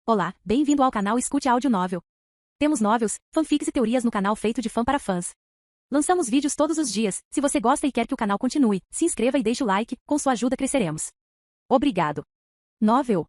Olá, bem-vindo ao canal Escute Áudio Novel. Temos novels, fanfics e teorias no canal feito de fã para fãs. Lançamos vídeos todos os dias. Se você gosta e quer que o canal continue, se inscreva e deixe o like, com sua ajuda cresceremos. Obrigado. Novel.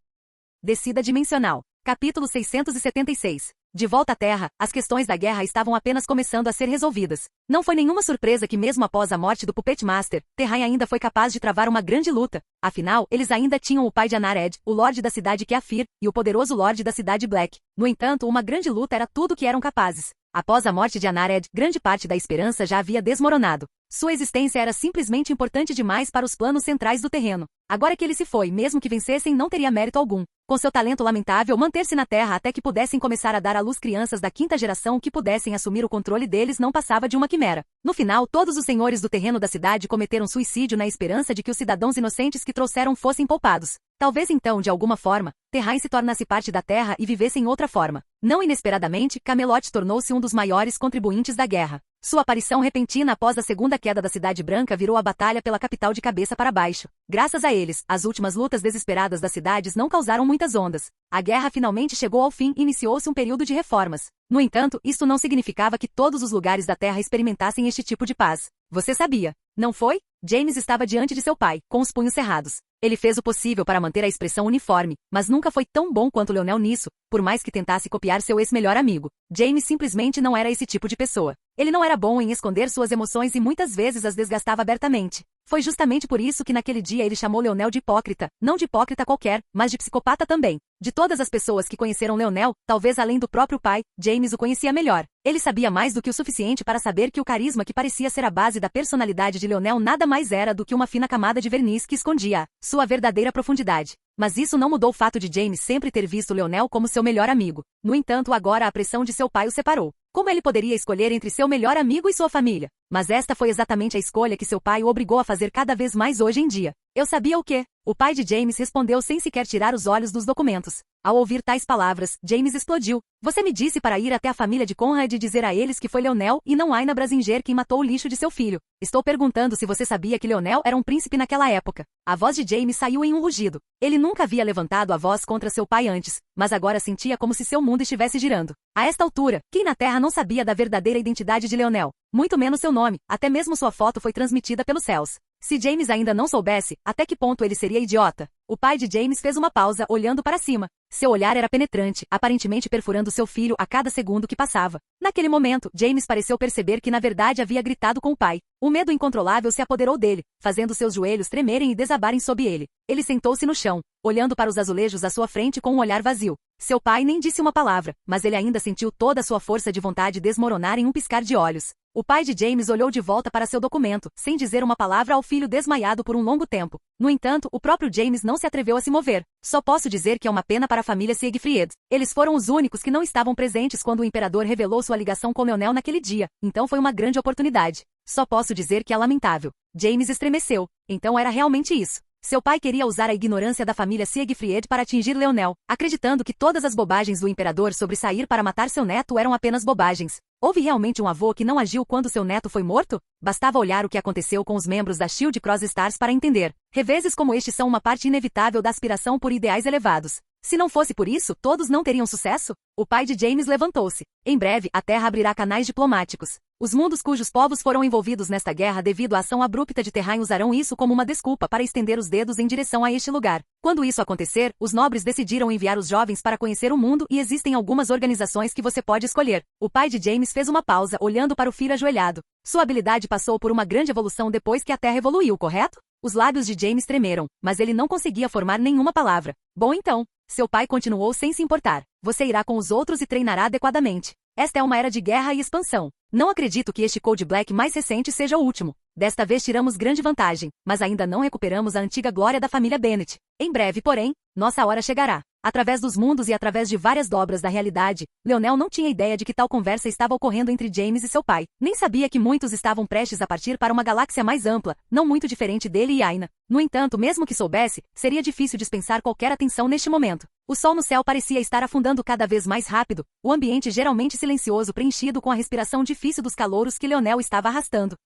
Descida Dimensional. Capítulo 676. De volta à Terra, as questões da guerra estavam apenas começando a ser resolvidas. Não foi nenhuma surpresa que mesmo após a morte do Puppet Master, Terrain ainda foi capaz de travar uma grande luta. Afinal, eles ainda tinham o pai de Anared, o Lorde da cidade Keafir, e o poderoso Lorde da cidade Black. No entanto, uma grande luta era tudo o que eram capazes. Após a morte de Anared, grande parte da esperança já havia desmoronado. Sua existência era simplesmente importante demais para os planos centrais do terreno. Agora que ele se foi, mesmo que vencessem, não teria mérito algum. Com seu talento lamentável, manter-se na Terra até que pudessem começar a dar à luz crianças da quinta geração que pudessem assumir o controle deles não passava de uma quimera. No final, todos os senhores do terreno da cidade cometeram suicídio na esperança de que os cidadãos inocentes que trouxeram fossem poupados. Talvez então, de alguma forma, Terrain se tornasse parte da Terra e vivesse em outra forma. Não inesperadamente, Camelot tornou-se um dos maiores contribuintes da guerra. Sua aparição repentina após a segunda queda da Cidade Branca virou a batalha pela capital de cabeça para baixo. Graças a eles, as últimas lutas desesperadas das cidades não causaram muitas ondas. A guerra finalmente chegou ao fim e iniciou-se um período de reformas. No entanto, isto não significava que todos os lugares da Terra experimentassem este tipo de paz. Você sabia, não foi? James estava diante de seu pai, com os punhos cerrados. Ele fez o possível para manter a expressão uniforme, mas nunca foi tão bom quanto Leonel nisso, por mais que tentasse copiar seu ex-melhor amigo. James simplesmente não era esse tipo de pessoa. Ele não era bom em esconder suas emoções e muitas vezes as desgastava abertamente. Foi justamente por isso que naquele dia ele chamou Leonel de hipócrita, não de hipócrita qualquer, mas de psicopata também. De todas as pessoas que conheceram Leonel, talvez além do próprio pai, James o conhecia melhor. Ele sabia mais do que o suficiente para saber que o carisma que parecia ser a base da personalidade de Leonel nada mais era do que uma fina camada de verniz que escondia sua verdadeira profundidade. Mas isso não mudou o fato de James sempre ter visto Leonel como seu melhor amigo. No entanto, agora a pressão de seu pai o separou. Como ele poderia escolher entre seu melhor amigo e sua família? Mas esta foi exatamente a escolha que seu pai o obrigou a fazer cada vez mais hoje em dia. Eu sabia o quê? O pai de James respondeu sem sequer tirar os olhos dos documentos. Ao ouvir tais palavras, James explodiu. Você me disse para ir até a família de Conrad e dizer a eles que foi Leonel e não Aina Brasinger quem matou o lixo de seu filho. Estou perguntando se você sabia que Leonel era um príncipe naquela época. A voz de James saiu em um rugido. Ele nunca havia levantado a voz contra seu pai antes, mas agora sentia como se seu mundo estivesse girando. A esta altura, quem na Terra não sabia da verdadeira identidade de Leonel? Muito menos seu nome, até mesmo sua foto foi transmitida pelos céus. Se James ainda não soubesse, até que ponto ele seria idiota? O pai de James fez uma pausa, olhando para cima. Seu olhar era penetrante, aparentemente perfurando seu filho a cada segundo que passava. Naquele momento, James pareceu perceber que na verdade havia gritado com o pai. O medo incontrolável se apoderou dele, fazendo seus joelhos tremerem e desabarem sob ele. Ele sentou-se no chão, olhando para os azulejos à sua frente com um olhar vazio. Seu pai nem disse uma palavra, mas ele ainda sentiu toda a sua força de vontade desmoronar em um piscar de olhos. O pai de James olhou de volta para seu documento, sem dizer uma palavra ao filho desmaiado por um longo tempo. No entanto, o próprio James não se atreveu a se mover. Só posso dizer que é uma pena para a família Siegfried. Eles foram os únicos que não estavam presentes quando o imperador revelou sua ligação com Leonel naquele dia, então foi uma grande oportunidade. Só posso dizer que é lamentável. James estremeceu. Então era realmente isso. Seu pai queria usar a ignorância da família Siegfried para atingir Leonel, acreditando que todas as bobagens do imperador sobre sair para matar seu neto eram apenas bobagens. Houve realmente um avô que não agiu quando seu neto foi morto? Bastava olhar o que aconteceu com os membros da Shield Cross Stars para entender. Reveses como este são uma parte inevitável da aspiração por ideais elevados. Se não fosse por isso, todos não teriam sucesso? O pai de James levantou-se. Em breve, a Terra abrirá canais diplomáticos. Os mundos cujos povos foram envolvidos nesta guerra devido à ação abrupta de Terrain usarão isso como uma desculpa para estender os dedos em direção a este lugar. Quando isso acontecer, os nobres decidiram enviar os jovens para conhecer o mundo e existem algumas organizações que você pode escolher. O pai de James fez uma pausa, olhando para o filho ajoelhado. Sua habilidade passou por uma grande evolução depois que a Terra evoluiu, correto? Os lábios de James tremeram, mas ele não conseguia formar nenhuma palavra. Bom então, seu pai continuou sem se importar. Você irá com os outros e treinará adequadamente. Esta é uma era de guerra e expansão. Não acredito que este Code Black mais recente seja o último. Desta vez tiramos grande vantagem, mas ainda não recuperamos a antiga glória da família Bennett. Em breve, porém, nossa hora chegará. Através dos mundos e através de várias dobras da realidade, Leonel não tinha ideia de que tal conversa estava ocorrendo entre James e seu pai. Nem sabia que muitos estavam prestes a partir para uma galáxia mais ampla, não muito diferente dele e Aina. No entanto, mesmo que soubesse, seria difícil dispensar qualquer atenção neste momento. O sol no céu parecia estar afundando cada vez mais rápido, o ambiente geralmente silencioso preenchido com a respiração difícil dos calouros que Leonel estava arrastando.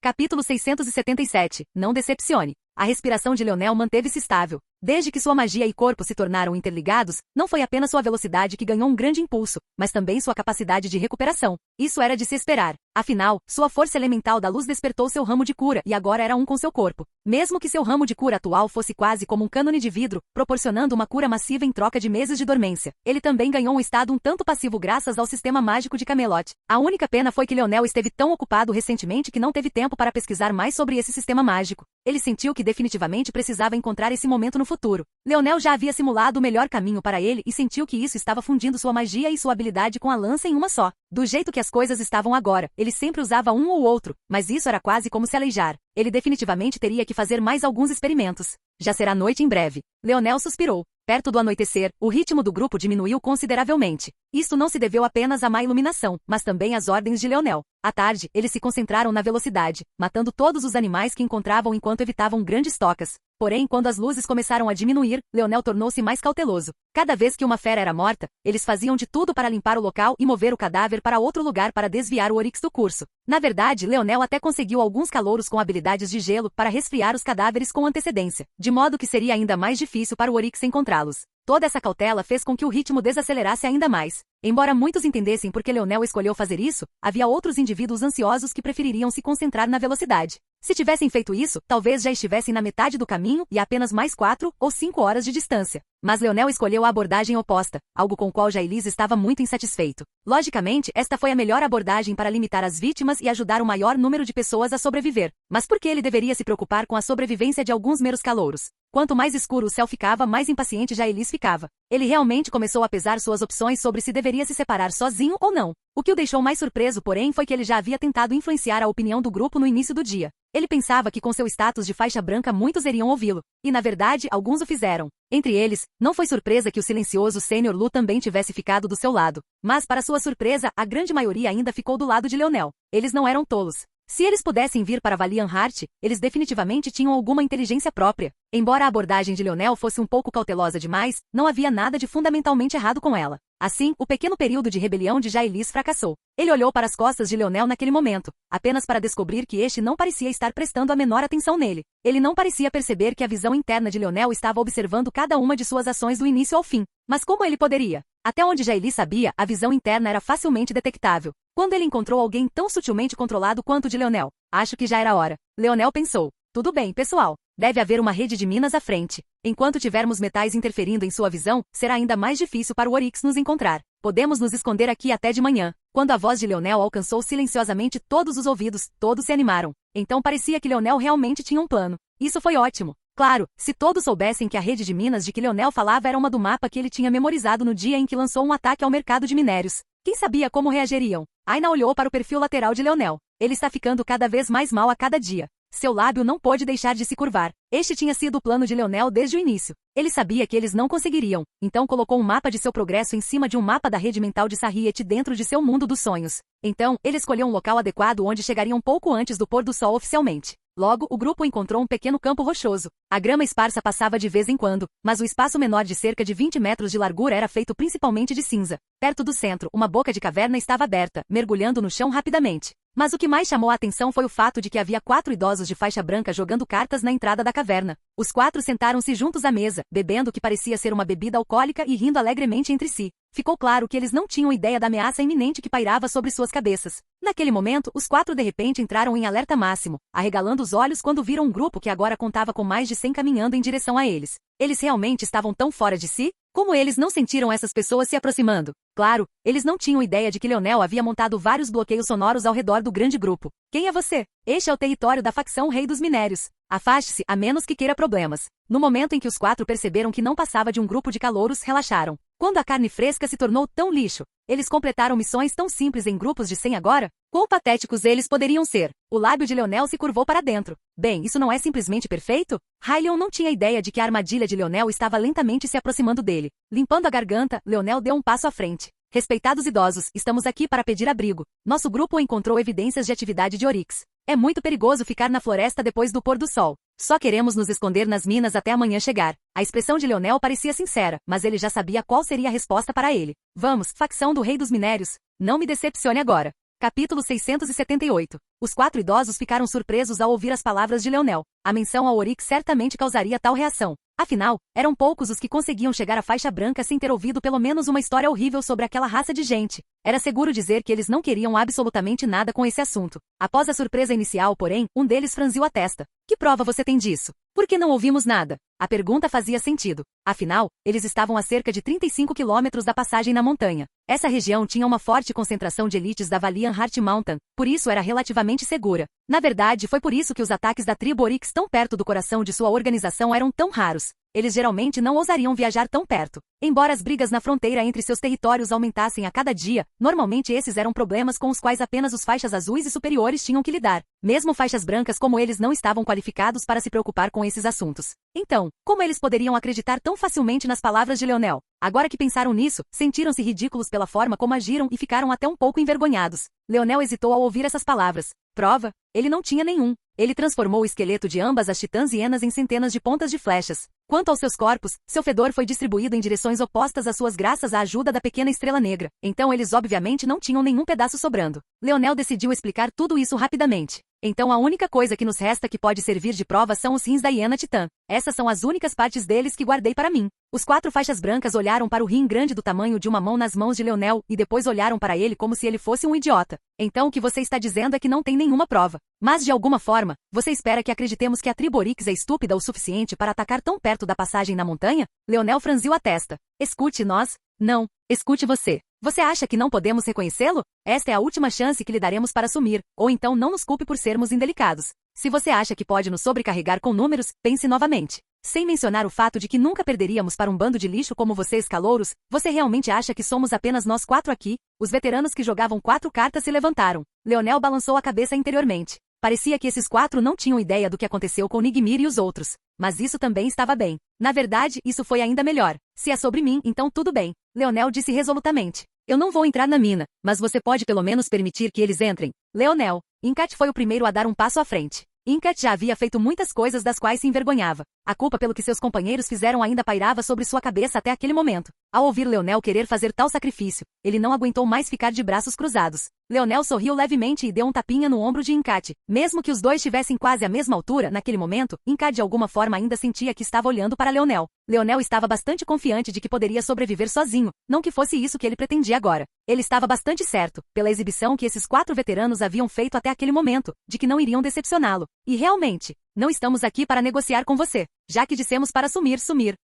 Capítulo 677. Não decepcione. A respiração de Leonel manteve-se estável. Desde que sua magia e corpo se tornaram interligados, não foi apenas sua velocidade que ganhou um grande impulso, mas também sua capacidade de recuperação. Isso era de se esperar. Afinal, sua força elemental da luz despertou seu ramo de cura e agora era um com seu corpo. Mesmo que seu ramo de cura atual fosse quase como um cânone de vidro, proporcionando uma cura massiva em troca de meses de dormência, ele também ganhou um estado um tanto passivo graças ao sistema mágico de Camelot. A única pena foi que Leonel esteve tão ocupado recentemente que não teve tempo para pesquisar mais sobre esse sistema mágico. Ele sentiu que definitivamente precisava encontrar esse momento no futuro. Leonel já havia simulado o melhor caminho para ele e sentiu que isso estava fundindo sua magia e sua habilidade com a lança em uma só. Do jeito que as coisas estavam agora, ele sempre usava um ou outro, mas isso era quase como se aleijar. Ele definitivamente teria que fazer mais alguns experimentos. Já será noite em breve. Leonel suspirou. Perto do anoitecer, o ritmo do grupo diminuiu consideravelmente. Isto não se deveu apenas à má iluminação, mas também às ordens de Leonel. À tarde, eles se concentraram na velocidade, matando todos os animais que encontravam enquanto evitavam grandes tocas. Porém, quando as luzes começaram a diminuir, Leonel tornou-se mais cauteloso. Cada vez que uma fera era morta, eles faziam de tudo para limpar o local e mover o cadáver para outro lugar para desviar o Oryx do curso. Na verdade, Leonel até conseguiu alguns calouros com habilidades de gelo para resfriar os cadáveres com antecedência, de modo que seria ainda mais difícil para o Oryx encontrá-los. Toda essa cautela fez com que o ritmo desacelerasse ainda mais. Embora muitos entendessem por que Leonel escolheu fazer isso, havia outros indivíduos ansiosos que prefeririam se concentrar na velocidade. Se tivessem feito isso, talvez já estivessem na metade do caminho e a apenas mais 4 ou 5 horas de distância. Mas Leonel escolheu a abordagem oposta, algo com o qual Jailis estava muito insatisfeito. Logicamente, esta foi a melhor abordagem para limitar as vítimas e ajudar o maior número de pessoas a sobreviver. Mas por que ele deveria se preocupar com a sobrevivência de alguns meros calouros? Quanto mais escuro o céu ficava, mais impaciente Jailis ficava. Ele realmente começou a pesar suas opções sobre se deveria se separar sozinho ou não. O que o deixou mais surpreso, porém, foi que ele já havia tentado influenciar a opinião do grupo no início do dia. Ele pensava que com seu status de faixa branca muitos iriam ouvi-lo, e na verdade, alguns o fizeram. Entre eles, não foi surpresa que o silencioso Sênior Lu também tivesse ficado do seu lado. Mas, para sua surpresa, a grande maioria ainda ficou do lado de Leonel. Eles não eram tolos. Se eles pudessem vir para Valiant Heart, eles definitivamente tinham alguma inteligência própria. Embora a abordagem de Leonel fosse um pouco cautelosa demais, não havia nada de fundamentalmente errado com ela. Assim, o pequeno período de rebelião de Jailis fracassou. Ele olhou para as costas de Leonel naquele momento, apenas para descobrir que este não parecia estar prestando a menor atenção nele. Ele não parecia perceber que a visão interna de Leonel estava observando cada uma de suas ações do início ao fim. Mas como ele poderia? Até onde Jailis sabia, a visão interna era facilmente detectável. Quando ele encontrou alguém tão sutilmente controlado quanto o de Leonel, acho que já era hora. Leonel pensou. Tudo bem, pessoal. Deve haver uma rede de minas à frente. Enquanto tivermos metais interferindo em sua visão, será ainda mais difícil para o Oryx nos encontrar. Podemos nos esconder aqui até de manhã. Quando a voz de Leonel alcançou silenciosamente todos os ouvidos, todos se animaram. Então parecia que Leonel realmente tinha um plano. Isso foi ótimo. Claro, se todos soubessem que a rede de minas de que Leonel falava era uma do mapa que ele tinha memorizado no dia em que lançou um ataque ao mercado de minérios. Quem sabia como reagiriam? Aina olhou para o perfil lateral de Leonel. Ele está ficando cada vez mais mal a cada dia. Seu lábio não pôde deixar de se curvar. Este tinha sido o plano de Leonel desde o início. Ele sabia que eles não conseguiriam, então colocou um mapa de seu progresso em cima de um mapa da rede mental de Sarriette dentro de seu mundo dos sonhos. Então, ele escolheu um local adequado onde chegariam pouco antes do pôr do sol oficialmente. Logo, o grupo encontrou um pequeno campo rochoso. A grama esparsa passava de vez em quando, mas o espaço menor de cerca de 20 metros de largura era feito principalmente de cinza. Perto do centro, uma boca de caverna estava aberta, mergulhando no chão rapidamente. Mas o que mais chamou a atenção foi o fato de que havia 4 idosos de faixa branca jogando cartas na entrada da caverna. Os 4 sentaram-se juntos à mesa, bebendo o que parecia ser uma bebida alcoólica e rindo alegremente entre si. Ficou claro que eles não tinham ideia da ameaça iminente que pairava sobre suas cabeças. Naquele momento, os 4 de repente entraram em alerta máximo, arregalando os olhos quando viram um grupo que agora contava com mais de 100 caminhando em direção a eles. Eles realmente estavam tão fora de si? Como eles não sentiram essas pessoas se aproximando? Claro, eles não tinham ideia de que Leonel havia montado vários bloqueios sonoros ao redor do grande grupo. Quem é você? Este é o território da facção Rei dos Minérios. Afaste-se, a menos que queira problemas. No momento em que os 4 perceberam que não passava de um grupo de calouros, relaxaram. Quando a carne fresca se tornou tão lixo, eles completaram missões tão simples em grupos de 100 agora? Quão patéticos eles poderiam ser? O lábio de Leonel se curvou para dentro. Bem, isso não é simplesmente perfeito? Hylion não tinha ideia de que a armadilha de Leonel estava lentamente se aproximando dele. Limpando a garganta, Leonel deu um passo à frente. Respeitados idosos, estamos aqui para pedir abrigo. Nosso grupo encontrou evidências de atividade de Oryx. É muito perigoso ficar na floresta depois do pôr do sol. Só queremos nos esconder nas minas até amanhã chegar. A expressão de Leonel parecia sincera, mas ele já sabia qual seria a resposta para ele. Vamos, facção do Rei dos Minérios. Não me decepcione agora. Capítulo 678. Os 4 idosos ficaram surpresos ao ouvir as palavras de Leonel. A menção ao Oryx certamente causaria tal reação. Afinal, eram poucos os que conseguiam chegar à faixa branca sem ter ouvido pelo menos uma história horrível sobre aquela raça de gente. Era seguro dizer que eles não queriam absolutamente nada com esse assunto. Após a surpresa inicial, porém, um deles franziu a testa. Que prova você tem disso? Por que não ouvimos nada? A pergunta fazia sentido. Afinal, eles estavam a cerca de 35 quilômetros da passagem na montanha. Essa região tinha uma forte concentração de elites da Valiant Heart Mountain, por isso era relativamente segura. Na verdade, foi por isso que os ataques da tribo Oryx tão perto do coração de sua organização eram tão raros. Eles geralmente não ousariam viajar tão perto. Embora as brigas na fronteira entre seus territórios aumentassem a cada dia, normalmente esses eram problemas com os quais apenas os faixas azuis e superiores tinham que lidar. Mesmo faixas brancas como eles não estavam qualificados para se preocupar com esses assuntos. Então, como eles poderiam acreditar tão facilmente nas palavras de Leonel? Agora que pensaram nisso, sentiram-se ridículos pela forma como agiram e ficaram até um pouco envergonhados. Leonel hesitou ao ouvir essas palavras. Prova? Ele não tinha nenhum. Ele transformou o esqueleto de ambas as titãs hienas em centenas de pontas de flechas. Quanto aos seus corpos, seu fedor foi distribuído em direções opostas às suas graças à ajuda da pequena estrela negra. Então eles obviamente não tinham nenhum pedaço sobrando. Leonel decidiu explicar tudo isso rapidamente. Então a única coisa que nos resta que pode servir de prova são os rins da hiena titã. Essas são as únicas partes deles que guardei para mim. Os 4 faixas brancas olharam para o rim grande do tamanho de uma mão nas mãos de Leonel e depois olharam para ele como se ele fosse um idiota. Então o que você está dizendo é que não tem nenhuma prova. Mas de alguma forma, você espera que acreditemos que a tribo Oryx é estúpida o suficiente para atacar tão perto da passagem na montanha? Leonel franziu a testa. Escute nós. Não. Escute você. Você acha que não podemos reconhecê-lo? Esta é a última chance que lhe daremos para sumir, ou então não nos culpe por sermos indelicados. Se você acha que pode nos sobrecarregar com números, pense novamente. Sem mencionar o fato de que nunca perderíamos para um bando de lixo como vocês calouros, você realmente acha que somos apenas nós 4 aqui? Os veteranos que jogavam 4 cartas se levantaram. Leonel balançou a cabeça interiormente. Parecia que esses 4 não tinham ideia do que aconteceu com Nigmir e os outros. Mas isso também estava bem. Na verdade, isso foi ainda melhor. Se é sobre mim, então tudo bem. Leonel disse resolutamente. Eu não vou entrar na mina, mas você pode pelo menos permitir que eles entrem. Leonel. Incat foi o primeiro a dar um passo à frente. Incat já havia feito muitas coisas das quais se envergonhava. A culpa pelo que seus companheiros fizeram ainda pairava sobre sua cabeça até aquele momento. Ao ouvir Leonel querer fazer tal sacrifício, ele não aguentou mais ficar de braços cruzados. Leonel sorriu levemente e deu um tapinha no ombro de Incat. Mesmo que os dois estivessem quase à mesma altura, naquele momento, Incat de alguma forma ainda sentia que estava olhando para Leonel. Leonel estava bastante confiante de que poderia sobreviver sozinho, não que fosse isso que ele pretendia agora. Ele estava bastante certo, pela exibição que esses 4 veteranos haviam feito até aquele momento, de que não iriam decepcioná-lo. E realmente, não estamos aqui para negociar com você. Já que dissemos para sumir.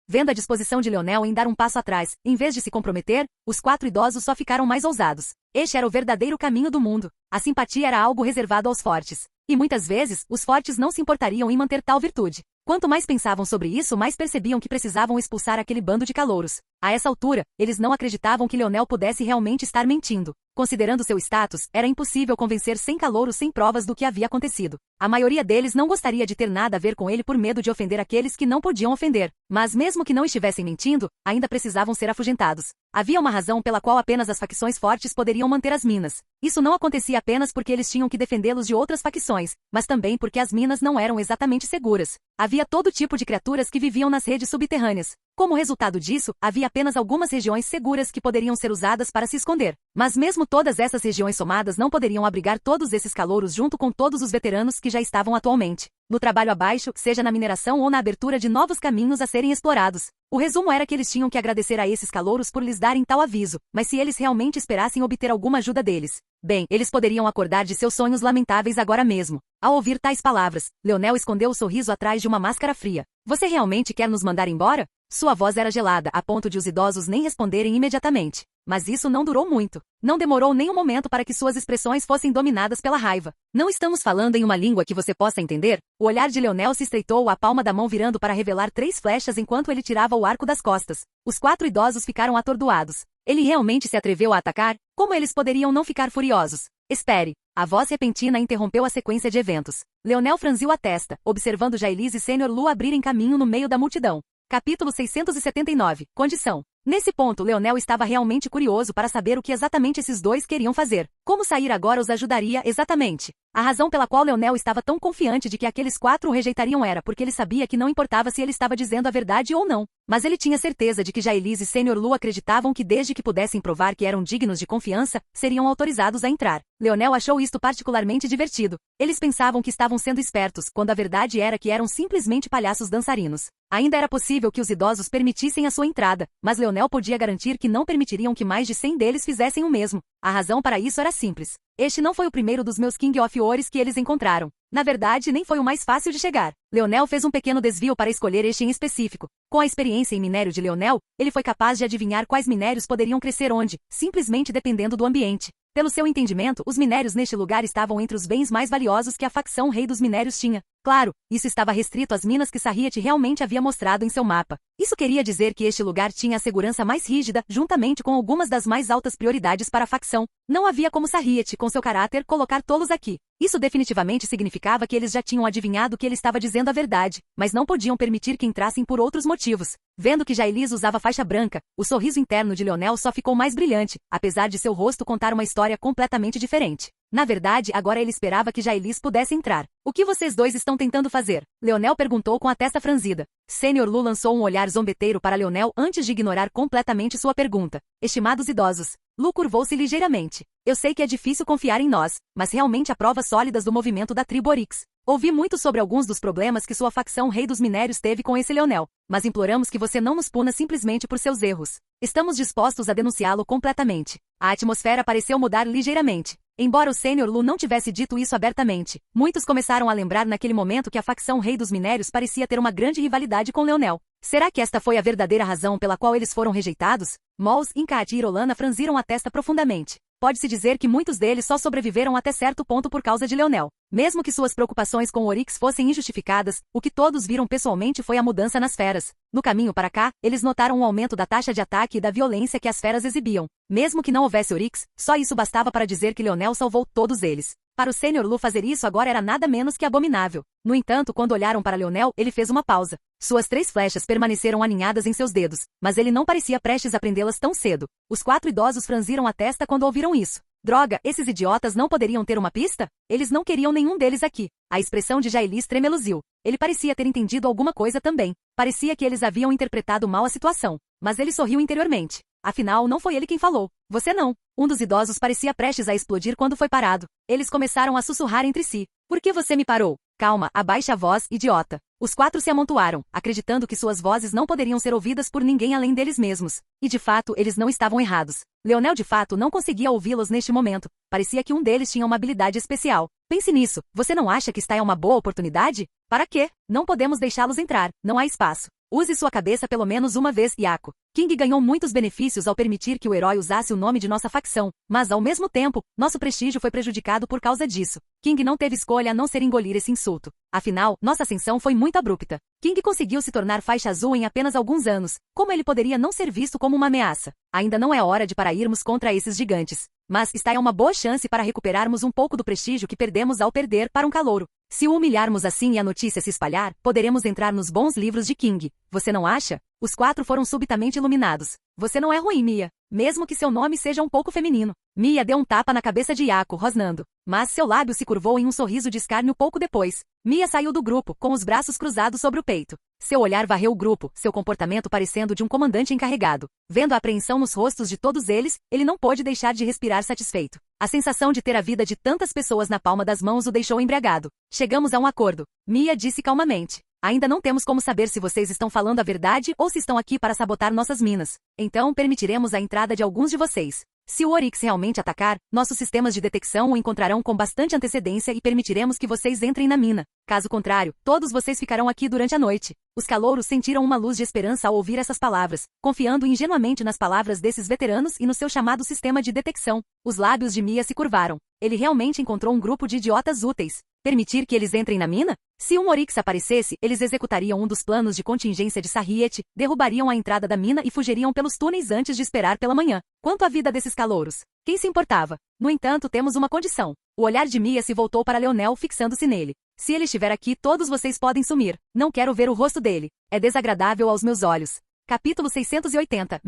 Vendo a disposição de Leonel em dar um passo atrás, em vez de se comprometer, os 4 idosos só ficaram mais ousados. Este era o verdadeiro caminho do mundo. A simpatia era algo reservado aos fortes. E muitas vezes, os fortes não se importariam em manter tal virtude. Quanto mais pensavam sobre isso, mais percebiam que precisavam expulsar aquele bando de calouros. A essa altura, eles não acreditavam que Leonel pudesse realmente estar mentindo. Considerando seu status, era impossível convencer 100 calouros sem provas do que havia acontecido. A maioria deles não gostaria de ter nada a ver com ele por medo de ofender aqueles que não podiam ofender. Mas mesmo que não estivessem mentindo, ainda precisavam ser afugentados. Havia uma razão pela qual apenas as facções fortes poderiam manter as minas. Isso não acontecia apenas porque eles tinham que defendê-los de outras facções, mas também porque as minas não eram exatamente seguras. Havia todo tipo de criaturas que viviam nas redes subterrâneas. Como resultado disso, havia apenas algumas regiões seguras que poderiam ser usadas para se esconder. Mas mesmo todas essas regiões somadas não poderiam abrigar todos esses calouros junto com todos os veteranos que já estavam atualmente no trabalho abaixo, seja na mineração ou na abertura de novos caminhos a serem explorados. O resumo era que eles tinham que agradecer a esses calouros por lhes darem tal aviso, mas se eles realmente esperassem obter alguma ajuda deles, bem, eles poderiam acordar de seus sonhos lamentáveis agora mesmo. Ao ouvir tais palavras, Leonel escondeu o sorriso atrás de uma máscara fria. Você realmente quer nos mandar embora? Sua voz era gelada, a ponto de os idosos nem responderem imediatamente. Mas isso não durou muito. Não demorou nem um momento para que suas expressões fossem dominadas pela raiva. Não estamos falando em uma língua que você possa entender? O olhar de Leonel se estreitou, a palma da mão virando para revelar 3 flechas enquanto ele tirava o arco das costas. Os 4 idosos ficaram atordoados. Ele realmente se atreveu a atacar? Como eles poderiam não ficar furiosos? Espere. A voz repentina interrompeu a sequência de eventos. Leonel franziu a testa, observando Jailise e Sr. Lu abrirem caminho no meio da multidão. Capítulo 679. Condição. Nesse ponto, Leonel estava realmente curioso para saber o que exatamente esses dois queriam fazer. Como sair agora os ajudaria exatamente? A razão pela qual Leonel estava tão confiante de que aqueles 4 o rejeitariam era porque ele sabia que não importava se ele estava dizendo a verdade ou não. Mas ele tinha certeza de que Jaelis e Sr. Lu acreditavam que desde que pudessem provar que eram dignos de confiança, seriam autorizados a entrar. Leonel achou isto particularmente divertido. Eles pensavam que estavam sendo espertos, quando a verdade era que eram simplesmente palhaços dançarinos. Ainda era possível que os idosos permitissem a sua entrada, mas Leonel podia garantir que não permitiriam que mais de 100 deles fizessem o mesmo. A razão para isso era simples. Este não foi o primeiro dos meus King of Ores que eles encontraram. Na verdade, nem foi o mais fácil de chegar. Leonel fez um pequeno desvio para escolher este em específico. Com a experiência em minério de Leonel, ele foi capaz de adivinhar quais minérios poderiam crescer onde, simplesmente dependendo do ambiente. Pelo seu entendimento, os minérios neste lugar estavam entre os bens mais valiosos que a facção Rei dos Minérios tinha. Claro, isso estava restrito às minas que Sarriette realmente havia mostrado em seu mapa. Isso queria dizer que este lugar tinha a segurança mais rígida, juntamente com algumas das mais altas prioridades para a facção. Não havia como Sarriette, com seu caráter, colocar tolos aqui. Isso definitivamente significava que eles já tinham adivinhado que ele estava dizendo a verdade, mas não podiam permitir que entrassem por outros motivos. Vendo que Jaelis usava faixa branca, o sorriso interno de Leonel só ficou mais brilhante, apesar de seu rosto contar uma história completamente diferente. Na verdade, agora ele esperava que Jaelis pudesse entrar. O que vocês dois estão tentando fazer? Leonel perguntou com a testa franzida. Sr. Lu lançou um olhar zombeteiro para Leonel antes de ignorar completamente sua pergunta. Estimados idosos. Lu curvou-se ligeiramente. Eu sei que é difícil confiar em nós, mas realmente há provas sólidas do movimento da tribo Oryx. Ouvi muito sobre alguns dos problemas que sua facção Rei dos Minérios teve com esse Leonel, mas imploramos que você não nos puna simplesmente por seus erros. Estamos dispostos a denunciá-lo completamente. A atmosfera pareceu mudar ligeiramente. Embora o Sr. Lu não tivesse dito isso abertamente, muitos começaram a lembrar naquele momento que a facção Rei dos Minérios parecia ter uma grande rivalidade com Leonel. Será que esta foi a verdadeira razão pela qual eles foram rejeitados? Mols, Incaati e Rolana franziram a testa profundamente. Pode-se dizer que muitos deles só sobreviveram até certo ponto por causa de Leonel. Mesmo que suas preocupações com o Oryx fossem injustificadas, o que todos viram pessoalmente foi a mudança nas feras. No caminho para cá, eles notaram um aumento da taxa de ataque e da violência que as feras exibiam. Mesmo que não houvesse Oryx, só isso bastava para dizer que Leonel salvou todos eles. Para o Sr. Lu fazer isso agora era nada menos que abominável. No entanto, quando olharam para Leonel, ele fez uma pausa. Suas 3 flechas permaneceram aninhadas em seus dedos, mas ele não parecia prestes a prendê-las tão cedo. Os 4 idosos franziram a testa quando ouviram isso. Droga, esses idiotas não poderiam ter uma pista? Eles não queriam nenhum deles aqui. A expressão de Jaelis tremeluziu. Ele parecia ter entendido alguma coisa também. Parecia que eles haviam interpretado mal a situação. Mas ele sorriu interiormente. Afinal, não foi ele quem falou. Você não. Um dos idosos parecia prestes a explodir quando foi parado. Eles começaram a sussurrar entre si. Por que você me parou? Calma, abaixe a voz, idiota. Os 4 se amontoaram, acreditando que suas vozes não poderiam ser ouvidas por ninguém além deles mesmos. E de fato, eles não estavam errados. Leonel de fato não conseguia ouvi-los neste momento. Parecia que um deles tinha uma habilidade especial. Pense nisso. Você não acha que esta é uma boa oportunidade? Para quê? Não podemos deixá-los entrar. Não há espaço. Use sua cabeça pelo menos uma vez, Yako. King ganhou muitos benefícios ao permitir que o herói usasse o nome de nossa facção, mas ao mesmo tempo, nosso prestígio foi prejudicado por causa disso. King não teve escolha a não ser engolir esse insulto. Afinal, nossa ascensão foi muito abrupta. King conseguiu se tornar faixa azul em apenas alguns anos. Como ele poderia não ser visto como uma ameaça? Ainda não é hora de para irmos contra esses gigantes. Mas está é uma boa chance para recuperarmos um pouco do prestígio que perdemos ao perder para um calouro. Se o humilharmos assim e a notícia se espalhar, poderemos entrar nos bons livros de King. Você não acha? Os 4 foram subitamente iluminados. Você não é ruim, Mia. Mesmo que seu nome seja um pouco feminino. Mia deu um tapa na cabeça de Yako, rosnando. Mas seu lábio se curvou em um sorriso de escárnio pouco depois. Mia saiu do grupo, com os braços cruzados sobre o peito. Seu olhar varreu o grupo, seu comportamento parecendo de um comandante encarregado. Vendo a apreensão nos rostos de todos eles, ele não pôde deixar de respirar satisfeito. A sensação de ter a vida de tantas pessoas na palma das mãos o deixou embriagado. Chegamos a um acordo. Mia disse calmamente. Ainda não temos como saber se vocês estão falando a verdade ou se estão aqui para sabotar nossas minas. Então, permitiremos a entrada de alguns de vocês. Se o Oryx realmente atacar, nossos sistemas de detecção o encontrarão com bastante antecedência e permitiremos que vocês entrem na mina. Caso contrário, todos vocês ficarão aqui durante a noite. Os calouros sentiram uma luz de esperança ao ouvir essas palavras, confiando ingenuamente nas palavras desses veteranos e no seu chamado sistema de detecção. Os lábios de Mia se curvaram. Ele realmente encontrou um grupo de idiotas úteis. Permitir que eles entrem na mina? Se um Oryx aparecesse, eles executariam um dos planos de contingência de Sarriette, derrubariam a entrada da mina e fugiriam pelos túneis antes de esperar pela manhã. Quanto à vida desses calouros? Quem se importava? No entanto, temos uma condição. O olhar de Mia se voltou para Leonel, fixando-se nele. Se ele estiver aqui, todos vocês podem sumir. Não quero ver o rosto dele. É desagradável aos meus olhos. Capítulo 680.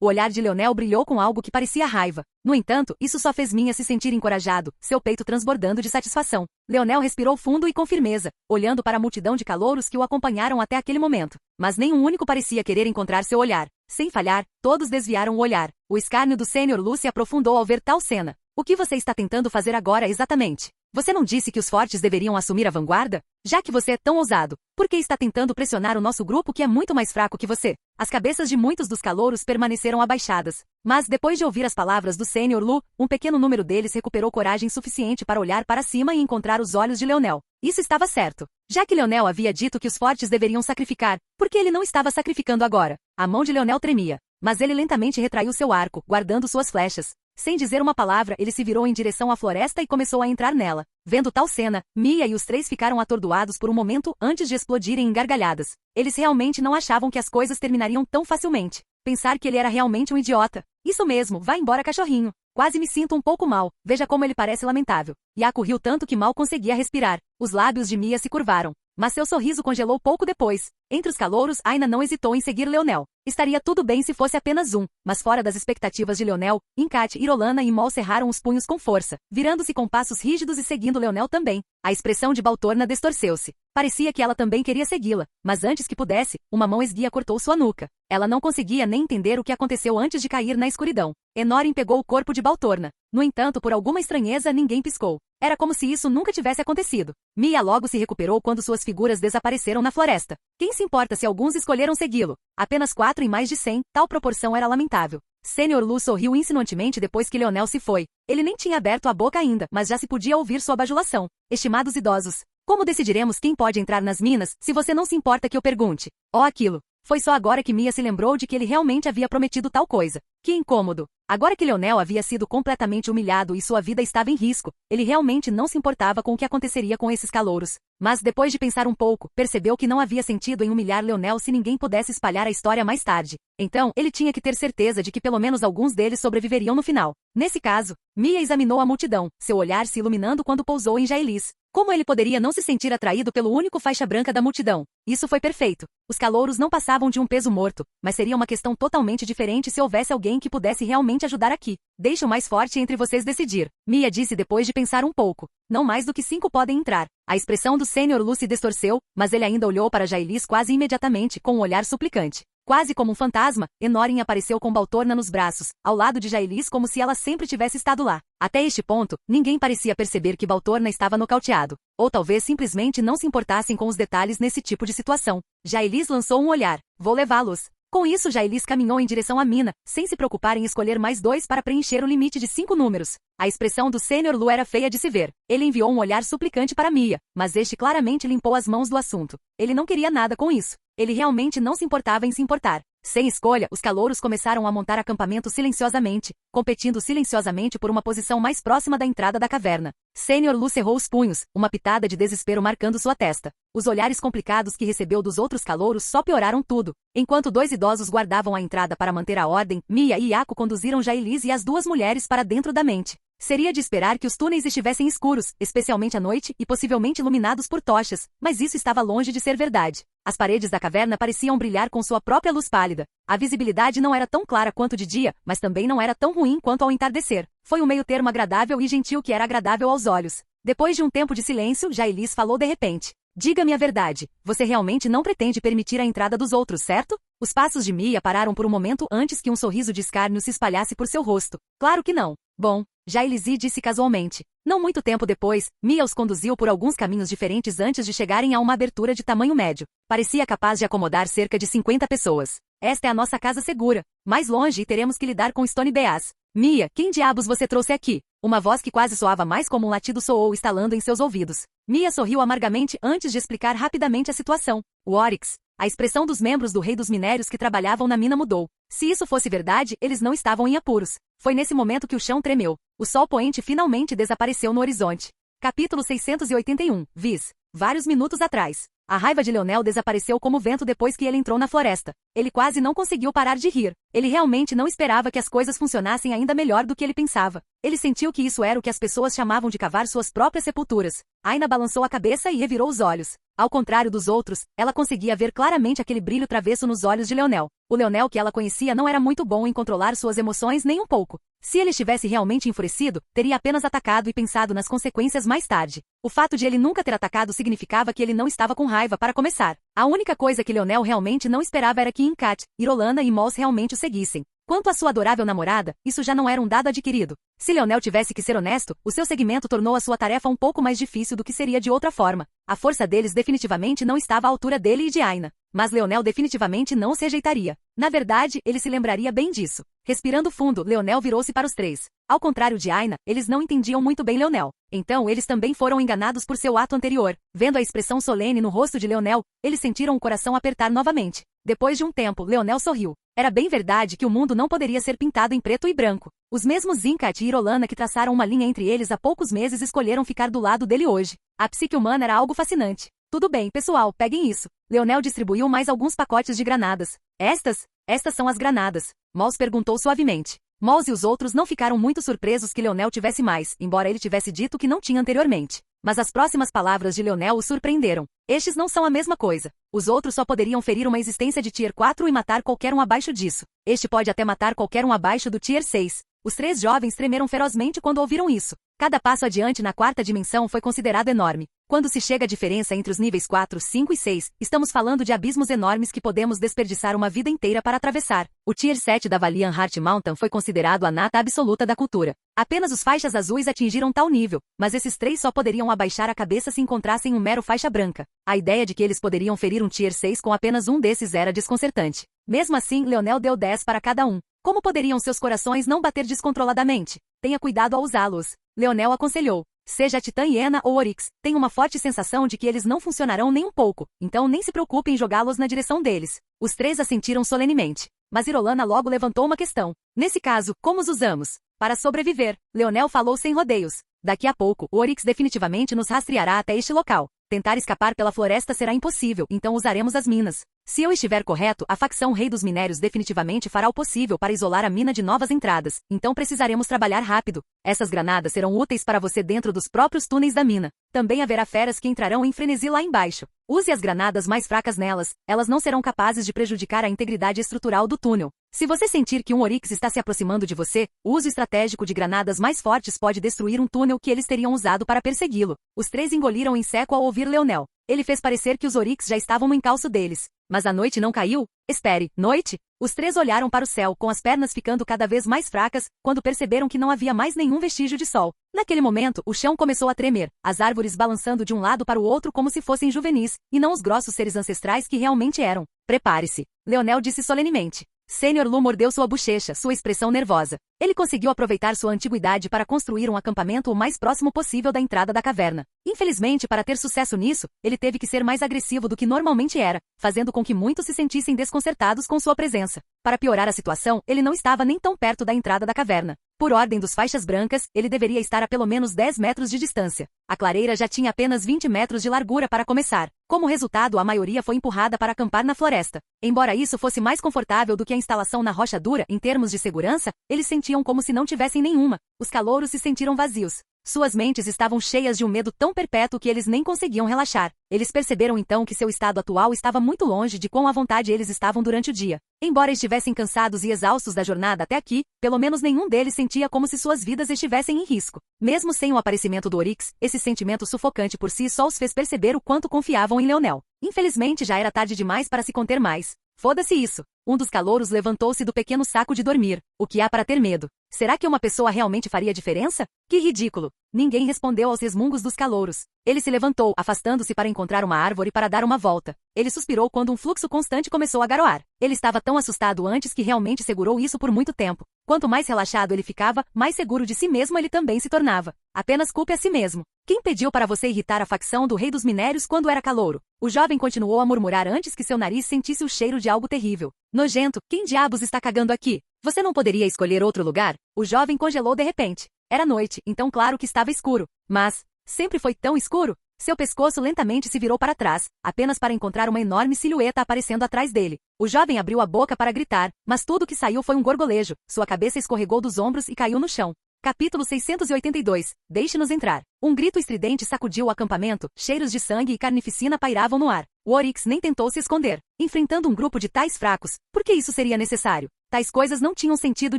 O olhar de Leonel brilhou com algo que parecia raiva. No entanto, isso só fez Mia se sentir encorajado, seu peito transbordando de satisfação. Leonel respirou fundo e com firmeza, olhando para a multidão de calouros que o acompanharam até aquele momento. Mas nenhum único parecia querer encontrar seu olhar. Sem falhar, todos desviaram o olhar. O escárnio do Sr. Lu se aprofundou ao ver tal cena. O que você está tentando fazer agora exatamente? Você não disse que os fortes deveriam assumir a vanguarda? Já que você é tão ousado, por que está tentando pressionar o nosso grupo que é muito mais fraco que você? As cabeças de muitos dos calouros permaneceram abaixadas. Mas depois de ouvir as palavras do Sr. Lu, um pequeno número deles recuperou coragem suficiente para olhar para cima e encontrar os olhos de Leonel. Isso estava certo. Já que Leonel havia dito que os fortes deveriam sacrificar, por que ele não estava sacrificando agora? A mão de Leonel tremia. Mas ele lentamente retraiu seu arco, guardando suas flechas. Sem dizer uma palavra, ele se virou em direção à floresta e começou a entrar nela. Vendo tal cena, Mia e os três ficaram atordoados por um momento antes de explodirem em gargalhadas. Eles realmente não achavam que as coisas terminariam tão facilmente. Pensar que ele era realmente um idiota. Isso mesmo, vá embora, cachorrinho. Quase me sinto um pouco mal, veja como ele parece lamentável. Yaku riu tanto que mal conseguia respirar. Os lábios de Mia se curvaram. Mas seu sorriso congelou pouco depois. Entre os calouros, Aina não hesitou em seguir Leonel. Estaria tudo bem se fosse apenas um, mas fora das expectativas de Leonel, Incat, Irolana e Mol cerraram os punhos com força, virando-se com passos rígidos e seguindo Leonel também. A expressão de Baltorna distorceu-se. Parecia que ela também queria segui-la, mas antes que pudesse, uma mão esguia cortou sua nuca. Ela não conseguia nem entender o que aconteceu antes de cair na escuridão. Enorin pegou o corpo de Baltorna. No entanto, por alguma estranheza, ninguém piscou. Era como se isso nunca tivesse acontecido. Mia logo se recuperou quando suas figuras desapareceram na floresta. Quem se importa se alguns escolheram segui-lo? Apenas 4 em mais de 100, tal proporção era lamentável. Sr. Lu sorriu insinuantemente depois que Leonel se foi. Ele nem tinha aberto a boca ainda, mas já se podia ouvir sua bajulação. Estimados idosos, como decidiremos quem pode entrar nas minas, se você não se importa que eu pergunte? Oh, aquilo. Foi só agora que Mia se lembrou de que ele realmente havia prometido tal coisa. Que incômodo. Agora que Leonel havia sido completamente humilhado e sua vida estava em risco, ele realmente não se importava com o que aconteceria com esses calouros. Mas depois de pensar um pouco, percebeu que não havia sentido em humilhar Leonel se ninguém pudesse espalhar a história mais tarde. Então, ele tinha que ter certeza de que pelo menos alguns deles sobreviveriam no final. Nesse caso, Mia examinou a multidão, seu olhar se iluminando quando pousou em Jailis. Como ele poderia não se sentir atraído pelo único faixa branca da multidão? Isso foi perfeito. Os calouros não passavam de um peso morto, mas seria uma questão totalmente diferente se houvesse alguém que pudesse realmente ajudar aqui. Deixe o mais forte entre vocês decidir, Mia disse depois de pensar um pouco. Não mais do que 5 podem entrar. A expressão do Sr. Lu se distorceu, mas ele ainda olhou para Jailis quase imediatamente com um olhar suplicante. Quase como um fantasma, Enorin apareceu com Baltorna nos braços, ao lado de Jailis como se ela sempre tivesse estado lá. Até este ponto, ninguém parecia perceber que Baltorna estava nocauteado. Ou talvez simplesmente não se importassem com os detalhes nesse tipo de situação. Jailis lançou um olhar. Vou levá-los. Com isso, Jailis caminhou em direção à mina, sem se preocupar em escolher mais 2 para preencher o limite de 5 números. A expressão do Sr. Lu era feia de se ver. Ele enviou um olhar suplicante para Mia, mas este claramente limpou as mãos do assunto. Ele não queria nada com isso. Ele realmente não se importava em se importar. Sem escolha, os calouros começaram a montar acampamento silenciosamente, competindo silenciosamente por uma posição mais próxima da entrada da caverna. Sr. Lu cerrou os punhos, uma pitada de desespero marcando sua testa. Os olhares complicados que recebeu dos outros calouros só pioraram tudo. Enquanto 2 idosos guardavam a entrada para manter a ordem, Mia e Yaku conduziram Jailis e as 2 mulheres para dentro da mente. Seria de esperar que os túneis estivessem escuros, especialmente à noite, e possivelmente iluminados por tochas, mas isso estava longe de ser verdade. As paredes da caverna pareciam brilhar com sua própria luz pálida. A visibilidade não era tão clara quanto de dia, mas também não era tão ruim quanto ao entardecer. Foi um meio-termo agradável e gentil que era agradável aos olhos. Depois de um tempo de silêncio, Jailis falou de repente. Diga-me a verdade, você realmente não pretende permitir a entrada dos outros, certo? Os passos de Mia pararam por um momento antes que um sorriso de escárnio se espalhasse por seu rosto. Claro que não. Bom, Jailis disse casualmente. Não muito tempo depois, Mia os conduziu por alguns caminhos diferentes antes de chegarem a uma abertura de tamanho médio. Parecia capaz de acomodar cerca de 50 pessoas. Esta é a nossa casa segura. Mais longe e teremos que lidar com Stone Beas. Mia, quem diabos você trouxe aqui? Uma voz que quase soava mais como um latido soou estalando em seus ouvidos. Mia sorriu amargamente antes de explicar rapidamente a situação. O Oryx. A expressão dos membros do Rei dos Minérios que trabalhavam na mina mudou. Se isso fosse verdade, eles não estavam em apuros. Foi nesse momento que o chão tremeu. O sol poente finalmente desapareceu no horizonte. Capítulo 681. Viz. Vários minutos atrás. A raiva de Leonel desapareceu como vento depois que ele entrou na floresta. Ele quase não conseguiu parar de rir. Ele realmente não esperava que as coisas funcionassem ainda melhor do que ele pensava. Ele sentiu que isso era o que as pessoas chamavam de cavar suas próprias sepulturas. Aina balançou a cabeça e revirou os olhos. Ao contrário dos outros, ela conseguia ver claramente aquele brilho travesso nos olhos de Leonel. O Leonel que ela conhecia não era muito bom em controlar suas emoções nem um pouco. Se ele estivesse realmente enfurecido, teria apenas atacado e pensado nas consequências mais tarde. O fato de ele nunca ter atacado significava que ele não estava com raiva para começar. A única coisa que Leonel realmente não esperava era que Incat, Irolana e Moss realmente o seguissem. Quanto à sua adorável namorada, isso já não era um dado adquirido. Se Leonel tivesse que ser honesto, o seu segmento tornou a sua tarefa um pouco mais difícil do que seria de outra forma. A força deles definitivamente não estava à altura dele e de Aina. Mas Leonel definitivamente não os rejeitaria. Na verdade, ele se lembraria bem disso. Respirando fundo, Leonel virou-se para os três. Ao contrário de Aina, eles não entendiam muito bem Leonel. Então eles também foram enganados por seu ato anterior. Vendo a expressão solene no rosto de Leonel, eles sentiram o coração apertar novamente. Depois de um tempo, Leonel sorriu. Era bem verdade que o mundo não poderia ser pintado em preto e branco. Os mesmos Incat e Irolana que traçaram uma linha entre eles há poucos meses escolheram ficar do lado dele hoje. A psique humana era algo fascinante. Tudo bem, pessoal, peguem isso. Leonel distribuiu mais alguns pacotes de granadas. Estas são as granadas. Moss perguntou suavemente. Moss e os outros não ficaram muito surpresos que Leonel tivesse mais, embora ele tivesse dito que não tinha anteriormente. Mas as próximas palavras de Leonel o surpreenderam. Estes não são a mesma coisa. Os outros só poderiam ferir uma existência de Tier 4 e matar qualquer um abaixo disso. Este pode até matar qualquer um abaixo do Tier 6. Os três jovens tremeram ferozmente quando ouviram isso. Cada passo adiante na quarta dimensão foi considerado enorme. Quando se chega à diferença entre os níveis 4, 5 e 6, estamos falando de abismos enormes que podemos desperdiçar uma vida inteira para atravessar. O Tier 7 da Valiant Heart Mountain foi considerado a nata absoluta da cultura. Apenas os faixas azuis atingiram tal nível, mas esses três só poderiam abaixar a cabeça se encontrassem um mero faixa branca. A ideia de que eles poderiam ferir um Tier 6 com apenas um desses era desconcertante. Mesmo assim, Leonel deu 10 para cada um. Como poderiam seus corações não bater descontroladamente? Tenha cuidado ao usá-los. Leonel aconselhou. Seja a Titã Hiena ou Oryx, tenho uma forte sensação de que eles não funcionarão nem um pouco, então nem se preocupe em jogá-los na direção deles. Os três assentiram solenemente. Mas Irolana logo levantou uma questão. Nesse caso, como os usamos? Para sobreviver, Leonel falou sem rodeios. Daqui a pouco, o Oryx definitivamente nos rastreará até este local. Tentar escapar pela floresta será impossível, então usaremos as minas. Se eu estiver correto, a facção Rei dos Minérios definitivamente fará o possível para isolar a mina de novas entradas, então precisaremos trabalhar rápido. Essas granadas serão úteis para você dentro dos próprios túneis da mina. Também haverá feras que entrarão em frenesi lá embaixo. Use as granadas mais fracas nelas, elas não serão capazes de prejudicar a integridade estrutural do túnel. Se você sentir que um Oryx está se aproximando de você, o uso estratégico de granadas mais fortes pode destruir um túnel que eles teriam usado para persegui-lo. Os três engoliram em seco ao ouvir Leonel. Ele fez parecer que os Oryx já estavam no encalço deles. Mas a noite não caiu? Espere, noite? Os três olharam para o céu com as pernas ficando cada vez mais fracas, quando perceberam que não havia mais nenhum vestígio de sol. Naquele momento, o chão começou a tremer, as árvores balançando de um lado para o outro como se fossem juvenis, e não os grossos seres ancestrais que realmente eram. Prepare-se, Leonel disse solenemente. Sênior Lu mordeu sua bochecha, sua expressão nervosa. Ele conseguiu aproveitar sua antiguidade para construir um acampamento o mais próximo possível da entrada da caverna. Infelizmente, para ter sucesso nisso, ele teve que ser mais agressivo do que normalmente era, fazendo com que muitos se sentissem desconcertados com sua presença. Para piorar a situação, ele não estava nem tão perto da entrada da caverna. Por ordem dos faixas brancas, ele deveria estar a pelo menos 10 metros de distância. A clareira já tinha apenas 20 metros de largura para começar. Como resultado, a maioria foi empurrada para acampar na floresta. Embora isso fosse mais confortável do que a instalação na rocha dura em termos de segurança, eles sentiam como se não tivessem nenhuma. Os calouros se sentiram vazios. Suas mentes estavam cheias de um medo tão perpétuo que eles nem conseguiam relaxar. Eles perceberam então que seu estado atual estava muito longe de quão à vontade eles estavam durante o dia. Embora estivessem cansados e exaustos da jornada até aqui, pelo menos nenhum deles sentia como se suas vidas estivessem em risco. Mesmo sem o aparecimento do Oryx, esse sentimento sufocante por si só os fez perceber o quanto confiavam em Leonel. Infelizmente já era tarde demais para se conter mais. Foda-se isso. Um dos calouros levantou-se do pequeno saco de dormir. O que há para ter medo? Será que uma pessoa realmente faria diferença? Que ridículo! Ninguém respondeu aos resmungos dos calouros. Ele se levantou, afastando-se para encontrar uma árvore para dar uma volta. Ele suspirou quando um fluxo constante começou a garoar. Ele estava tão assustado antes que realmente segurou isso por muito tempo. Quanto mais relaxado ele ficava, mais seguro de si mesmo ele também se tornava. Apenas culpe a si mesmo. Quem pediu para você irritar a facção do Rei dos Minérios quando era calouro? O jovem continuou a murmurar antes que seu nariz sentisse o cheiro de algo terrível. Nojento, quem diabos está cagando aqui? Você não poderia escolher outro lugar? O jovem congelou de repente. Era noite, então claro que estava escuro. Mas, Sempre foi tão escuro? Seu pescoço lentamente se virou para trás, apenas para encontrar uma enorme silhueta aparecendo atrás dele. O jovem abriu a boca para gritar, mas tudo que saiu foi um gorgolejo. Sua cabeça escorregou dos ombros e caiu no chão. Capítulo 682. Deixe-nos entrar. Um grito estridente sacudiu o acampamento, cheiros de sangue e carnificina pairavam no ar. O Oryx nem tentou se esconder. Enfrentando um grupo de tais fracos, por que isso seria necessário? Tais coisas não tinham sentido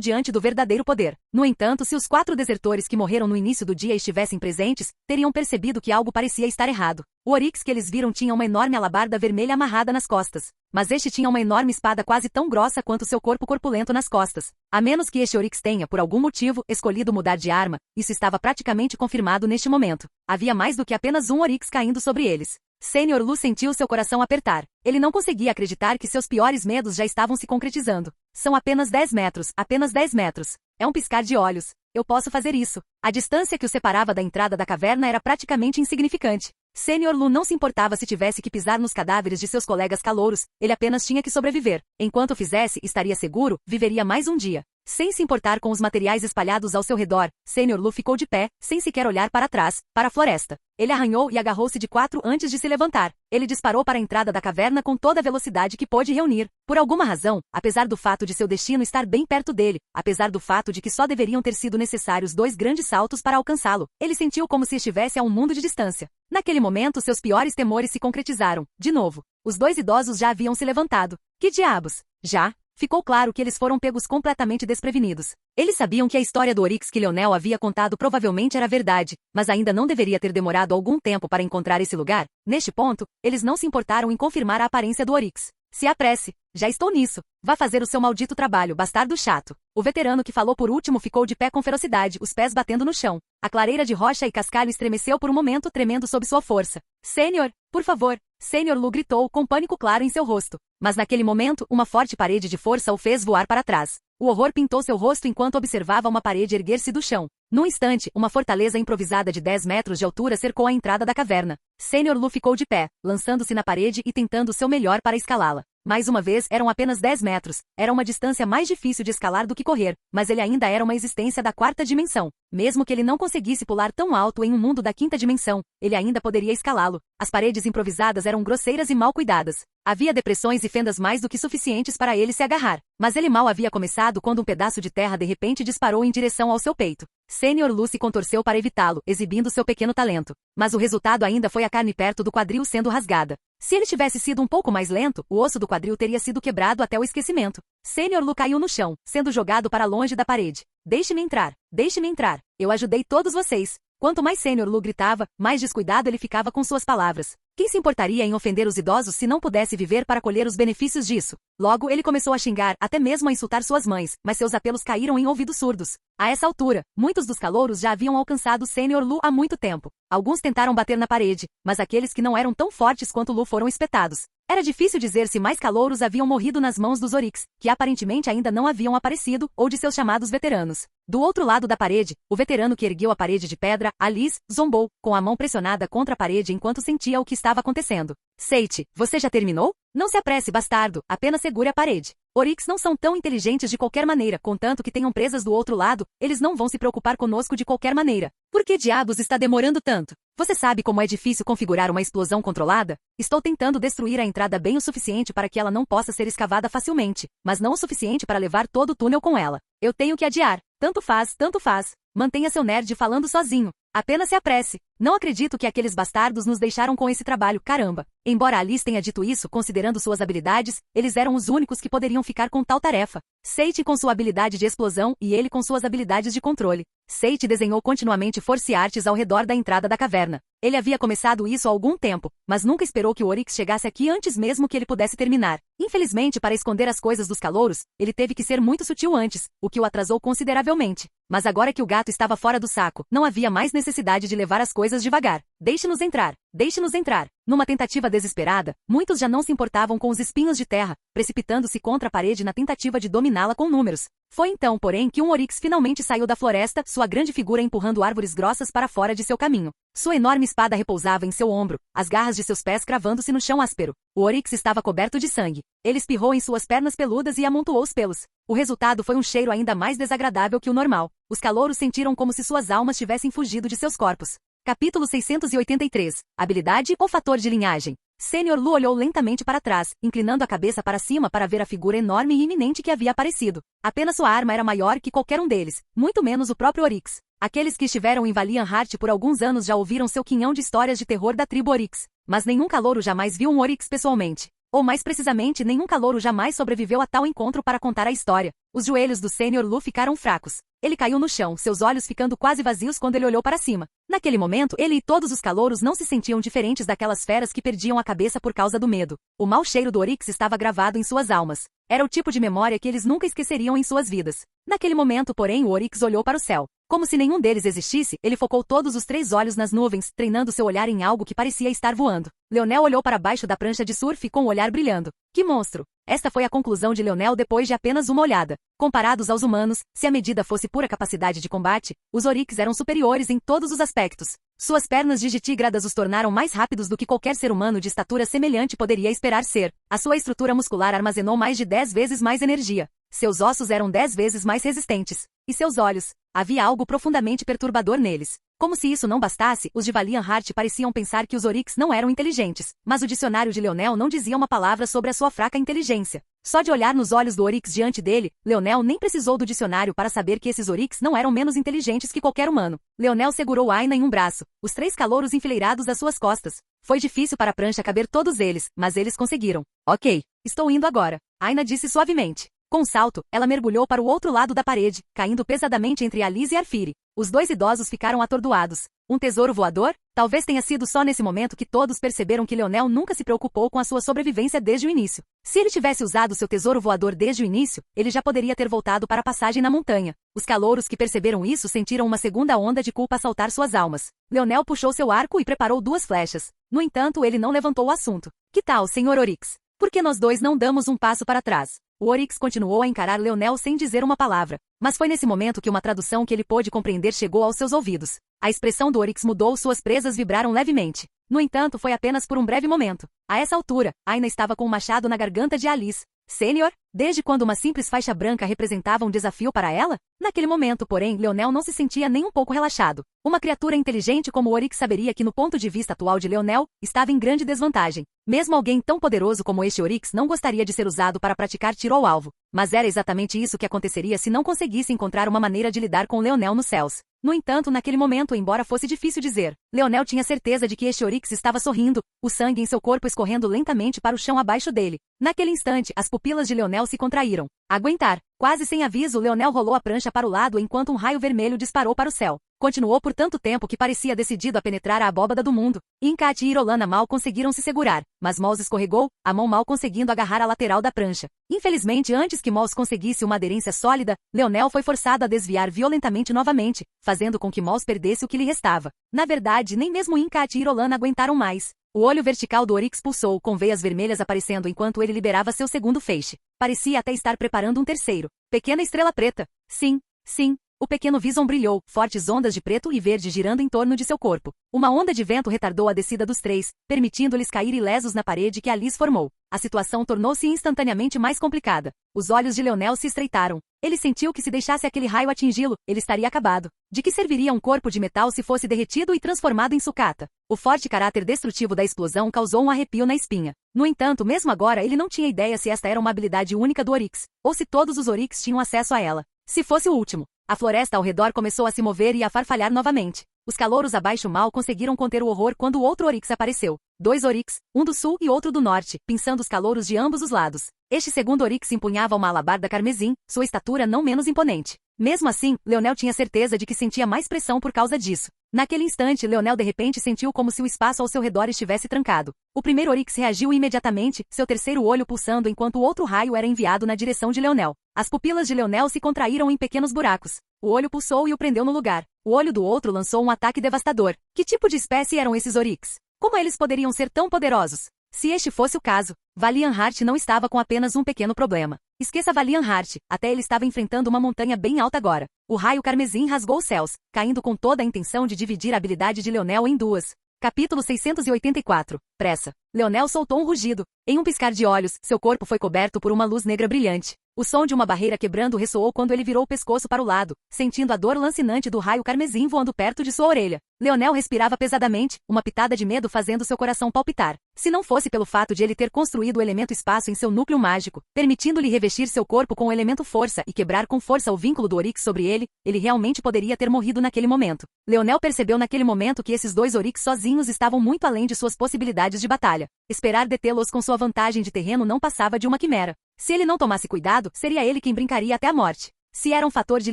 diante do verdadeiro poder. No entanto, se os 4 desertores que morreram no início do dia estivessem presentes, teriam percebido que algo parecia estar errado. O Oryx que eles viram tinha uma enorme alabarda vermelha amarrada nas costas. Mas este tinha uma enorme espada quase tão grossa quanto seu corpo corpulento nas costas. A menos que este Oryx tenha, por algum motivo, escolhido mudar de arma, isso estava praticamente confirmado neste momento. Havia mais do que apenas um Oryx caindo sobre eles. Sr. Lu sentiu seu coração apertar. Ele não conseguia acreditar que seus piores medos já estavam se concretizando. São apenas 10 metros, apenas 10 metros. É um piscar de olhos. Eu posso fazer isso. A distância que o separava da entrada da caverna era praticamente insignificante. Sr. Lu não se importava se tivesse que pisar nos cadáveres de seus colegas calouros, ele apenas tinha que sobreviver. Enquanto o fizesse, estaria seguro, viveria mais um dia. Sem se importar com os materiais espalhados ao seu redor, Sr. Lu ficou de pé, sem sequer olhar para trás, para a floresta. Ele arranhou e agarrou-se de 4 antes de se levantar. Ele disparou para a entrada da caverna com toda a velocidade que pôde reunir. Por alguma razão, apesar do fato de seu destino estar bem perto dele, apesar do fato de que só deveriam ter sido necessários 2 grandes saltos para alcançá-lo, ele sentiu como se estivesse a um mundo de distância. Naquele momento, seus piores temores se concretizaram. De novo, os 2 idosos já haviam se levantado. Que diabos? Já? Ficou claro que eles foram pegos completamente desprevenidos. Eles sabiam que a história do Oryx que Leonel havia contado provavelmente era verdade, mas ainda não deveria ter demorado algum tempo para encontrar esse lugar. Neste ponto, eles não se importaram em confirmar a aparência do Oryx. Se apresse. Já estou nisso. Vá fazer o seu maldito trabalho, bastardo chato. O veterano que falou por último ficou de pé com ferocidade, os pés batendo no chão. A clareira de rocha e cascalho estremeceu por um momento, tremendo sob sua força. Senhor, por favor. Sr. Lu gritou com pânico claro em seu rosto. Mas naquele momento, uma forte parede de força o fez voar para trás. O horror pintou seu rosto enquanto observava uma parede erguer-se do chão. Num instante, uma fortaleza improvisada de 10 metros de altura cercou a entrada da caverna. Sr. Lu ficou de pé, lançando-se na parede e tentando o seu melhor para escalá-la. Mais uma vez, eram apenas 10 metros. Era uma distância mais difícil de escalar do que correr, mas ele ainda era uma existência da 4ª dimensão. Mesmo que ele não conseguisse pular tão alto em um mundo da 5ª dimensão, ele ainda poderia escalá-lo. As paredes improvisadas eram grosseiras e mal cuidadas. Havia depressões e fendas mais do que suficientes para ele se agarrar. Mas ele mal havia começado quando um pedaço de terra de repente disparou em direção ao seu peito. Sr. Lu se contorceu para evitá-lo, exibindo seu pequeno talento. Mas o resultado ainda foi a carne perto do quadril sendo rasgada. Se ele tivesse sido um pouco mais lento, o osso do quadril teria sido quebrado até o esquecimento. Sr. Lu caiu no chão, sendo jogado para longe da parede. Deixe-me entrar. Deixe-me entrar. Eu ajudei todos vocês. Quanto mais Sr. Lu gritava, mais descuidado ele ficava com suas palavras. Quem se importaria em ofender os idosos se não pudesse viver para colher os benefícios disso? Logo, ele começou a xingar, até mesmo a insultar suas mães, mas seus apelos caíram em ouvidos surdos. A essa altura, muitos dos calouros já haviam alcançado Sr. Lu há muito tempo. Alguns tentaram bater na parede, mas aqueles que não eram tão fortes quanto Lu foram espetados. Era difícil dizer se mais calouros haviam morrido nas mãos dos Oryx, que aparentemente ainda não haviam aparecido, ou de seus chamados veteranos. Do outro lado da parede, o veterano que ergueu a parede de pedra, Alice, zombou, com a mão pressionada contra a parede enquanto sentia o que estava acontecendo. Seite, você já terminou? Não se apresse, bastardo, apenas segure a parede. Oryx não são tão inteligentes de qualquer maneira, contanto que tenham presas do outro lado, eles não vão se preocupar conosco de qualquer maneira. Por que diabos está demorando tanto? Você sabe como é difícil configurar uma explosão controlada? Estou tentando destruir a entrada bem o suficiente para que ela não possa ser escavada facilmente, mas não o suficiente para levar todo o túnel com ela. Eu tenho que adiar. Tanto faz, tanto faz. Mantenha seu nerd falando sozinho. Apenas se apresse. Não acredito que aqueles bastardos nos deixaram com esse trabalho, caramba. Embora Alice tenha dito isso, considerando suas habilidades, eles eram os únicos que poderiam ficar com tal tarefa. Seite com sua habilidade de explosão e ele com suas habilidades de controle. Seite desenhou continuamente force artes ao redor da entrada da caverna. Ele havia começado isso há algum tempo, mas nunca esperou que o Oryx chegasse aqui antes mesmo que ele pudesse terminar. Infelizmente, para esconder as coisas dos calouros, ele teve que ser muito sutil antes, o que o atrasou consideravelmente. Mas agora que o gato estava fora do saco, não havia mais necessidade de levar as coisas devagar. Deixe-nos entrar. Deixe-nos entrar. Numa tentativa desesperada, muitos já não se importavam com os espinhos de terra, precipitando-se contra a parede na tentativa de dominá-la com números. Foi então, porém, que um Oryx finalmente saiu da floresta, sua grande figura empurrando árvores grossas para fora de seu caminho. Sua enorme espada repousava em seu ombro, as garras de seus pés cravando-se no chão áspero. O Oryx estava coberto de sangue. Ele espirrou em suas pernas peludas e amontoou os pelos. O resultado foi um cheiro ainda mais desagradável que o normal. Os calouros sentiram como se suas almas tivessem fugido de seus corpos. Capítulo 683. Habilidade ou fator de linhagem. Sênior Lu olhou lentamente para trás, inclinando a cabeça para cima para ver a figura enorme e iminente que havia aparecido. Apenas sua arma era maior que qualquer um deles, muito menos o próprio Oryx. Aqueles que estiveram em Valiant Heart por alguns anos já ouviram seu quinhão de histórias de terror da tribo Oryx, mas nenhum calouro jamais viu um Oryx pessoalmente. Ou mais precisamente, nenhum calouro jamais sobreviveu a tal encontro para contar a história. Os joelhos do Sênior Lu ficaram fracos. Ele caiu no chão, seus olhos ficando quase vazios quando ele olhou para cima. Naquele momento, ele e todos os calouros não se sentiam diferentes daquelas feras que perdiam a cabeça por causa do medo. O mau cheiro do Oryx estava gravado em suas almas. Era o tipo de memória que eles nunca esqueceriam em suas vidas. Naquele momento, porém, o Oryx olhou para o céu. Como se nenhum deles existisse, ele focou todos os 3 olhos nas nuvens, treinando seu olhar em algo que parecia estar voando. Leonel olhou para baixo da prancha de surf com o olhar brilhando. Que monstro! Esta foi a conclusão de Leonel depois de apenas uma olhada. Comparados aos humanos, se a medida fosse pura capacidade de combate, os Oryx eram superiores em todos os aspectos. Suas pernas digitígradas os tornaram mais rápidos do que qualquer ser humano de estatura semelhante poderia esperar ser. A sua estrutura muscular armazenou mais de 10 vezes mais energia. Seus ossos eram 10 vezes mais resistentes. E seus olhos? Havia algo profundamente perturbador neles. Como se isso não bastasse, os de Valiant Heart pareciam pensar que os Oryx não eram inteligentes, mas o dicionário de Leonel não dizia uma palavra sobre a sua fraca inteligência. Só de olhar nos olhos do Oryx diante dele, Leonel nem precisou do dicionário para saber que esses Oryx não eram menos inteligentes que qualquer humano. Leonel segurou Aina em um braço, os 3 calouros enfileirados às suas costas. Foi difícil para a prancha caber todos eles, mas eles conseguiram. Ok, estou indo agora, Aina disse suavemente. Com um salto, ela mergulhou para o outro lado da parede, caindo pesadamente entre Alice e Arfire. Os 2 idosos ficaram atordoados. Um tesouro voador? Talvez tenha sido só nesse momento que todos perceberam que Leonel nunca se preocupou com a sua sobrevivência desde o início. Se ele tivesse usado seu tesouro voador desde o início, ele já poderia ter voltado para a passagem na montanha. Os calouros que perceberam isso sentiram uma segunda onda de culpa assaltar suas almas. Leonel puxou seu arco e preparou 2 flechas. No entanto, ele não levantou o assunto. Que tal, Sr. Oryx? Por que nós 2 não damos um passo para trás? O Oryx continuou a encarar Leonel sem dizer uma palavra. Mas foi nesse momento que uma tradução que ele pôde compreender chegou aos seus ouvidos. A expressão do Oryx mudou, suas presas vibraram levemente. No entanto, foi apenas por um breve momento. A essa altura, Aina estava com um machado na garganta de Alice. Sênior? Desde quando uma simples faixa branca representava um desafio para ela? Naquele momento, porém, Leonel não se sentia nem um pouco relaxado. Uma criatura inteligente como o Oryx saberia que, no ponto de vista atual de Leonel, estava em grande desvantagem. Mesmo alguém tão poderoso como este Oryx não gostaria de ser usado para praticar tiro ao alvo. Mas era exatamente isso que aconteceria se não conseguisse encontrar uma maneira de lidar com Leonel nos céus. No entanto, naquele momento, embora fosse difícil dizer, Leonel tinha certeza de que este Oryx estava sorrindo, o sangue em seu corpo escorrendo lentamente para o chão abaixo dele. Naquele instante, as pupilas de Leonel se contraíram. Aguentar. Quase sem aviso, Leonel rolou a prancha para o lado enquanto um raio vermelho disparou para o céu. Continuou por tanto tempo que parecia decidido a penetrar a abóbada do mundo. Incat e Irolana mal conseguiram se segurar, mas Mols escorregou, a mão mal conseguindo agarrar a lateral da prancha. Infelizmente, antes que Mols conseguisse uma aderência sólida, Leonel foi forçado a desviar violentamente novamente, fazendo com que Mols perdesse o que lhe restava. Na verdade, nem mesmo Incat e Irolana aguentaram mais. O olho vertical do Oryx pulsou, com veias vermelhas aparecendo enquanto ele liberava seu segundo feixe. Parecia até estar preparando um terceiro. Pequena estrela preta. Sim, sim. O pequeno Vison brilhou, fortes ondas de preto e verde girando em torno de seu corpo. Uma onda de vento retardou a descida dos 3, permitindo-lhes cair ilesos na parede que Alice formou. A situação tornou-se instantaneamente mais complicada. Os olhos de Leonel se estreitaram. Ele sentiu que se deixasse aquele raio atingi-lo, ele estaria acabado. De que serviria um corpo de metal se fosse derretido e transformado em sucata? O forte caráter destrutivo da explosão causou um arrepio na espinha. No entanto, mesmo agora ele não tinha ideia se esta era uma habilidade única do Oryx, ou se todos os Oryx tinham acesso a ela. Se fosse o último, a floresta ao redor começou a se mover e a farfalhar novamente. Os calouros abaixo mal conseguiram conter o horror quando o outro Oryx apareceu. 2 Oryx, um do sul e outro do norte, pinçando os calouros de ambos os lados. Este segundo Oryx empunhava uma alabarda carmesim, sua estatura não menos imponente. Mesmo assim, Leonel tinha certeza de que sentia mais pressão por causa disso. Naquele instante, Leonel de repente sentiu como se o espaço ao seu redor estivesse trancado. O primeiro Oryx reagiu imediatamente, seu terceiro olho pulsando enquanto o outro raio era enviado na direção de Leonel. As pupilas de Leonel se contraíram em pequenos buracos. O olho pulsou e o prendeu no lugar. O olho do outro lançou um ataque devastador. Que tipo de espécie eram esses Oryx? Como eles poderiam ser tão poderosos? Se este fosse o caso, Valiant Heart não estava com apenas um pequeno problema. Esqueça Valiant Heart, até ele estava enfrentando uma montanha bem alta agora. O raio carmesim rasgou os céus, caindo com toda a intenção de dividir a habilidade de Leonel em 2. Capítulo 684. Pressa. Leonel soltou um rugido. Em um piscar de olhos, seu corpo foi coberto por uma luz negra brilhante. O som de uma barreira quebrando ressoou quando ele virou o pescoço para o lado, sentindo a dor lancinante do raio carmesim voando perto de sua orelha. Leonel respirava pesadamente, uma pitada de medo fazendo seu coração palpitar. Se não fosse pelo fato de ele ter construído o elemento espaço em seu núcleo mágico, permitindo-lhe revestir seu corpo com o elemento força e quebrar com força o vínculo do Oryx sobre ele realmente poderia ter morrido naquele momento. Leonel percebeu naquele momento que esses dois Oryx sozinhos estavam muito além de suas possibilidades de batalha. Esperar detê-los com sua vantagem de terreno não passava de uma quimera. Se ele não tomasse cuidado, seria ele quem brincaria até a morte. Se era um fator de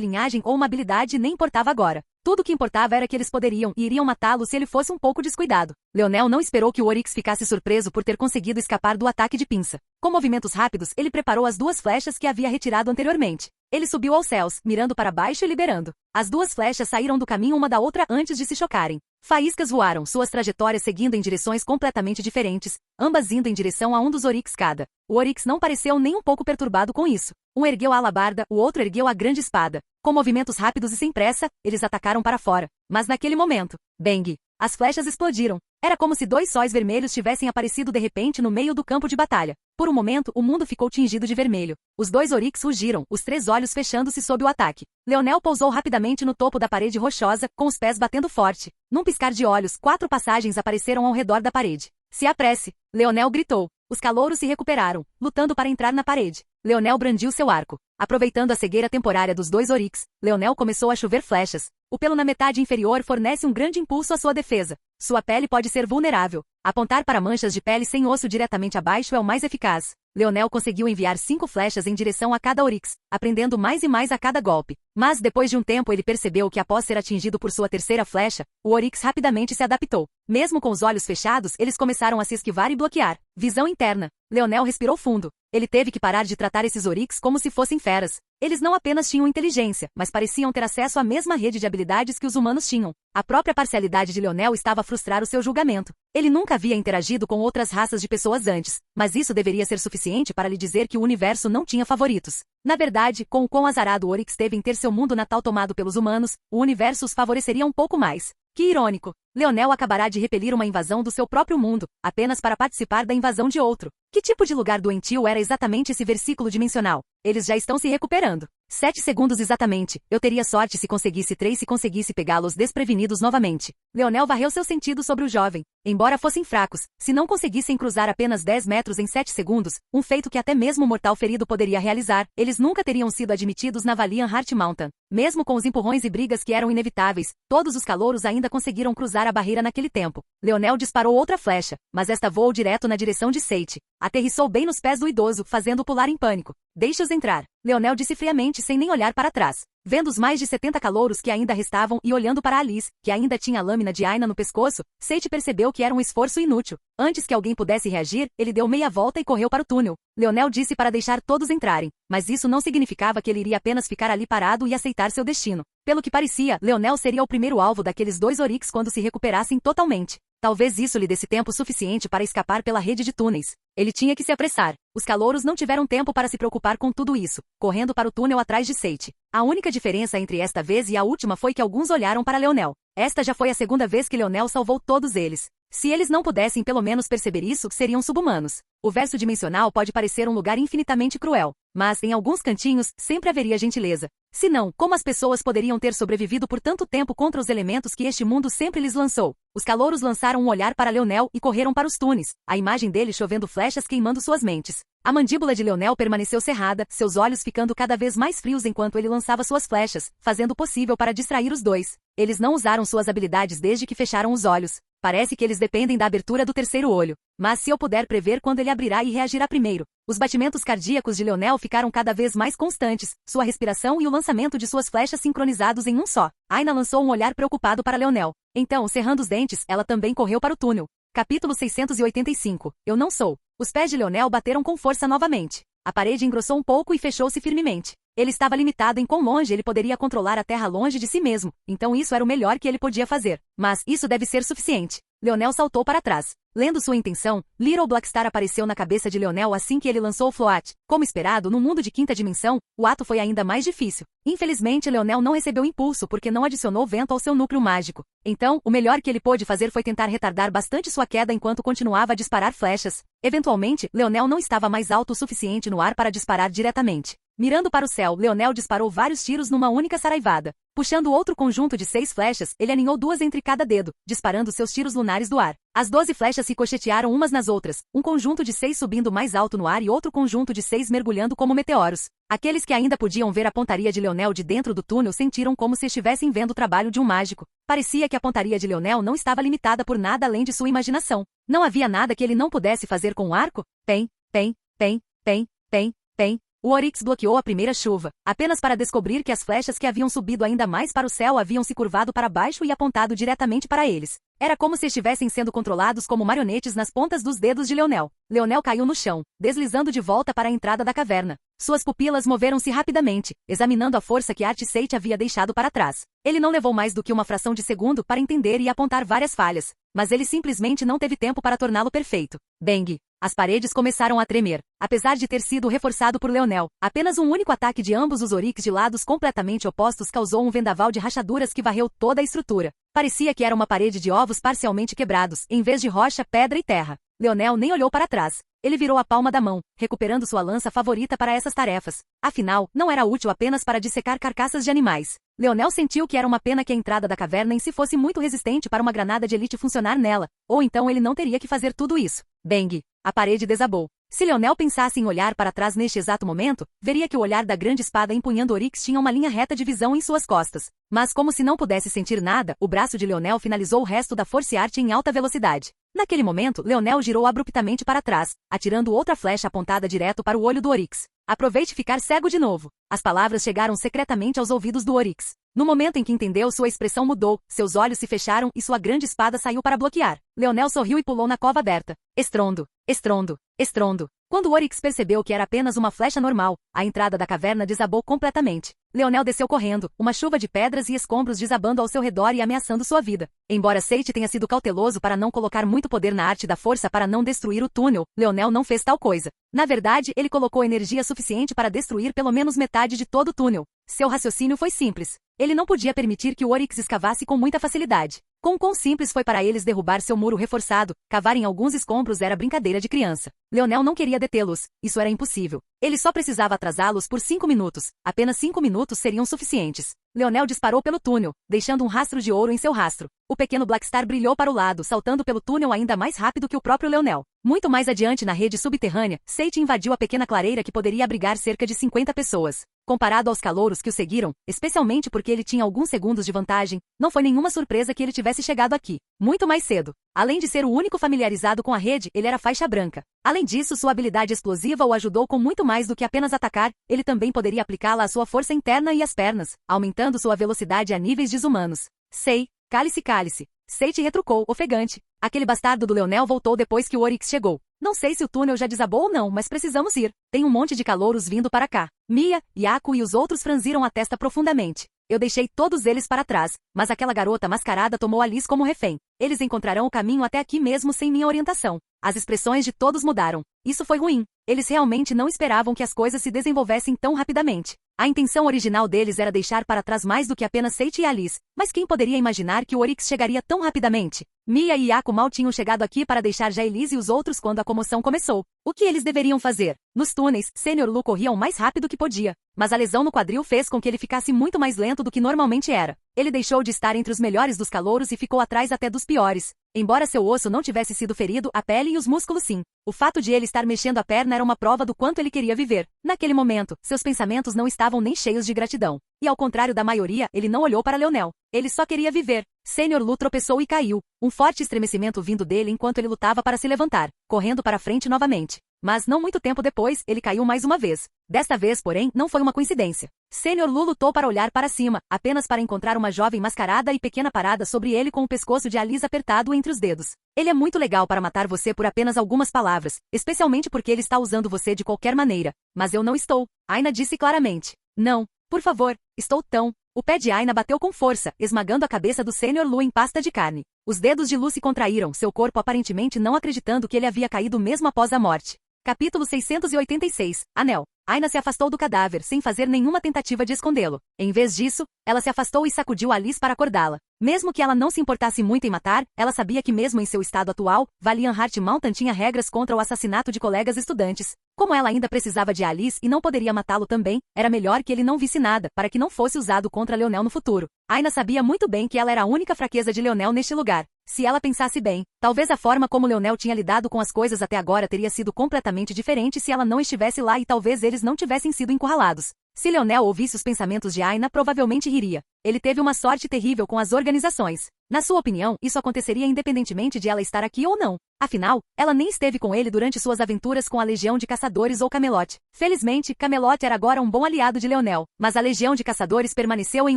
linhagem ou uma habilidade, nem importava agora. Tudo o que importava era que eles poderiam e iriam matá-lo se ele fosse um pouco descuidado. Leonel não esperou que o Oryx ficasse surpreso por ter conseguido escapar do ataque de pinça. Com movimentos rápidos, ele preparou as duas flechas que havia retirado anteriormente. Ele subiu aos céus, mirando para baixo e liberando. As duas flechas saíram do caminho uma da outra antes de se chocarem. Faíscas voaram, suas trajetórias seguindo em direções completamente diferentes, ambas indo em direção a um dos Oryx cada. O Oryx não pareceu nem um pouco perturbado com isso. Um ergueu a alabarda, o outro ergueu a grande espada. Com movimentos rápidos e sem pressa, eles atacaram para fora. Mas naquele momento, bang! As flechas explodiram. Era como se dois sóis vermelhos tivessem aparecido de repente no meio do campo de batalha. Por um momento, o mundo ficou tingido de vermelho. Os dois Oryx rugiram, os três olhos fechando-se sob o ataque. Leonel pousou rapidamente no topo da parede rochosa, com os pés batendo forte. Num piscar de olhos, 4 passagens apareceram ao redor da parede. Se apresse! Leonel gritou. Os calouros se recuperaram, lutando para entrar na parede. Leonel brandiu seu arco. Aproveitando a cegueira temporária dos dois Oryx, Leonel começou a chover flechas. O pelo na metade inferior fornece um grande impulso à sua defesa. Sua pele pode ser vulnerável. Apontar para manchas de pele sem osso diretamente abaixo é o mais eficaz. Leonel conseguiu enviar 5 flechas em direção a cada Oryx, aprendendo mais e mais a cada golpe. Mas depois de um tempo ele percebeu que após ser atingido por sua terceira flecha, o Oryx rapidamente se adaptou. Mesmo com os olhos fechados, eles começaram a se esquivar e bloquear. Visão interna. Leonel respirou fundo. Ele teve que parar de tratar esses Oryx como se fossem feras. Eles não apenas tinham inteligência, mas pareciam ter acesso à mesma rede de habilidades que os humanos tinham. A própria parcialidade de Leonel estava a frustrar o seu julgamento. Ele nunca havia interagido com outras raças de pessoas antes, mas isso deveria ser suficiente para lhe dizer que o universo não tinha favoritos. Na verdade, com o quão azarado o Oryx teve em ter seu mundo natal tomado pelos humanos, o universo os favoreceria um pouco mais. Que irônico! Leonel acabará de repelir uma invasão do seu próprio mundo, apenas para participar da invasão de outro. Que tipo de lugar doentio era exatamente esse versículo dimensional? Eles já estão se recuperando. 7 segundos exatamente. Eu teria sorte se conseguisse 3 se conseguisse pegá-los desprevenidos novamente. Leonel varreu seus sentidos sobre o jovem. Embora fossem fracos, se não conseguissem cruzar apenas 10 metros em 7 segundos, um feito que até mesmo o mortal ferido poderia realizar, eles nunca teriam sido admitidos na Valiant Heart Mountain. Mesmo com os empurrões e brigas que eram inevitáveis, todos os calouros ainda conseguiram cruzar a barreira naquele tempo. Leonel disparou outra flecha, mas esta voou direto na direção de Seiichi. Aterrissou bem nos pés do idoso, fazendo-o pular em pânico. Deixe-os entrar. Leonel disse friamente sem nem olhar para trás. Vendo os mais de 70 calouros que ainda restavam e olhando para Alice, que ainda tinha a lâmina de Aina no pescoço, Seiichi percebeu que era um esforço inútil. Antes que alguém pudesse reagir, ele deu meia volta e correu para o túnel. Leonel disse para deixar todos entrarem, mas isso não significava que ele iria apenas ficar ali parado e aceitar seu destino. Pelo que parecia, Leonel seria o primeiro alvo daqueles dois Oryx quando se recuperassem totalmente. Talvez isso lhe desse tempo suficiente para escapar pela rede de túneis. Ele tinha que se apressar. Os calouros não tiveram tempo para se preocupar com tudo isso, correndo para o túnel atrás de Seiichi. A única diferença entre esta vez e a última foi que alguns olharam para Leonel. Esta já foi a segunda vez que Leonel salvou todos eles. Se eles não pudessem pelo menos perceber isso, seriam subhumanos. O verso dimensional pode parecer um lugar infinitamente cruel, mas em alguns cantinhos sempre haveria gentileza. Se não, como as pessoas poderiam ter sobrevivido por tanto tempo contra os elementos que este mundo sempre lhes lançou? Os calouros lançaram um olhar para Leonel e correram para os túneis, a imagem dele chovendo flechas queimando suas mentes. A mandíbula de Leonel permaneceu cerrada, seus olhos ficando cada vez mais frios enquanto ele lançava suas flechas, fazendo o possível para distrair os dois. Eles não usaram suas habilidades desde que fecharam os olhos. Parece que eles dependem da abertura do terceiro olho. Mas se eu puder prever quando ele abrirá e reagirá primeiro. Os batimentos cardíacos de Leonel ficaram cada vez mais constantes, sua respiração e o lançamento de suas flechas sincronizados em um só. Aina lançou um olhar preocupado para Leonel. Então, cerrando os dentes, ela também correu para o túnel. Capítulo 685. Eu não sou. Os pés de Leonel bateram com força novamente. A parede engrossou um pouco e fechou-se firmemente. Ele estava limitado em quão longe ele poderia controlar a terra longe de si mesmo, então isso era o melhor que ele podia fazer. Mas isso deve ser suficiente. Leonel saltou para trás. Lendo sua intenção, Little Blackstar apareceu na cabeça de Leonel assim que ele lançou o float. Como esperado, no mundo de quinta dimensão, o ato foi ainda mais difícil. Infelizmente, Leonel não recebeu impulso porque não adicionou vento ao seu núcleo mágico. Então, o melhor que ele pôde fazer foi tentar retardar bastante sua queda enquanto continuava a disparar flechas. Eventualmente, Leonel não estava mais alto o suficiente no ar para disparar diretamente. Mirando para o céu, Leonel disparou vários tiros numa única saraivada. Puxando outro conjunto de 6 flechas, ele aninhou 2 entre cada dedo, disparando seus tiros lunares do ar. As 12 flechas ricochetearam umas nas outras, um conjunto de 6 subindo mais alto no ar e outro conjunto de 6 mergulhando como meteoros. Aqueles que ainda podiam ver a pontaria de Leonel de dentro do túnel sentiram como se estivessem vendo o trabalho de um mágico. Parecia que a pontaria de Leonel não estava limitada por nada além de sua imaginação. Não havia nada que ele não pudesse fazer com o arco. Pem, pem, pem, pem, pem, pem. O Oryx bloqueou a primeira chuva, apenas para descobrir que as flechas que haviam subido ainda mais para o céu haviam se curvado para baixo e apontado diretamente para eles. Era como se estivessem sendo controlados como marionetes nas pontas dos dedos de Leonel. Leonel caiu no chão, deslizando de volta para a entrada da caverna. Suas pupilas moveram-se rapidamente, examinando a força que Artseit havia deixado para trás. Ele não levou mais do que uma fração de segundo para entender e apontar várias falhas, mas ele simplesmente não teve tempo para torná-lo perfeito. Bang! As paredes começaram a tremer. Apesar de ter sido reforçado por Leonel, apenas um único ataque de ambos os Oryx de lados completamente opostos causou um vendaval de rachaduras que varreu toda a estrutura. Parecia que era uma parede de ovos parcialmente quebrados, em vez de rocha, pedra e terra. Leonel nem olhou para trás. Ele virou a palma da mão, recuperando sua lança favorita para essas tarefas. Afinal, não era útil apenas para dissecar carcaças de animais. Leonel sentiu que era uma pena que a entrada da caverna em si fosse muito resistente para uma granada de elite funcionar nela, ou então ele não teria que fazer tudo isso. Bang! A parede desabou. Se Leonel pensasse em olhar para trás neste exato momento, veria que o olhar da grande espada empunhando Oryx tinha uma linha reta de visão em suas costas. Mas como se não pudesse sentir nada, o braço de Leonel finalizou o resto da Force Art em alta velocidade. Naquele momento, Leonel girou abruptamente para trás, atirando outra flecha apontada direto para o olho do Oryx. Aproveite ficar cego de novo. As palavras chegaram secretamente aos ouvidos do Oryx. No momento em que entendeu, sua expressão mudou, seus olhos se fecharam e sua grande espada saiu para bloquear. Leonel sorriu e pulou na cova aberta. Estrondo, estrondo, estrondo. Quando o Oryx percebeu que era apenas uma flecha normal, a entrada da caverna desabou completamente. Leonel desceu correndo, uma chuva de pedras e escombros desabando ao seu redor e ameaçando sua vida. Embora Seiichi tenha sido cauteloso para não colocar muito poder na arte da força para não destruir o túnel, Leonel não fez tal coisa. Na verdade, ele colocou energia suficiente para destruir pelo menos metade de todo o túnel. Seu raciocínio foi simples. Ele não podia permitir que o Oryx escavasse com muita facilidade. Com quão simples foi para eles derrubar seu muro reforçado, cavar em alguns escombros era brincadeira de criança. Leonel não queria detê-los, isso era impossível. Ele só precisava atrasá-los por 5 minutos, apenas 5 minutos seriam suficientes. Leonel disparou pelo túnel, deixando um rastro de ouro em seu rastro. O pequeno Blackstar brilhou para o lado, saltando pelo túnel ainda mais rápido que o próprio Leonel. Muito mais adiante na rede subterrânea, Seiichi invadiu a pequena clareira que poderia abrigar cerca de 50 pessoas. Comparado aos calouros que o seguiram, especialmente porque ele tinha alguns segundos de vantagem, não foi nenhuma surpresa que ele tivesse chegado aqui. Muito mais cedo. Além de ser o único familiarizado com a rede, ele era faixa branca. Além disso, sua habilidade explosiva o ajudou com muito mais do que apenas atacar, ele também poderia aplicá-la à sua força interna e às pernas, aumentando sua velocidade a níveis desumanos. Sei, cálice cálice. Seiichi retrucou, ofegante. Aquele bastardo do Leonel voltou depois que o Oryx chegou. Não sei se o túnel já desabou ou não, mas precisamos ir. Tem um monte de calouros vindo para cá. Mia, Yaku e os outros franziram a testa profundamente. Eu deixei todos eles para trás, mas aquela garota mascarada tomou Alice como refém. Eles encontrarão o caminho até aqui mesmo sem minha orientação. As expressões de todos mudaram. Isso foi ruim. Eles realmente não esperavam que as coisas se desenvolvessem tão rapidamente. A intenção original deles era deixar para trás mais do que apenas Seiichi e Alice, mas quem poderia imaginar que o Oryx chegaria tão rapidamente? Mia e Yaku mal tinham chegado aqui para deixar já Elise e os outros quando a comoção começou. O que eles deveriam fazer? Nos túneis, Sr. Lu corria o mais rápido que podia, mas a lesão no quadril fez com que ele ficasse muito mais lento do que normalmente era. Ele deixou de estar entre os melhores dos calouros e ficou atrás até dos piores. Embora seu osso não tivesse sido ferido, a pele e os músculos sim. O fato de ele estar mexendo a perna era uma prova do quanto ele queria viver. Naquele momento, seus pensamentos não estavam nem cheios de gratidão. E ao contrário da maioria, ele não olhou para Leonel. Ele só queria viver. Sr. Lu tropeçou e caiu. Um forte estremecimento vindo dele enquanto ele lutava para se levantar, correndo para frente novamente. Mas não muito tempo depois, ele caiu mais uma vez. Desta vez, porém, não foi uma coincidência. Sr. Lu lutou para olhar para cima, apenas para encontrar uma jovem mascarada e pequena parada sobre ele com o pescoço de Alice apertado entre os dedos. Ele é muito legal para matar você por apenas algumas palavras, especialmente porque ele está usando você de qualquer maneira. Mas eu não estou. Aina disse claramente. Não, por favor, estou tão... O pé de Aina bateu com força, esmagando a cabeça do Sr. Lu em pasta de carne. Os dedos de Lu se contraíram, seu corpo aparentemente não acreditando que ele havia caído mesmo após a morte. Capítulo 686, Anel. Aina se afastou do cadáver sem fazer nenhuma tentativa de escondê-lo. Em vez disso, ela se afastou e sacudiu Alice para acordá-la. Mesmo que ela não se importasse muito em matar, ela sabia que mesmo em seu estado atual, Valiant Heart Mountain tinha regras contra o assassinato de colegas estudantes. Como ela ainda precisava de Alice e não poderia matá-lo também, era melhor que ele não visse nada, para que não fosse usado contra Leonel no futuro. Aina sabia muito bem que ela era a única fraqueza de Leonel neste lugar. Se ela pensasse bem, talvez a forma como Leonel tinha lidado com as coisas até agora teria sido completamente diferente se ela não estivesse lá e talvez eles não tivessem sido encurralados. Se Leonel ouvisse os pensamentos de Aina, provavelmente riria. Ele teve uma sorte terrível com as organizações. Na sua opinião, isso aconteceria independentemente de ela estar aqui ou não. Afinal, ela nem esteve com ele durante suas aventuras com a Legião de Caçadores ou Camelot. Felizmente, Camelot era agora um bom aliado de Leonel, mas a Legião de Caçadores permaneceu em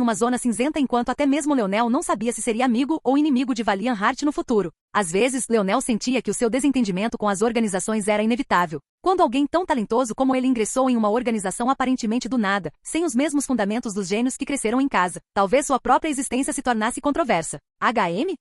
uma zona cinzenta enquanto até mesmo Leonel não sabia se seria amigo ou inimigo de Valiant Heart no futuro. Às vezes, Leonel sentia que o seu desentendimento com as organizações era inevitável. Quando alguém tão talentoso como ele ingressou em uma organização aparentemente do nada, sem os mesmos fundamentos dos gênios que cresceram em casa, talvez sua própria existência se tornasse controversa. HM?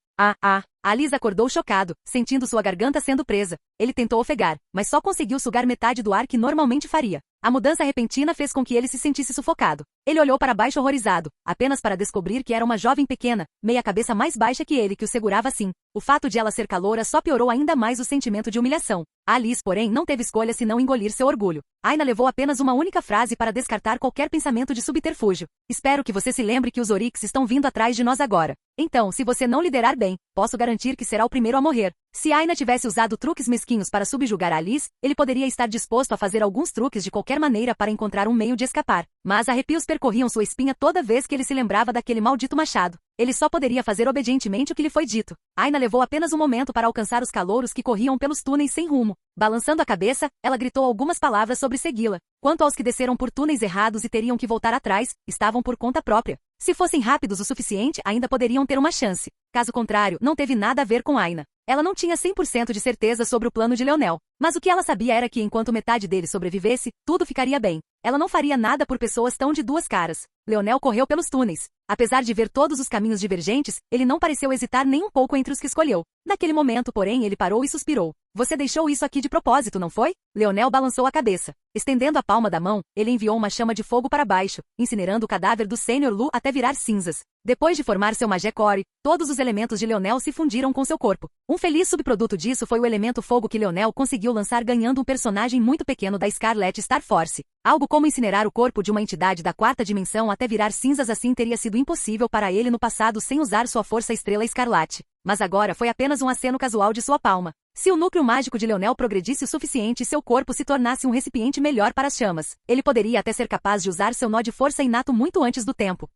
Alice acordou chocado, sentindo sua garganta sendo presa. Ele tentou ofegar, mas só conseguiu sugar metade do ar que normalmente faria. A mudança repentina fez com que ele se sentisse sufocado. Ele olhou para baixo horrorizado, apenas para descobrir que era uma jovem pequena, meia cabeça mais baixa que ele que o segurava assim. O fato de ela ser caloura só piorou ainda mais o sentimento de humilhação. Alice, porém, não teve escolha senão engolir seu orgulho. Aina levou apenas uma única frase para descartar qualquer pensamento de subterfúgio. Espero que você se lembre que os Oryx estão vindo atrás de nós agora. Então, se você não liderar bem, posso garantir que será o primeiro a morrer. Se Aina tivesse usado truques mesquinhos para subjugar Alice, ele poderia estar disposto a fazer alguns truques de qualquer maneira para encontrar um meio de escapar. Mas arrepios percorriam sua espinha toda vez que ele se lembrava daquele maldito machado. Ele só poderia fazer obedientemente o que lhe foi dito. Aina levou apenas um momento para alcançar os calouros que corriam pelos túneis sem rumo. Balançando a cabeça, ela gritou algumas palavras sobre segui-la. Quanto aos que desceram por túneis errados e teriam que voltar atrás, estavam por conta própria. Se fossem rápidos o suficiente, ainda poderiam ter uma chance. Caso contrário, não teve nada a ver com Aina. Ela não tinha 100% de certeza sobre o plano de Leonel, mas o que ela sabia era que enquanto metade dele sobrevivesse, tudo ficaria bem. Ela não faria nada por pessoas tão de duas caras. Leonel correu pelos túneis. Apesar de ver todos os caminhos divergentes, ele não pareceu hesitar nem um pouco entre os que escolheu. Naquele momento, porém, ele parou e suspirou. Você deixou isso aqui de propósito, não foi? Leonel balançou a cabeça. Estendendo a palma da mão, ele enviou uma chama de fogo para baixo, incinerando o cadáver do Sr. Lu até virar cinzas. Depois de formar seu Magic Core, todos os elementos de Leonel se fundiram com seu corpo. Um feliz subproduto disso foi o elemento fogo que Leonel conseguiu lançar ganhando um personagem muito pequeno da Scarlet Star Force. Algo como incinerar o corpo de uma entidade da quarta dimensão até virar cinzas assim teria sido impossível para ele no passado sem usar sua força estrela escarlate. Mas agora foi apenas um aceno casual de sua palma. Se o núcleo mágico de Leonel progredisse o suficiente e seu corpo se tornasse um recipiente melhor para as chamas, ele poderia até ser capaz de usar seu nó de força inato muito antes do tempo.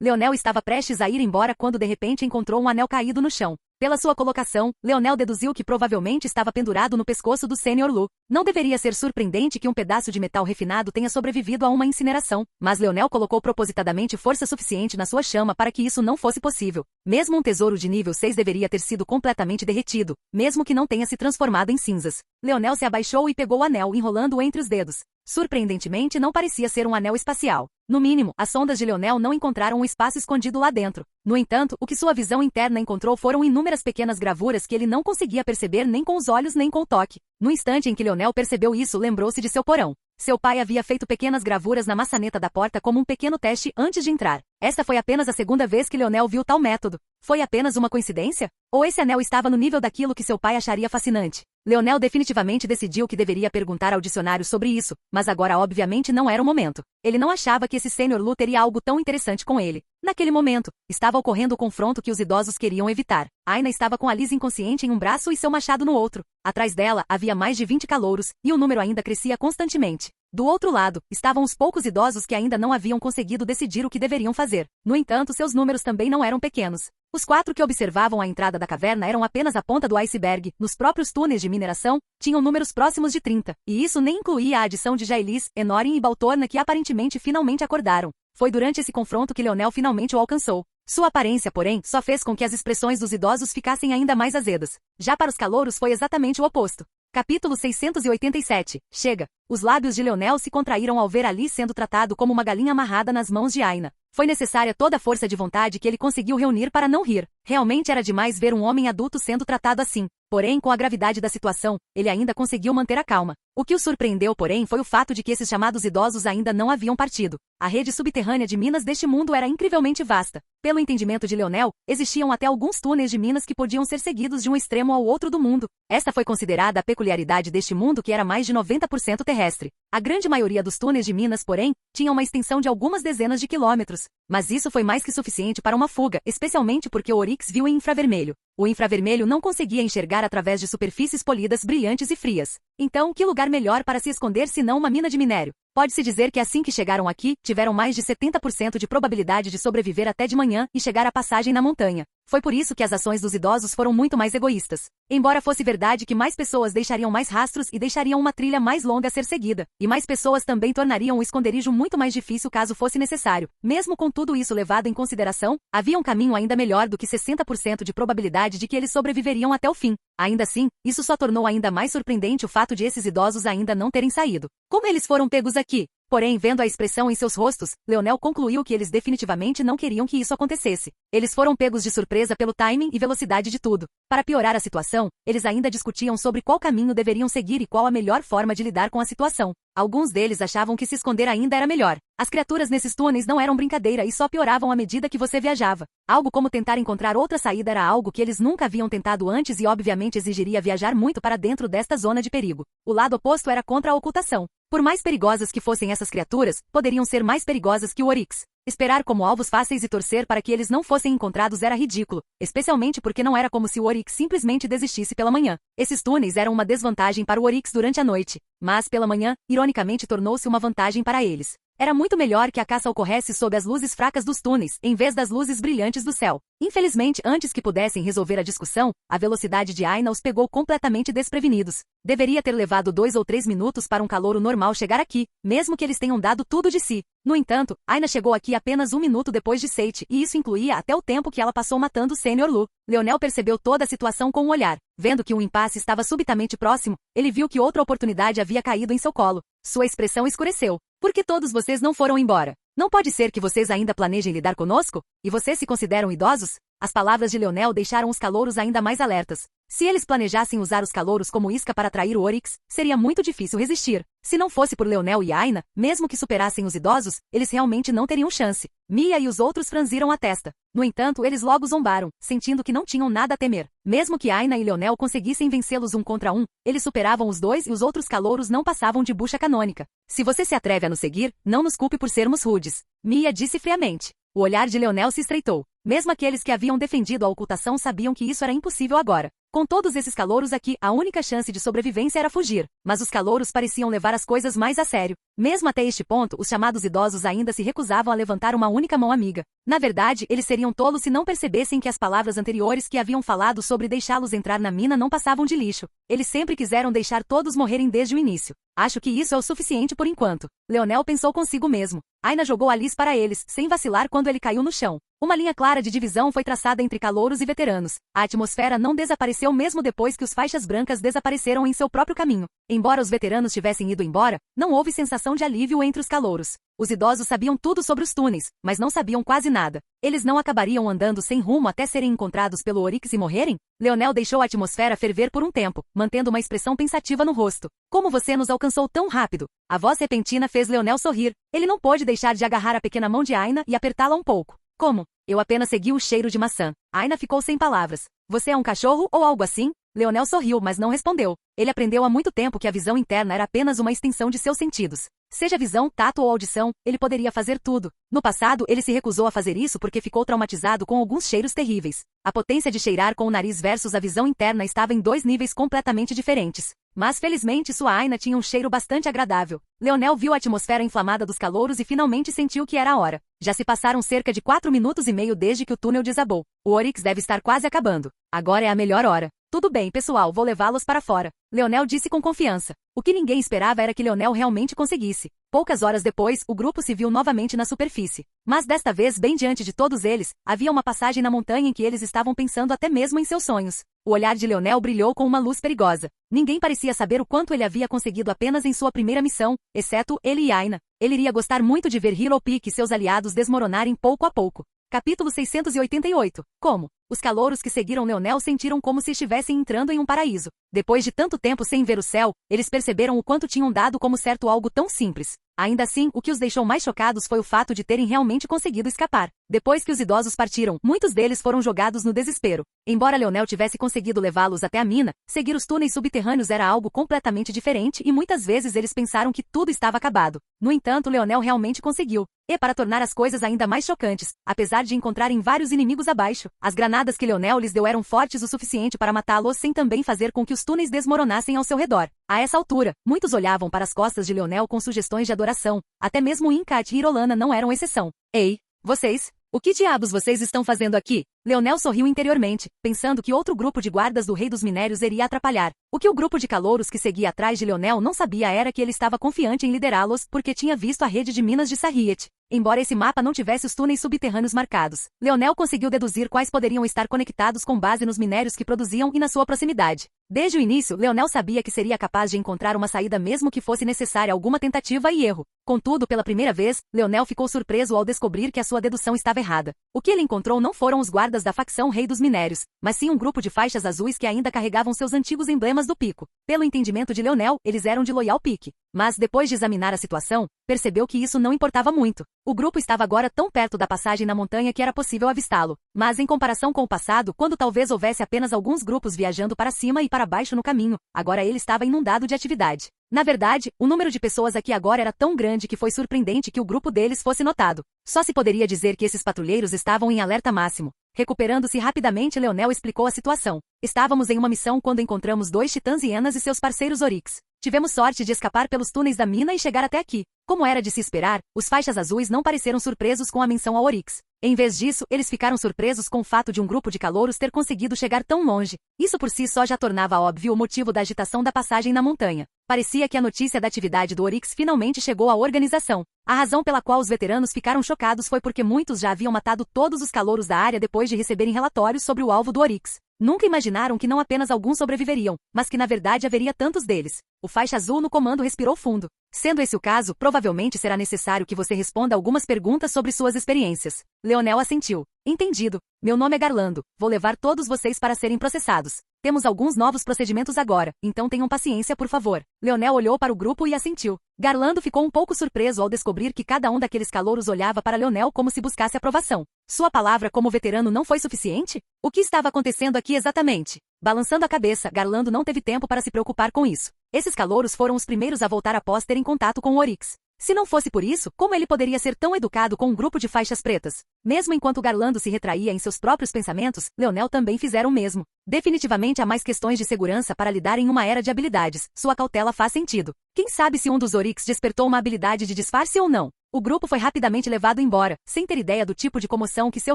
Leonel estava prestes a ir embora quando de repente encontrou um anel caído no chão. Pela sua colocação, Leonel deduziu que provavelmente estava pendurado no pescoço do Sr. Lu. Não deveria ser surpreendente que um pedaço de metal refinado tenha sobrevivido a uma incineração, mas Leonel colocou propositadamente força suficiente na sua chama para que isso não fosse possível. Mesmo um tesouro de nível 6 deveria ter sido completamente derretido, mesmo que não tenha se transformado em cinzas. Leonel se abaixou e pegou o anel, enrolando-o entre os dedos. Surpreendentemente, não parecia ser um anel espacial. No mínimo, as sondas de Leonel não encontraram um espaço escondido lá dentro. No entanto, o que sua visão interna encontrou foram inúmeras pequenas gravuras que ele não conseguia perceber nem com os olhos nem com o toque. No instante em que Leonel percebeu isso, lembrou-se de seu porão. Seu pai havia feito pequenas gravuras na maçaneta da porta como um pequeno teste antes de entrar. Esta foi apenas a segunda vez que Leonel viu tal método. Foi apenas uma coincidência? Ou esse anel estava no nível daquilo que seu pai acharia fascinante? Leonel definitivamente decidiu que deveria perguntar ao dicionário sobre isso, mas agora obviamente não era o momento. Ele não achava que esse Sr. Lu teria algo tão interessante com ele. Naquele momento, estava ocorrendo o confronto que os idosos queriam evitar. Aina estava com Alice inconsciente em um braço e seu machado no outro. Atrás dela, havia mais de 20 calouros, e o número ainda crescia constantemente. Do outro lado, estavam os poucos idosos que ainda não haviam conseguido decidir o que deveriam fazer. No entanto, seus números também não eram pequenos. Os 4 que observavam a entrada da caverna eram apenas a ponta do iceberg. Nos próprios túneis de mineração, tinham números próximos de 30. E isso nem incluía a adição de Jailis, Enorin e Baltorna que aparentemente finalmente acordaram. Foi durante esse confronto que Leonel finalmente o alcançou. Sua aparência, porém, só fez com que as expressões dos idosos ficassem ainda mais azedas. Já para os calouros foi exatamente o oposto. Capítulo 687. Chega. Os lábios de Leonel se contraíram ao ver Ali sendo tratado como uma galinha amarrada nas mãos de Aina. Foi necessária toda a força de vontade que ele conseguiu reunir para não rir. Realmente era demais ver um homem adulto sendo tratado assim. Porém, com a gravidade da situação, ele ainda conseguiu manter a calma. O que o surpreendeu, porém, foi o fato de que esses chamados idosos ainda não haviam partido. A rede subterrânea de minas deste mundo era incrivelmente vasta. Pelo entendimento de Leonel, existiam até alguns túneis de minas que podiam ser seguidos de um extremo ao outro do mundo. Esta foi considerada a peculiaridade deste mundo, que era mais de 90% terrestre. A grande maioria dos túneis de minas, porém, tinha uma extensão de algumas dezenas de quilômetros. Mas isso foi mais que suficiente para uma fuga, especialmente porque o Oryx viu em infravermelho. O infravermelho não conseguia enxergar através de superfícies polidas brilhantes e frias. Então, que lugar melhor para se esconder senão uma mina de minério? Pode-se dizer que assim que chegaram aqui, tiveram mais de 70% de probabilidade de sobreviver até de manhã e chegar à passagem na montanha. Foi por isso que as ações dos idosos foram muito mais egoístas. Embora fosse verdade que mais pessoas deixariam mais rastros e deixariam uma trilha mais longa a ser seguida, e mais pessoas também tornariam o esconderijo muito mais difícil caso fosse necessário. Mesmo com tudo isso levado em consideração, havia um caminho ainda melhor do que 60% de probabilidade de que eles sobreviveriam até o fim. Ainda assim, isso só tornou ainda mais surpreendente o fato de esses idosos ainda não terem saído. Como eles foram pegos aqui? Porém, vendo a expressão em seus rostos, Leonel concluiu que eles definitivamente não queriam que isso acontecesse. Eles foram pegos de surpresa pelo timing e velocidade de tudo. Para piorar a situação, eles ainda discutiam sobre qual caminho deveriam seguir e qual a melhor forma de lidar com a situação. Alguns deles achavam que se esconder ainda era melhor. As criaturas nesses túneis não eram brincadeira e só pioravam à medida que você viajava. Algo como tentar encontrar outra saída era algo que eles nunca haviam tentado antes e obviamente exigiria viajar muito para dentro desta zona de perigo. O lado oposto era contra a ocultação. Por mais perigosas que fossem essas criaturas, poderiam ser mais perigosas que o Oryx. Esperar como alvos fáceis e torcer para que eles não fossem encontrados era ridículo, especialmente porque não era como se o Oryx simplesmente desistisse pela manhã. Esses túneis eram uma desvantagem para o Oryx durante a noite, mas pela manhã, ironicamente tornou-se uma vantagem para eles. Era muito melhor que a caça ocorresse sob as luzes fracas dos túneis, em vez das luzes brilhantes do céu. Infelizmente, antes que pudessem resolver a discussão, a velocidade de Aina os pegou completamente desprevenidos. Deveria ter levado 2 ou 3 minutos para um calouro normal chegar aqui, mesmo que eles tenham dado tudo de si. No entanto, Aina chegou aqui apenas 1 minuto depois de Seiichi, e isso incluía até o tempo que ela passou matando o Sr. Lu. Leonel percebeu toda a situação com um olhar. Vendo que um impasse estava subitamente próximo, ele viu que outra oportunidade havia caído em seu colo. Sua expressão escureceu. Por que todos vocês não foram embora? Não pode ser que vocês ainda planejem lidar conosco? E vocês se consideram idosos? As palavras de Leonel deixaram os calouros ainda mais alertas. Se eles planejassem usar os calouros como isca para atrair o Oryx, seria muito difícil resistir. Se não fosse por Leonel e Aina, mesmo que superassem os idosos, eles realmente não teriam chance. Mia e os outros franziram a testa. No entanto, eles logo zombaram, sentindo que não tinham nada a temer. Mesmo que Aina e Leonel conseguissem vencê-los 1 contra 1, eles superavam os dois e os outros calouros não passavam de bucha canônica. Se você se atreve a nos seguir, não nos culpe por sermos rudes. Mia disse friamente. O olhar de Leonel se estreitou. Mesmo aqueles que haviam defendido a ocultação sabiam que isso era impossível agora. Com todos esses calouros aqui, a única chance de sobrevivência era fugir. Mas os calouros pareciam levar as coisas mais a sério. Mesmo até este ponto, os chamados idosos ainda se recusavam a levantar uma única mão amiga. Na verdade, eles seriam tolos se não percebessem que as palavras anteriores que haviam falado sobre deixá-los entrar na mina não passavam de lixo. Eles sempre quiseram deixar todos morrerem desde o início. Acho que isso é o suficiente por enquanto. Leonel pensou consigo mesmo. Aina jogou a lis para eles, sem vacilar quando ele caiu no chão. Uma linha clara de divisão foi traçada entre calouros e veteranos. A atmosfera não desapareceu mesmo depois que os faixas brancas desapareceram em seu próprio caminho. Embora os veteranos tivessem ido embora, não houve sensação de alívio entre os calouros. Os idosos sabiam tudo sobre os túneis, mas não sabiam quase nada. Eles não acabariam andando sem rumo até serem encontrados pelo Oryx e morrerem? Leonel deixou a atmosfera ferver por um tempo, mantendo uma expressão pensativa no rosto. Como você nos alcançou tão rápido? A voz repentina fez Leonel sorrir. Ele não pôde deixar de agarrar a pequena mão de Aina e apertá-la um pouco. Como? Eu apenas segui o cheiro de maçã. Aina ficou sem palavras. Você é um cachorro ou algo assim? Leonel sorriu, mas não respondeu. Ele aprendeu há muito tempo que a visão interna era apenas uma extensão de seus sentidos. Seja visão, tato ou audição, ele poderia fazer tudo. No passado, ele se recusou a fazer isso porque ficou traumatizado com alguns cheiros terríveis. A potência de cheirar com o nariz versus a visão interna estava em 2 níveis completamente diferentes. Mas felizmente sua Aina tinha um cheiro bastante agradável. Leonel viu a atmosfera inflamada dos calouros e finalmente sentiu que era a hora. Já se passaram cerca de 4 minutos e meio desde que o túnel desabou. O Oryx deve estar quase acabando. Agora é a melhor hora. Tudo bem, pessoal, vou levá-los para fora. Leonel disse com confiança. O que ninguém esperava era que Leonel realmente conseguisse. Poucas horas depois, o grupo se viu novamente na superfície. Mas desta vez, bem diante de todos eles, havia uma passagem na montanha em que eles estavam pensando até mesmo em seus sonhos. O olhar de Leonel brilhou com uma luz perigosa. Ninguém parecia saber o quanto ele havia conseguido apenas em sua primeira missão, exceto ele e Aina. Ele iria gostar muito de ver Hero Peak e seus aliados desmoronarem pouco a pouco. Capítulo 688. Como? Os calouros que seguiram Leonel sentiram como se estivessem entrando em um paraíso. Depois de tanto tempo sem ver o céu, eles perceberam o quanto tinham dado como certo algo tão simples. Ainda assim, o que os deixou mais chocados foi o fato de terem realmente conseguido escapar. Depois que os idosos partiram, muitos deles foram jogados no desespero. Embora Leonel tivesse conseguido levá-los até a mina, seguir os túneis subterrâneos era algo completamente diferente e muitas vezes eles pensaram que tudo estava acabado. No entanto, Leonel realmente conseguiu. E para tornar as coisas ainda mais chocantes, apesar de encontrarem vários inimigos abaixo, as granadas que Leonel lhes deu eram fortes o suficiente para matá-los sem também fazer com que os túneis desmoronassem ao seu redor. A essa altura, muitos olhavam para as costas de Leonel com sugestões de adoração. Até mesmo Incat e Irolana não eram exceção. Ei, vocês! O que diabos vocês estão fazendo aqui? Leonel sorriu interiormente, pensando que outro grupo de guardas do Rei dos Minérios iria atrapalhar. O que o grupo de calouros que seguia atrás de Leonel não sabia era que ele estava confiante em liderá-los porque tinha visto a rede de minas de Sarriet. Embora esse mapa não tivesse os túneis subterrâneos marcados, Leonel conseguiu deduzir quais poderiam estar conectados com base nos minérios que produziam e na sua proximidade. Desde o início, Leonel sabia que seria capaz de encontrar uma saída mesmo que fosse necessária alguma tentativa e erro. Contudo, pela primeira vez, Leonel ficou surpreso ao descobrir que a sua dedução estava errada. O que ele encontrou não foram os guardas da facção Rei dos Minérios, mas sim um grupo de faixas azuis que ainda carregavam seus antigos emblemas do pico. Pelo entendimento de Leonel, eles eram de Loyal Peak. Mas, depois de examinar a situação, percebeu que isso não importava muito. O grupo estava agora tão perto da passagem na montanha que era possível avistá-lo. Mas em comparação com o passado, quando talvez houvesse apenas alguns grupos viajando para cima e para baixo no caminho, agora ele estava inundado de atividade. Na verdade, o número de pessoas aqui agora era tão grande que foi surpreendente que o grupo deles fosse notado. Só se poderia dizer que esses patrulheiros estavam em alerta máximo. Recuperando-se rapidamente, Leonel explicou a situação. Estávamos em uma missão quando encontramos 2 titãs hienas e seus parceiros Oryx. Tivemos sorte de escapar pelos túneis da mina e chegar até aqui. Como era de se esperar, os faixas azuis não pareceram surpresos com a menção ao Oryx. Em vez disso, eles ficaram surpresos com o fato de um grupo de calouros ter conseguido chegar tão longe. Isso por si só já tornava óbvio o motivo da agitação da passagem na montanha. Parecia que a notícia da atividade do Oryx finalmente chegou à organização. A razão pela qual os veteranos ficaram chocados foi porque muitos já haviam matado todos os calouros da área depois de receberem relatórios sobre o alvo do Oryx. Nunca imaginaram que não apenas alguns sobreviveriam, mas que na verdade haveria tantos deles. O faixa azul no comando respirou fundo. Sendo esse o caso, provavelmente será necessário que você responda algumas perguntas sobre suas experiências. Leonel assentiu. Entendido. Meu nome é Garlando. Vou levar todos vocês para serem processados. Temos alguns novos procedimentos agora, então tenham paciência, por favor. Leonel olhou para o grupo e assentiu. Garlando ficou um pouco surpreso ao descobrir que cada um daqueles calouros olhava para Leonel como se buscasse aprovação. Sua palavra como veterano não foi suficiente? O que estava acontecendo aqui exatamente? Balançando a cabeça, Garlando não teve tempo para se preocupar com isso. Esses calouros foram os primeiros a voltar após terem contato com o Oryx. Se não fosse por isso, como ele poderia ser tão educado com um grupo de faixas pretas? Mesmo enquanto Garlando se retraía em seus próprios pensamentos, Leonel também fizera o mesmo. Definitivamente há mais questões de segurança para lidar em uma era de habilidades. Sua cautela faz sentido. Quem sabe se um dos Oryx despertou uma habilidade de disfarce ou não? O grupo foi rapidamente levado embora, sem ter ideia do tipo de comoção que seu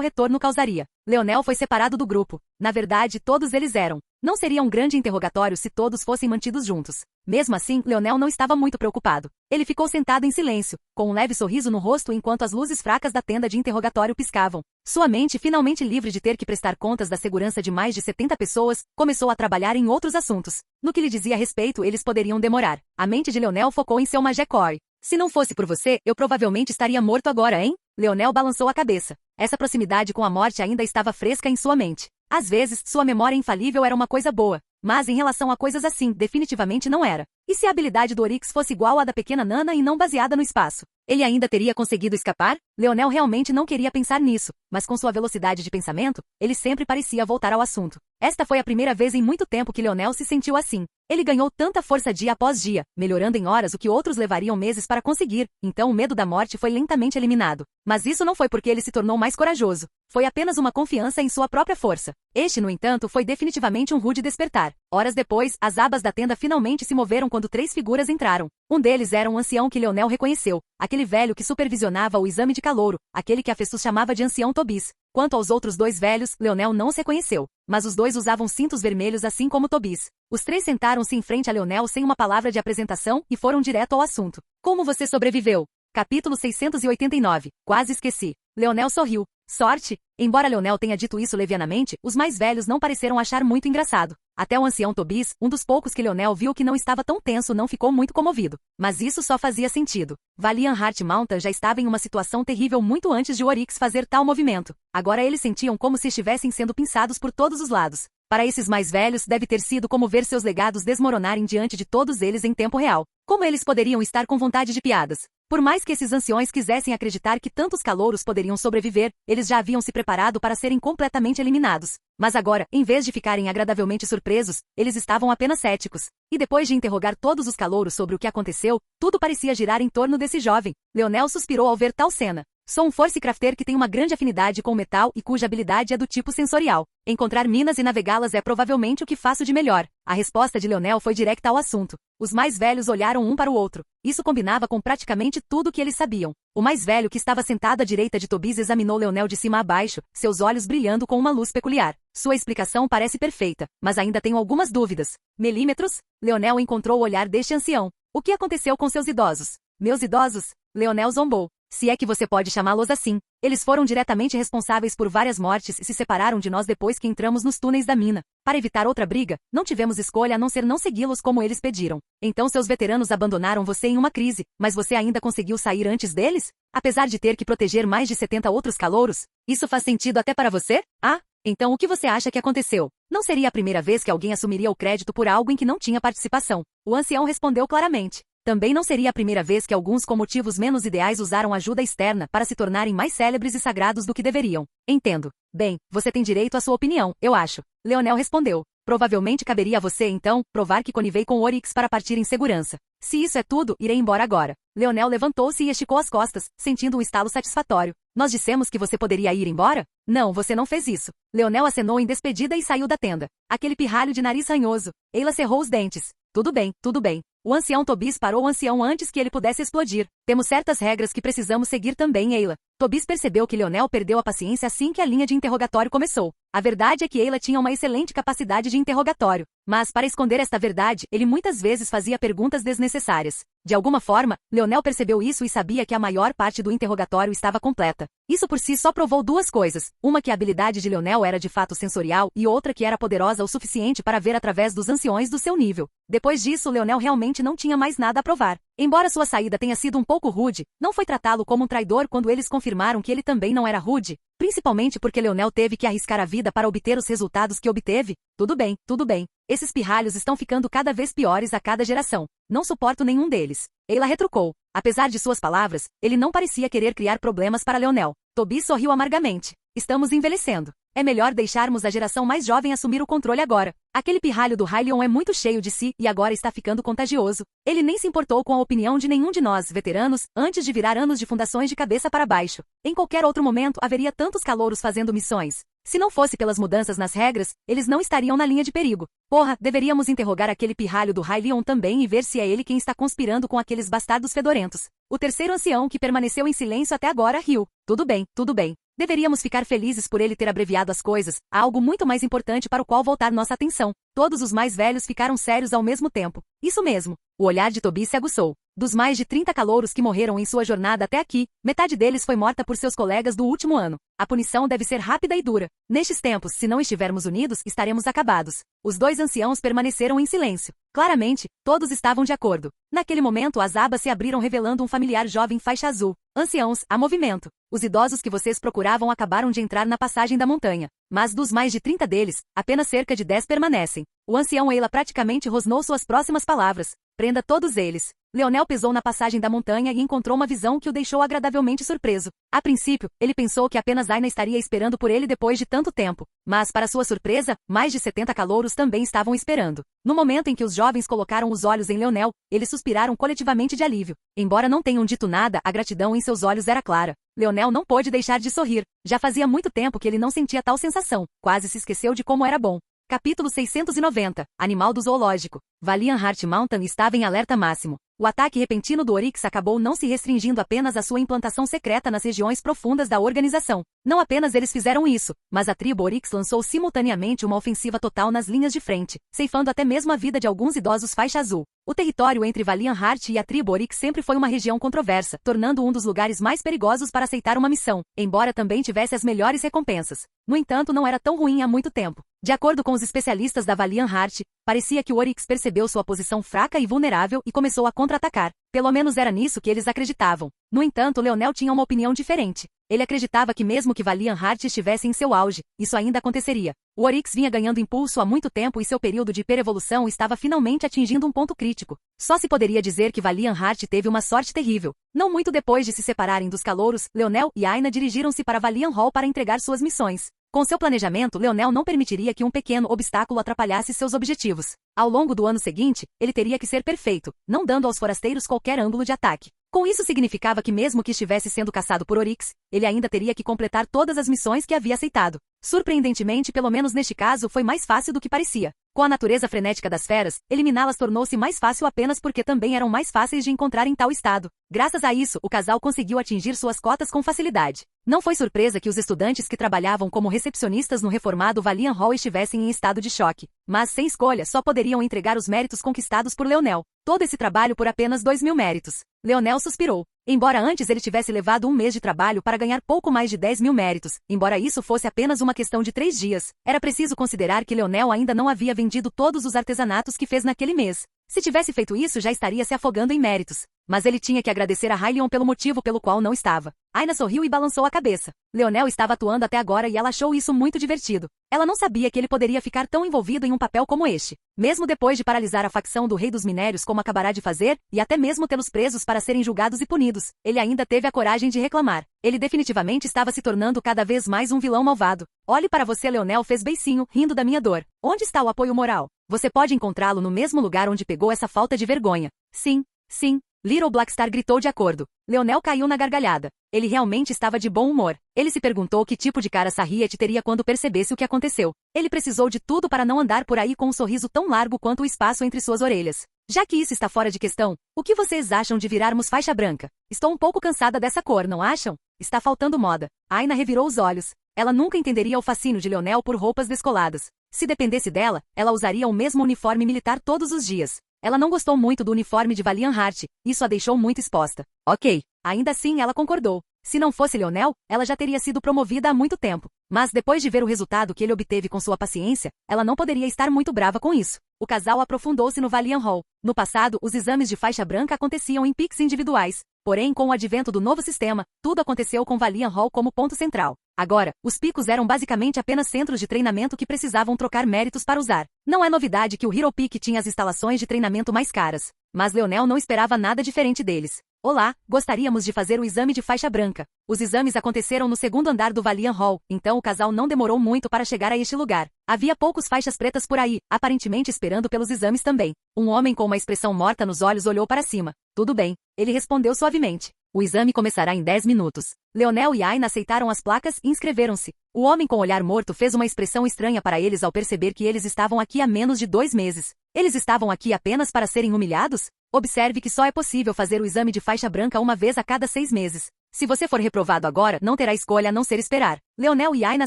retorno causaria. Leonel foi separado do grupo. Na verdade, todos eles eram. Não seria um grande interrogatório se todos fossem mantidos juntos. Mesmo assim, Leonel não estava muito preocupado. Ele ficou sentado em silêncio, com um leve sorriso no rosto enquanto as luzes fracas da tenda de interrogatório piscavam. Sua mente, finalmente livre de ter que prestar contas da segurança de mais de 70 pessoas, começou a trabalhar em outros assuntos. No que lhe dizia respeito, eles poderiam demorar. A mente de Leonel focou em seu Magecore. Se não fosse por você, eu provavelmente estaria morto agora, hein? Leonel balançou a cabeça. Essa proximidade com a morte ainda estava fresca em sua mente. Às vezes, sua memória infalível era uma coisa boa. Mas em relação a coisas assim, definitivamente não era. E se a habilidade do Oryx fosse igual à da pequena Nana e não baseada no espaço? Ele ainda teria conseguido escapar? Leonel realmente não queria pensar nisso, mas com sua velocidade de pensamento, ele sempre parecia voltar ao assunto. Esta foi a primeira vez em muito tempo que Leonel se sentiu assim. Ele ganhou tanta força dia após dia, melhorando em horas o que outros levariam meses para conseguir, então o medo da morte foi lentamente eliminado. Mas isso não foi porque ele se tornou mais corajoso. Foi apenas uma confiança em sua própria força. Este, no entanto, foi definitivamente um rude despertar. Horas depois, as abas da tenda finalmente se moveram quando 3 figuras entraram. Um deles era um ancião que Leonel reconheceu, aquele velho que supervisionava o exame de calouro, aquele que a Festus chamava de ancião Tobis. Quanto aos outros 2 velhos, Leonel não os reconheceu, mas os 2 usavam cintos vermelhos assim como Tobis. Os 3 sentaram-se em frente a Leonel sem uma palavra de apresentação e foram direto ao assunto. Como você sobreviveu? Capítulo 689. Quase esqueci. Leonel sorriu. Sorte! Embora Leonel tenha dito isso levianamente, os mais velhos não pareceram achar muito engraçado. Até o ancião Tobias, um dos poucos que Leonel viu que não estava tão tenso, não ficou muito comovido. Mas isso só fazia sentido. Valiant Heart Mountain já estava em uma situação terrível muito antes de Oryx fazer tal movimento. Agora eles sentiam como se estivessem sendo pinçados por todos os lados. Para esses mais velhos, deve ter sido como ver seus legados desmoronarem diante de todos eles em tempo real. Como eles poderiam estar com vontade de piadas? Por mais que esses anciões quisessem acreditar que tantos calouros poderiam sobreviver, eles já haviam se preparado para serem completamente eliminados. Mas agora, em vez de ficarem agradavelmente surpresos, eles estavam apenas céticos. E depois de interrogar todos os calouros sobre o que aconteceu, tudo parecia girar em torno desse jovem. Leonel suspirou ao ver tal cena. Sou um Force Crafter que tem uma grande afinidade com o metal e cuja habilidade é do tipo sensorial. Encontrar minas e navegá-las é provavelmente o que faço de melhor. A resposta de Leonel foi direta ao assunto. Os mais velhos olharam um para o outro. Isso combinava com praticamente tudo o que eles sabiam. O mais velho, que estava sentado à direita de Tobias, examinou Leonel de cima a baixo, seus olhos brilhando com uma luz peculiar. Sua explicação parece perfeita, mas ainda tenho algumas dúvidas. Milímetros? Leonel encontrou o olhar deste ancião. O que aconteceu com seus idosos? Meus idosos? Leonel zombou. Se é que você pode chamá-los assim. Eles foram diretamente responsáveis por várias mortes e se separaram de nós depois que entramos nos túneis da mina. Para evitar outra briga, não tivemos escolha a não ser não segui-los como eles pediram. Então seus veteranos abandonaram você em uma crise, mas você ainda conseguiu sair antes deles? Apesar de ter que proteger mais de 70 outros calouros? Isso faz sentido até para você? Ah? Então o que você acha que aconteceu? Não seria a primeira vez que alguém assumiria o crédito por algo em que não tinha participação. O ancião respondeu claramente. Também não seria a primeira vez que alguns com motivos menos ideais usaram ajuda externa para se tornarem mais célebres e sagrados do que deveriam. Entendo. Bem, você tem direito à sua opinião, eu acho. Leonel respondeu. Provavelmente caberia a você, então, provar que conivei com Oryx para partir em segurança. Se isso é tudo, irei embora agora. Leonel levantou-se e esticou as costas, sentindo um estalo satisfatório. Nós dissemos que você poderia ir embora? Não, você não fez isso. Leonel acenou em despedida e saiu da tenda. Aquele pirralho de nariz ranhoso. Eila cerrou os dentes. Tudo bem, tudo bem. O ancião Tobias parou o ancião antes que ele pudesse explodir. Temos certas regras que precisamos seguir também, Eila. Tobias percebeu que Leonel perdeu a paciência assim que a linha de interrogatório começou. A verdade é que Eila tinha uma excelente capacidade de interrogatório. Mas, para esconder esta verdade, ele muitas vezes fazia perguntas desnecessárias. De alguma forma, Leonel percebeu isso e sabia que a maior parte do interrogatório estava completa. Isso por si só provou duas coisas. Uma, que a habilidade de Leonel era de fato sensorial, e outra, que era poderosa o suficiente para ver através dos anciões do seu nível. Depois disso, Leonel realmente não tinha mais nada a provar. Embora sua saída tenha sido um pouco rude, não foi tratá-lo como um traidor quando eles confirmaram que ele também não era rude, principalmente porque Leonel teve que arriscar a vida para obter os resultados que obteve. Tudo bem, tudo bem. Esses pirralhos estão ficando cada vez piores a cada geração. Não suporto nenhum deles. Eila retrucou. Apesar de suas palavras, ele não parecia querer criar problemas para Leonel. Tobias sorriu amargamente. Estamos envelhecendo. É melhor deixarmos a geração mais jovem assumir o controle agora. Aquele pirralho do Hylion é muito cheio de si e agora está ficando contagioso. Ele nem se importou com a opinião de nenhum de nós, veteranos, antes de virar anos de fundações de cabeça para baixo. Em qualquer outro momento haveria tantos calouros fazendo missões. Se não fosse pelas mudanças nas regras, eles não estariam na linha de perigo. Porra, deveríamos interrogar aquele pirralho do Hylion também e ver se é ele quem está conspirando com aqueles bastardos fedorentos. O terceiro ancião, que permaneceu em silêncio até agora, riu. Tudo bem, tudo bem. Deveríamos ficar felizes por ele ter abreviado as coisas. Há algo muito mais importante para o qual voltar nossa atenção. Todos os mais velhos ficaram sérios ao mesmo tempo. Isso mesmo. O olhar de Tobias se aguçou. Dos mais de 30 calouros que morreram em sua jornada até aqui, metade deles foi morta por seus colegas do último ano. A punição deve ser rápida e dura. Nestes tempos, se não estivermos unidos, estaremos acabados. Os dois anciãos permaneceram em silêncio. Claramente, todos estavam de acordo. Naquele momento, as abas se abriram revelando um familiar jovem faixa azul. Anciãos, há movimento. Os idosos que vocês procuravam acabaram de entrar na passagem da montanha. Mas dos mais de 30 deles, apenas cerca de 10 permanecem. O ancião Eila praticamente rosnou suas próximas palavras. Prenda todos eles. Leonel pisou na passagem da montanha e encontrou uma visão que o deixou agradavelmente surpreso. A princípio, ele pensou que apenas Aina estaria esperando por ele depois de tanto tempo. Mas, para sua surpresa, mais de 70 calouros também estavam esperando. No momento em que os jovens colocaram os olhos em Leonel, eles suspiraram coletivamente de alívio. Embora não tenham dito nada, a gratidão em seus olhos era clara. Leonel não pôde deixar de sorrir. Já fazia muito tempo que ele não sentia tal sensação. Quase se esqueceu de como era bom. Capítulo 690. Animal do zoológico. Valiant Heart Mountain estava em alerta máximo. O ataque repentino do Oryx acabou não se restringindo apenas à sua implantação secreta nas regiões profundas da organização. Não apenas eles fizeram isso, mas a tribo Oryx lançou simultaneamente uma ofensiva total nas linhas de frente, ceifando até mesmo a vida de alguns idosos faixa azul. O território entre Valiant Heart e a tribo Oryx sempre foi uma região controversa, tornando um dos lugares mais perigosos para aceitar uma missão, embora também tivesse as melhores recompensas. No entanto, não era tão ruim há muito tempo. De acordo com os especialistas da Valiant Heart, parecia que o Oryx percebeu sua posição fraca e vulnerável e começou a contra-atacar. Pelo menos era nisso que eles acreditavam. No entanto, Leonel tinha uma opinião diferente. Ele acreditava que mesmo que Valiant Heart estivesse em seu auge, isso ainda aconteceria. O Oryx vinha ganhando impulso há muito tempo e seu período de hiperevolução estava finalmente atingindo um ponto crítico. Só se poderia dizer que Valiant Heart teve uma sorte terrível. Não muito depois de se separarem dos calouros, Leonel e Aina dirigiram-se para Valiant Hall para entregar suas missões. Com seu planejamento, Leonel não permitiria que um pequeno obstáculo atrapalhasse seus objetivos. Ao longo do ano seguinte, ele teria que ser perfeito, não dando aos forasteiros qualquer ângulo de ataque. Com isso significava que mesmo que estivesse sendo caçado por Oryx, ele ainda teria que completar todas as missões que havia aceitado. Surpreendentemente, pelo menos neste caso, foi mais fácil do que parecia. Com a natureza frenética das feras, eliminá-las tornou-se mais fácil apenas porque também eram mais fáceis de encontrar em tal estado. Graças a isso, o casal conseguiu atingir suas cotas com facilidade. Não foi surpresa que os estudantes que trabalhavam como recepcionistas no reformado Valiant Hall estivessem em estado de choque. Mas, sem escolha, só poderiam entregar os méritos conquistados por Leonel. Todo esse trabalho por apenas 2.000 méritos. Leonel suspirou. Embora antes ele tivesse levado um mês de trabalho para ganhar pouco mais de 10.000 méritos, embora isso fosse apenas uma questão de 3 dias, era preciso considerar que Leonel ainda não havia vendido todos os artesanatos que fez naquele mês. Se tivesse feito isso, já estaria se afogando em méritos. Mas ele tinha que agradecer a Hylian pelo motivo pelo qual não estava. Aina sorriu e balançou a cabeça. Leonel estava atuando até agora e ela achou isso muito divertido. Ela não sabia que ele poderia ficar tão envolvido em um papel como este. Mesmo depois de paralisar a facção do Rei dos Minérios como acabará de fazer, e até mesmo tê-los presos para serem julgados e punidos, ele ainda teve a coragem de reclamar. Ele definitivamente estava se tornando cada vez mais um vilão malvado. Olhe para você, Leonel fez beicinho, rindo da minha dor. Onde está o apoio moral? Você pode encontrá-lo no mesmo lugar onde pegou essa falta de vergonha. Sim, sim. Little Blackstar gritou de acordo. Leonel caiu na gargalhada. Ele realmente estava de bom humor. Ele se perguntou que tipo de cara Sarriette teria quando percebesse o que aconteceu. Ele precisou de tudo para não andar por aí com um sorriso tão largo quanto o espaço entre suas orelhas. Já que isso está fora de questão, o que vocês acham de virarmos faixa branca? Estou um pouco cansada dessa cor, não acham? Está faltando moda. Aina revirou os olhos. Ela nunca entenderia o fascínio de Leonel por roupas descoladas. Se dependesse dela, ela usaria o mesmo uniforme militar todos os dias. Ela não gostou muito do uniforme de Valiant Heart, isso a deixou muito exposta. Ok. Ainda assim ela concordou. Se não fosse Leonel, ela já teria sido promovida há muito tempo. Mas depois de ver o resultado que ele obteve com sua paciência, ela não poderia estar muito brava com isso. O casal aprofundou-se no Valiant Hall. No passado, os exames de faixa branca aconteciam em piques individuais. Porém, com o advento do novo sistema, tudo aconteceu com Valiant Hall como ponto central. Agora, os picos eram basicamente apenas centros de treinamento que precisavam trocar méritos para usar. Não é novidade que o Hero Peak tinha as instalações de treinamento mais caras. Mas Leonel não esperava nada diferente deles. Olá, gostaríamos de fazer o exame de faixa branca. Os exames aconteceram no segundo andar do Valiant Hall, então o casal não demorou muito para chegar a este lugar. Havia poucos faixas pretas por aí, aparentemente esperando pelos exames também. Um homem com uma expressão morta nos olhos olhou para cima. Tudo bem, ele respondeu suavemente. O exame começará em 10 minutos. Leonel e Aina aceitaram as placas e inscreveram-se. O homem com o olhar morto fez uma expressão estranha para eles ao perceber que eles estavam aqui há menos de 2 meses. Eles estavam aqui apenas para serem humilhados? Observe que só é possível fazer o exame de faixa branca uma vez a cada 6 meses. Se você for reprovado agora, não terá escolha a não ser esperar. Leonel e Aina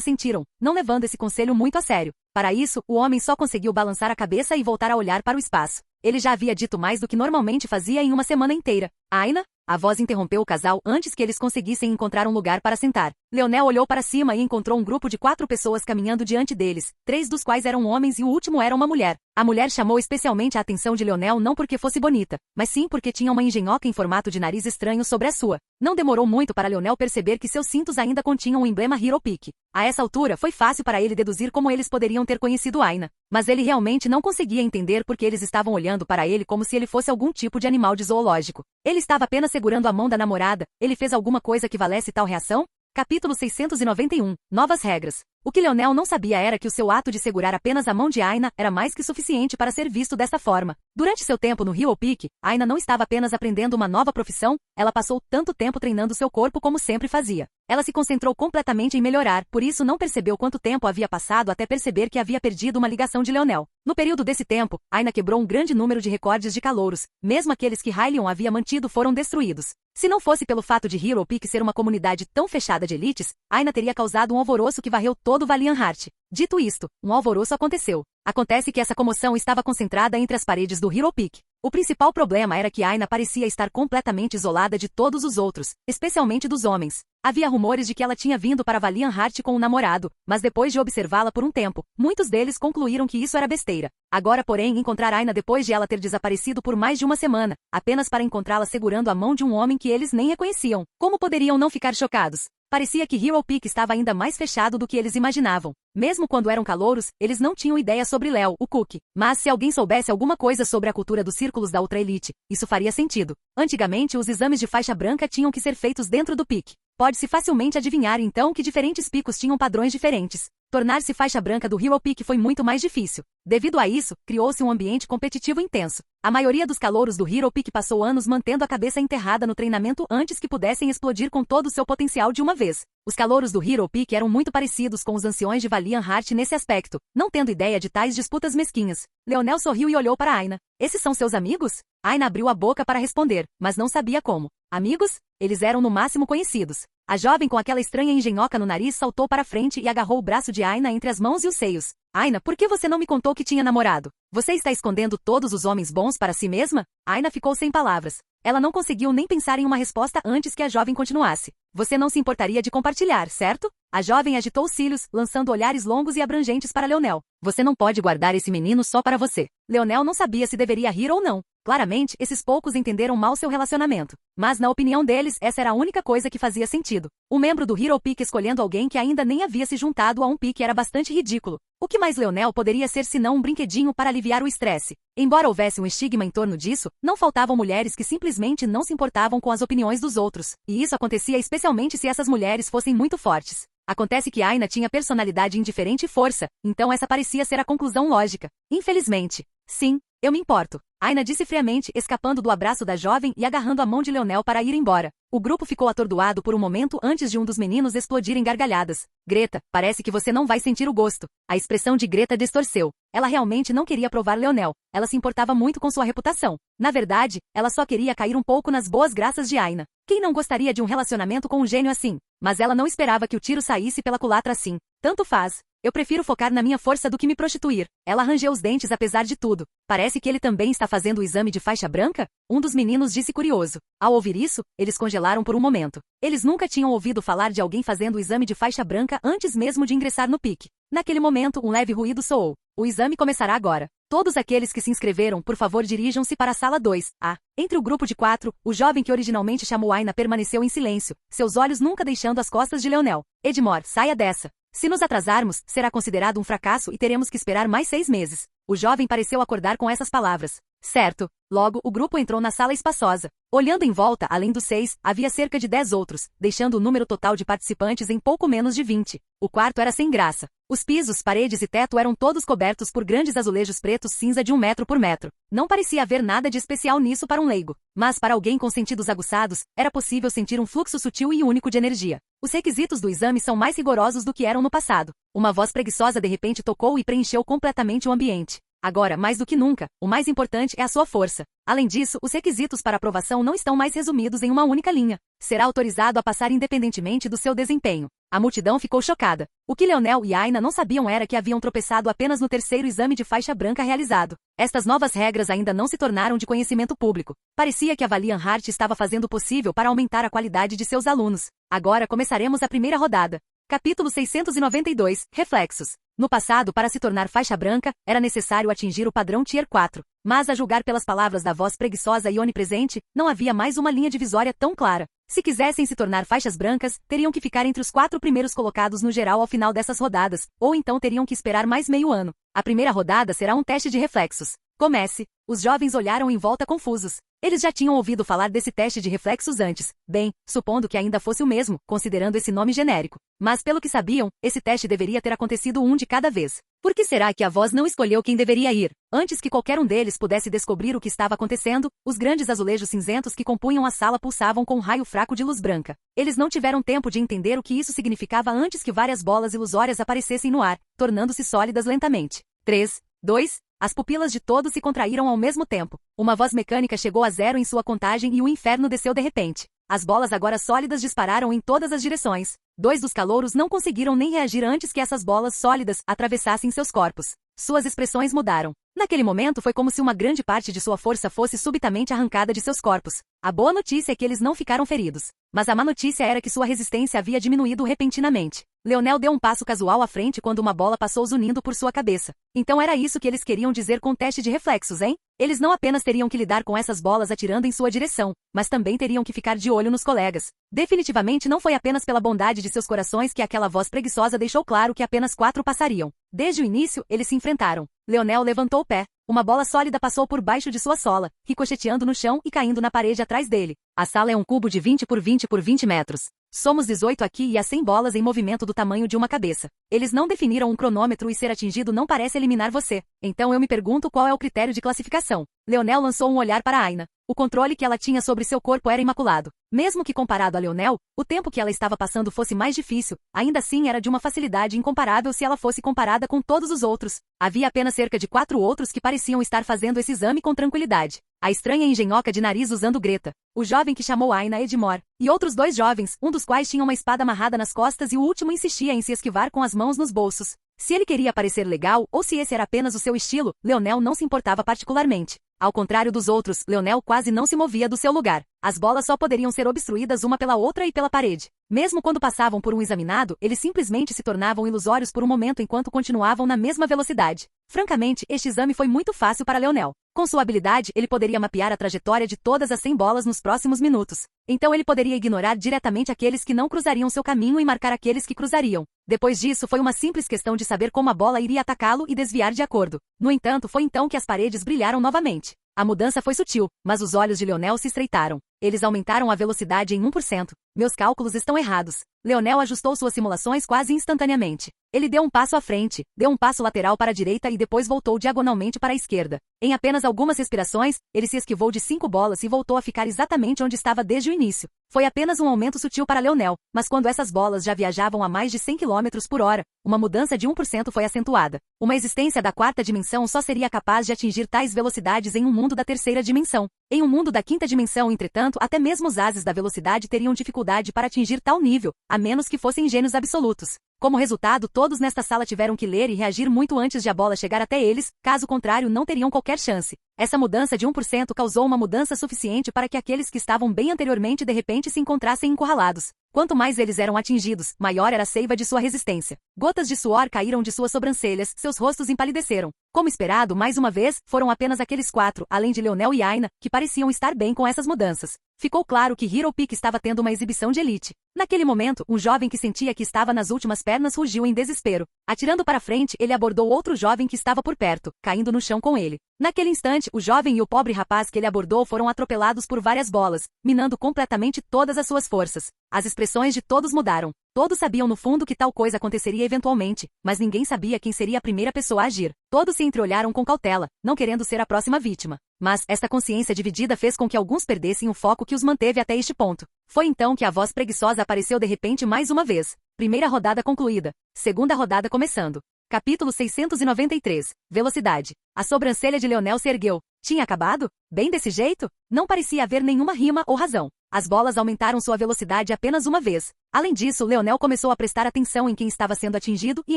sentiram, não levando esse conselho muito a sério. Para isso, o homem só conseguiu balançar a cabeça e voltar a olhar para o espaço. Ele já havia dito mais do que normalmente fazia em uma semana inteira. Aina? A voz interrompeu o casal antes que eles conseguissem encontrar um lugar para sentar. Leonel olhou para cima e encontrou um grupo de 4 pessoas caminhando diante deles, 3 dos quais eram homens e o último era uma mulher. A mulher chamou especialmente a atenção de Leonel não porque fosse bonita, mas sim porque tinha uma engenhoca em formato de nariz estranho sobre a sua. Não demorou muito para Leonel perceber que seus cintos ainda continham o emblema Hero Peak. A essa altura, foi fácil para ele deduzir como eles poderiam ter conhecido Aina. Mas ele realmente não conseguia entender porque eles estavam olhando para ele como se ele fosse algum tipo de animal de zoológico. Ele estava apenas segurando a mão da namorada. Ele fez alguma coisa que valesse tal reação? Capítulo 691. Novas regras. O que Leonel não sabia era que o seu ato de segurar apenas a mão de Aina era mais que suficiente para ser visto dessa forma. Durante seu tempo no Hero Peak, Aina não estava apenas aprendendo uma nova profissão, ela passou tanto tempo treinando seu corpo como sempre fazia. Ela se concentrou completamente em melhorar, por isso não percebeu quanto tempo havia passado até perceber que havia perdido uma ligação de Leonel. No período desse tempo, Aina quebrou um grande número de recordes de calouros, mesmo aqueles que Hylian havia mantido foram destruídos. Se não fosse pelo fato de Hero Peak ser uma comunidade tão fechada de elites, Aina teria causado um alvoroço que varreu todo Valiant Heart. Dito isto, um alvoroço aconteceu. Acontece que essa comoção estava concentrada entre as paredes do Hero Peak. O principal problema era que Aina parecia estar completamente isolada de todos os outros, especialmente dos homens. Havia rumores de que ela tinha vindo para Valiant Heart com um namorado, mas depois de observá-la por um tempo, muitos deles concluíram que isso era besteira. Agora, porém, encontrar Aina depois de ela ter desaparecido por mais de uma semana, apenas para encontrá-la segurando a mão de um homem que eles nem reconheciam. Como poderiam não ficar chocados? Parecia que Hero Peak estava ainda mais fechado do que eles imaginavam. Mesmo quando eram calouros, eles não tinham ideia sobre Léo, o Cook. Mas se alguém soubesse alguma coisa sobre a cultura dos círculos da Ultra Elite, isso faria sentido. Antigamente, os exames de faixa branca tinham que ser feitos dentro do Peak. Pode-se facilmente adivinhar então que diferentes picos tinham padrões diferentes. Tornar-se faixa branca do Hero Peak foi muito mais difícil. Devido a isso, criou-se um ambiente competitivo intenso. A maioria dos calouros do Hero Peak passou anos mantendo a cabeça enterrada no treinamento antes que pudessem explodir com todo o seu potencial de uma vez. Os calouros do Hero Peak eram muito parecidos com os anciões de Valiant Heart nesse aspecto, não tendo ideia de tais disputas mesquinhas. Leonel sorriu e olhou para Aina. Esses são seus amigos? Aina abriu a boca para responder, mas não sabia como. Amigos? Eles eram no máximo conhecidos. A jovem com aquela estranha engenhoca no nariz saltou para frente e agarrou o braço de Aina entre as mãos e os seios. Aina, por que você não me contou que tinha namorado? Você está escondendo todos os homens bons para si mesma? Aina ficou sem palavras. Ela não conseguiu nem pensar em uma resposta antes que a jovem continuasse. Você não se importaria de compartilhar, certo? A jovem agitou os cílios, lançando olhares longos e abrangentes para Leonel. Você não pode guardar esse menino só para você. Leonel não sabia se deveria rir ou não. Claramente, esses poucos entenderam mal seu relacionamento. Mas na opinião deles, essa era a única coisa que fazia sentido. Um membro do Hero Peak escolhendo alguém que ainda nem havia se juntado a um Peak era bastante ridículo. O que mais Leonel poderia ser senão um brinquedinho para aliviar o estresse? Embora houvesse um estigma em torno disso, não faltavam mulheres que simplesmente não se importavam com as opiniões dos outros. E isso acontecia especialmente se essas mulheres fossem muito fortes. Acontece que Aina tinha personalidade indiferente e força, então essa parecia ser a conclusão lógica. Infelizmente. Sim, eu me importo. Aina disse friamente, escapando do abraço da jovem e agarrando a mão de Leonel para ir embora. O grupo ficou atordoado por um momento antes de um dos meninos explodir em gargalhadas. Greta, parece que você não vai sentir o gosto. A expressão de Greta distorceu. Ela realmente não queria provar Leonel. Ela se importava muito com sua reputação. Na verdade, ela só queria cair um pouco nas boas graças de Aina. Quem não gostaria de um relacionamento com um gênio assim? Mas ela não esperava que o tiro saísse pela culatra assim. Tanto faz. Eu prefiro focar na minha força do que me prostituir. Ela rangeu os dentes apesar de tudo. Parece que ele também está fazendo o exame de faixa branca? Um dos meninos disse curioso. Ao ouvir isso, eles congelaram por um momento. Eles nunca tinham ouvido falar de alguém fazendo o exame de faixa branca antes mesmo de ingressar no Peak. Naquele momento, um leve ruído soou. O exame começará agora. Todos aqueles que se inscreveram, por favor, dirijam-se para a sala 2A. Entre o grupo de 4, o jovem que originalmente chamou Aina permaneceu em silêncio, seus olhos nunca deixando as costas de Leonel. Edmore, saia dessa. Se nos atrasarmos, será considerado um fracasso e teremos que esperar mais 6 meses. O jovem pareceu acordar com essas palavras. Certo. Logo, o grupo entrou na sala espaçosa. Olhando em volta, além dos 6, havia cerca de 10 outros, deixando o número total de participantes em pouco menos de 20. O quarto era sem graça. Os pisos, paredes e teto eram todos cobertos por grandes azulejos pretos cinza de 1 metro por metro. Não parecia haver nada de especial nisso para um leigo. Mas para alguém com sentidos aguçados, era possível sentir um fluxo sutil e único de energia. Os requisitos do exame são mais rigorosos do que eram no passado. Uma voz preguiçosa de repente tocou e preencheu completamente o ambiente. Agora, mais do que nunca, o mais importante é a sua força. Além disso, os requisitos para aprovação não estão mais resumidos em uma única linha. Será autorizado a passar independentemente do seu desempenho. A multidão ficou chocada. O que Leonel e Aina não sabiam era que haviam tropeçado apenas no terceiro exame de faixa branca realizado. Estas novas regras ainda não se tornaram de conhecimento público. Parecia que a Valiant Heart estava fazendo o possível para aumentar a qualidade de seus alunos. Agora começaremos a primeira rodada. Capítulo 692, Reflexos. No passado, para se tornar faixa branca, era necessário atingir o padrão Tier 4. Mas a julgar pelas palavras da voz preguiçosa e onipresente, não havia mais uma linha divisória tão clara. Se quisessem se tornar faixas brancas, teriam que ficar entre os 4 primeiros colocados no geral ao final dessas rodadas, ou então teriam que esperar mais meio ano. A primeira rodada será um teste de reflexos. Comece. Os jovens olharam em volta confusos. Eles já tinham ouvido falar desse teste de reflexos antes, bem, supondo que ainda fosse o mesmo, considerando esse nome genérico. Mas pelo que sabiam, esse teste deveria ter acontecido um de cada vez. Por que será que a voz não escolheu quem deveria ir? Antes que qualquer um deles pudesse descobrir o que estava acontecendo, os grandes azulejos cinzentos que compunham a sala pulsavam com um raio fraco de luz branca. Eles não tiveram tempo de entender o que isso significava antes que várias bolas ilusórias aparecessem no ar, tornando-se sólidas lentamente. 3, 2, as pupilas de todos se contraíram ao mesmo tempo. Uma voz mecânica chegou a zero em sua contagem e o inferno desceu de repente. As bolas agora sólidas dispararam em todas as direções. 2 dos calouros não conseguiram nem reagir antes que essas bolas sólidas atravessassem seus corpos. Suas expressões mudaram. Naquele momento foi como se uma grande parte de sua força fosse subitamente arrancada de seus corpos. A boa notícia é que eles não ficaram feridos. Mas a má notícia era que sua resistência havia diminuído repentinamente. Leonel deu um passo casual à frente quando uma bola passou zunindo por sua cabeça. Então era isso que eles queriam dizer com teste de reflexos, hein? Eles não apenas teriam que lidar com essas bolas atirando em sua direção, mas também teriam que ficar de olho nos colegas. Definitivamente não foi apenas pela bondade de seus corações que aquela voz preguiçosa deixou claro que apenas 4 passariam. Desde o início, eles se enfrentaram. Leonel levantou o pé. Uma bola sólida passou por baixo de sua sola, ricocheteando no chão e caindo na parede atrás dele. A sala é um cubo de 20 por 20 por 20 metros. Somos 18 aqui e há 100 bolas em movimento do tamanho de uma cabeça. Eles não definiram um cronômetro e ser atingido não parece eliminar você. Então eu me pergunto qual é o critério de classificação. Leonel lançou um olhar para Aina. O controle que ela tinha sobre seu corpo era imaculado. Mesmo que comparado a Leonel, o tempo que ela estava passando fosse mais difícil, ainda assim era de uma facilidade incomparável se ela fosse comparada com todos os outros. Havia apenas cerca de 4 outros que pareciam estar fazendo esse exame com tranquilidade. A estranha engenhoca de nariz usando Greta, o jovem que chamou Aina Edmore, e outros 2 jovens, um dos quais tinha uma espada amarrada nas costas e o último insistia em se esquivar com as mãos nos bolsos. Se ele queria parecer legal ou se esse era apenas o seu estilo, Leonel não se importava particularmente. Ao contrário dos outros, Leonel quase não se movia do seu lugar. As bolas só poderiam ser obstruídas uma pela outra e pela parede. Mesmo quando passavam por um examinado, eles simplesmente se tornavam ilusórios por um momento enquanto continuavam na mesma velocidade. Francamente, este exame foi muito fácil para Leonel. Com sua habilidade, ele poderia mapear a trajetória de todas as 100 bolas nos próximos minutos. Então ele poderia ignorar diretamente aqueles que não cruzariam seu caminho e marcar aqueles que cruzariam. Depois disso, foi uma simples questão de saber como a bola iria atacá-lo e desviar de acordo. No entanto, foi então que as paredes brilharam novamente. A mudança foi sutil, mas os olhos de Leonel se estreitaram. Eles aumentaram a velocidade em 1%. Meus cálculos estão errados. Leonel ajustou suas simulações quase instantaneamente. Ele deu um passo à frente, deu um passo lateral para a direita e depois voltou diagonalmente para a esquerda. Em apenas algumas respirações, ele se esquivou de 5 bolas e voltou a ficar exatamente onde estava desde o início. Foi apenas um aumento sutil para Leonel, mas quando essas bolas já viajavam a mais de 100 km por hora, uma mudança de 1% foi acentuada. Uma existência da 4ª dimensão só seria capaz de atingir tais velocidades em um mundo da 3ª dimensão. Em um mundo da 5ª dimensão, entretanto, até mesmo os ases da velocidade teriam dificuldade para atingir tal nível, a menos que fossem gênios absolutos. Como resultado, todos nesta sala tiveram que ler e reagir muito antes de a bola chegar até eles, caso contrário não teriam qualquer chance. Essa mudança de 1% causou uma mudança suficiente para que aqueles que estavam bem anteriormente de repente se encontrassem encurralados. Quanto mais eles eram atingidos, maior era a seiva de sua resistência. Gotas de suor caíram de suas sobrancelhas, seus rostos empalideceram. Como esperado, mais uma vez, foram apenas aqueles 4, além de Leonel e Aina, que pareciam estar bem com essas mudanças. Ficou claro que Hero Peak estava tendo uma exibição de elite. Naquele momento, um jovem que sentia que estava nas últimas pernas rugiu em desespero. Atirando para frente, ele abordou outro jovem que estava por perto, caindo no chão com ele. Naquele instante, o jovem e o pobre rapaz que ele abordou foram atropelados por várias bolas, minando completamente todas as suas forças. As expressões de todos mudaram. Todos sabiam no fundo que tal coisa aconteceria eventualmente, mas ninguém sabia quem seria a primeira pessoa a agir. Todos se entreolharam com cautela, não querendo ser a próxima vítima. Mas esta consciência dividida fez com que alguns perdessem o foco que os manteve até este ponto. Foi então que a voz preguiçosa apareceu de repente mais uma vez. Primeira rodada concluída. Segunda rodada começando. Capítulo 693. Velocidade. A sobrancelha de Leonel se ergueu. Tinha acabado? Bem desse jeito? Não parecia haver nenhuma rima ou razão. As bolas aumentaram sua velocidade apenas uma vez. Além disso, Leonel começou a prestar atenção em quem estava sendo atingido e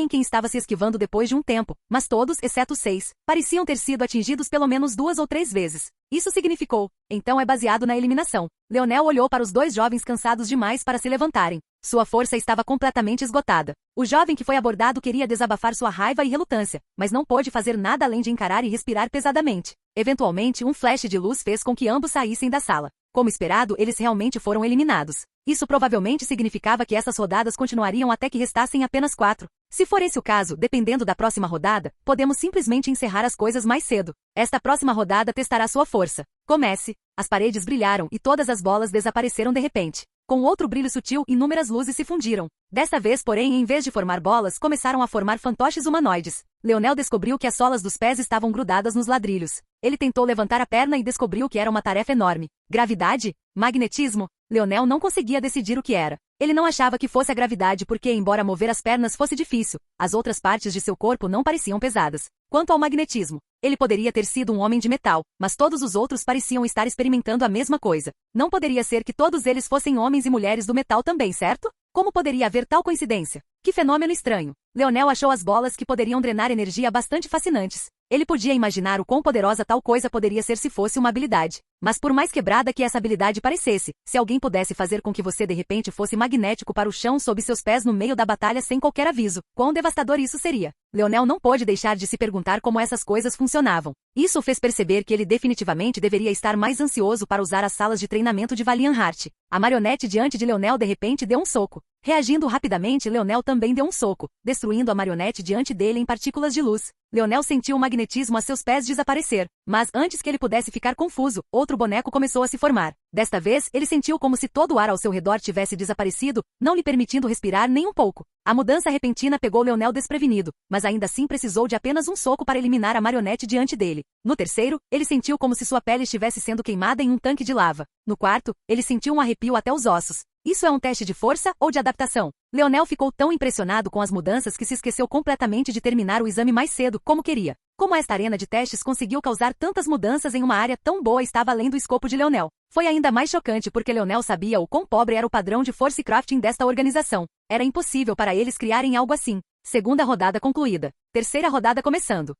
em quem estava se esquivando depois de um tempo, mas todos, exceto 6, pareciam ter sido atingidos pelo menos 2 ou 3 vezes. Isso significou, então é baseado na eliminação. Leonel olhou para os 2 jovens cansados demais para se levantarem. Sua força estava completamente esgotada. O jovem que foi abordado queria desabafar sua raiva e relutância, mas não pôde fazer nada além de encarar e respirar pesadamente. Eventualmente, um flash de luz fez com que ambos saíssem da sala. Como esperado, eles realmente foram eliminados. Isso provavelmente significava que essas rodadas continuariam até que restassem apenas 4. Se for esse o caso, dependendo da próxima rodada, podemos simplesmente encerrar as coisas mais cedo. Esta próxima rodada testará sua força. Comece. As paredes brilharam e todas as bolas desapareceram de repente. Com outro brilho sutil, inúmeras luzes se fundiram. Desta vez, porém, em vez de formar bolas, começaram a formar fantoches humanoides. Leonel descobriu que as solas dos pés estavam grudadas nos ladrilhos. Ele tentou levantar a perna e descobriu que era uma tarefa enorme. Gravidade? Magnetismo? Leonel não conseguia decidir o que era. Ele não achava que fosse a gravidade porque, embora mover as pernas fosse difícil, as outras partes de seu corpo não pareciam pesadas. Quanto ao magnetismo, ele poderia ter sido um homem de metal, mas todos os outros pareciam estar experimentando a mesma coisa. Não poderia ser que todos eles fossem homens e mulheres do metal também, certo? Como poderia haver tal coincidência? Que fenômeno estranho! Leonel achou as bolas que poderiam drenar energia bastante fascinantes. Ele podia imaginar o quão poderosa tal coisa poderia ser se fosse uma habilidade. Mas por mais quebrada que essa habilidade parecesse, se alguém pudesse fazer com que você de repente fosse magnético para o chão sob seus pés no meio da batalha sem qualquer aviso, quão devastador isso seria? Leonel não pôde deixar de se perguntar como essas coisas funcionavam. Isso o fez perceber que ele definitivamente deveria estar mais ansioso para usar as salas de treinamento de Valiant Heart. A marionete diante de Leonel de repente deu um soco. Reagindo rapidamente, Leonel também deu um soco, destruindo a marionete diante dele em partículas de luz. Leonel sentiu o magnetismo a seus pés desaparecer, mas antes que ele pudesse ficar confuso, outro boneco começou a se formar. Desta vez, ele sentiu como se todo o ar ao seu redor tivesse desaparecido, não lhe permitindo respirar nem um pouco. A mudança repentina pegou Leonel desprevenido, mas ainda assim precisou de apenas um soco para eliminar a marionete diante dele. No terceiro, ele sentiu como se sua pele estivesse sendo queimada em um tanque de lava. No quarto, ele sentiu um arrepio até os ossos. Isso é um teste de força ou de adaptação? Leonel ficou tão impressionado com as mudanças que se esqueceu completamente de terminar o exame mais cedo como queria. Como esta arena de testes conseguiu causar tantas mudanças em uma área tão boa estava além do escopo de Leonel. Foi ainda mais chocante porque Leonel sabia o quão pobre era o padrão de force crafting desta organização. Era impossível para eles criarem algo assim. Segunda rodada concluída. Terceira rodada começando.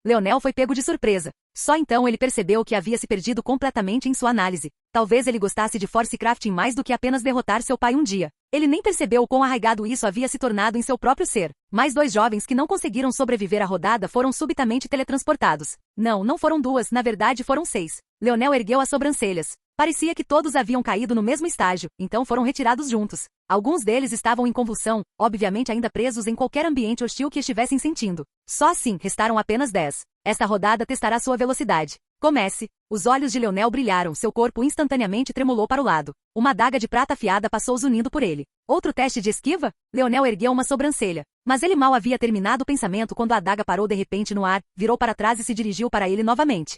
Leonel foi pego de surpresa. Só então ele percebeu que havia se perdido completamente em sua análise. Talvez ele gostasse de force crafting mais do que apenas derrotar seu pai um dia. Ele nem percebeu o quão arraigado isso havia se tornado em seu próprio ser. Mais 2 jovens que não conseguiram sobreviver à rodada foram subitamente teletransportados. Não foram 2, na verdade foram 6. Leonel ergueu as sobrancelhas. Parecia que todos haviam caído no mesmo estágio, então foram retirados juntos. Alguns deles estavam em convulsão, obviamente ainda presos em qualquer ambiente hostil que estivessem sentindo. Só assim, restaram apenas 10. Esta rodada testará sua velocidade. Comece. Os olhos de Leonel brilharam, seu corpo instantaneamente tremulou para o lado. Uma adaga de prata afiada passou zunindo por ele. Outro teste de esquiva? Leonel ergueu uma sobrancelha. Mas ele mal havia terminado o pensamento quando a adaga parou de repente no ar, virou para trás e se dirigiu para ele novamente.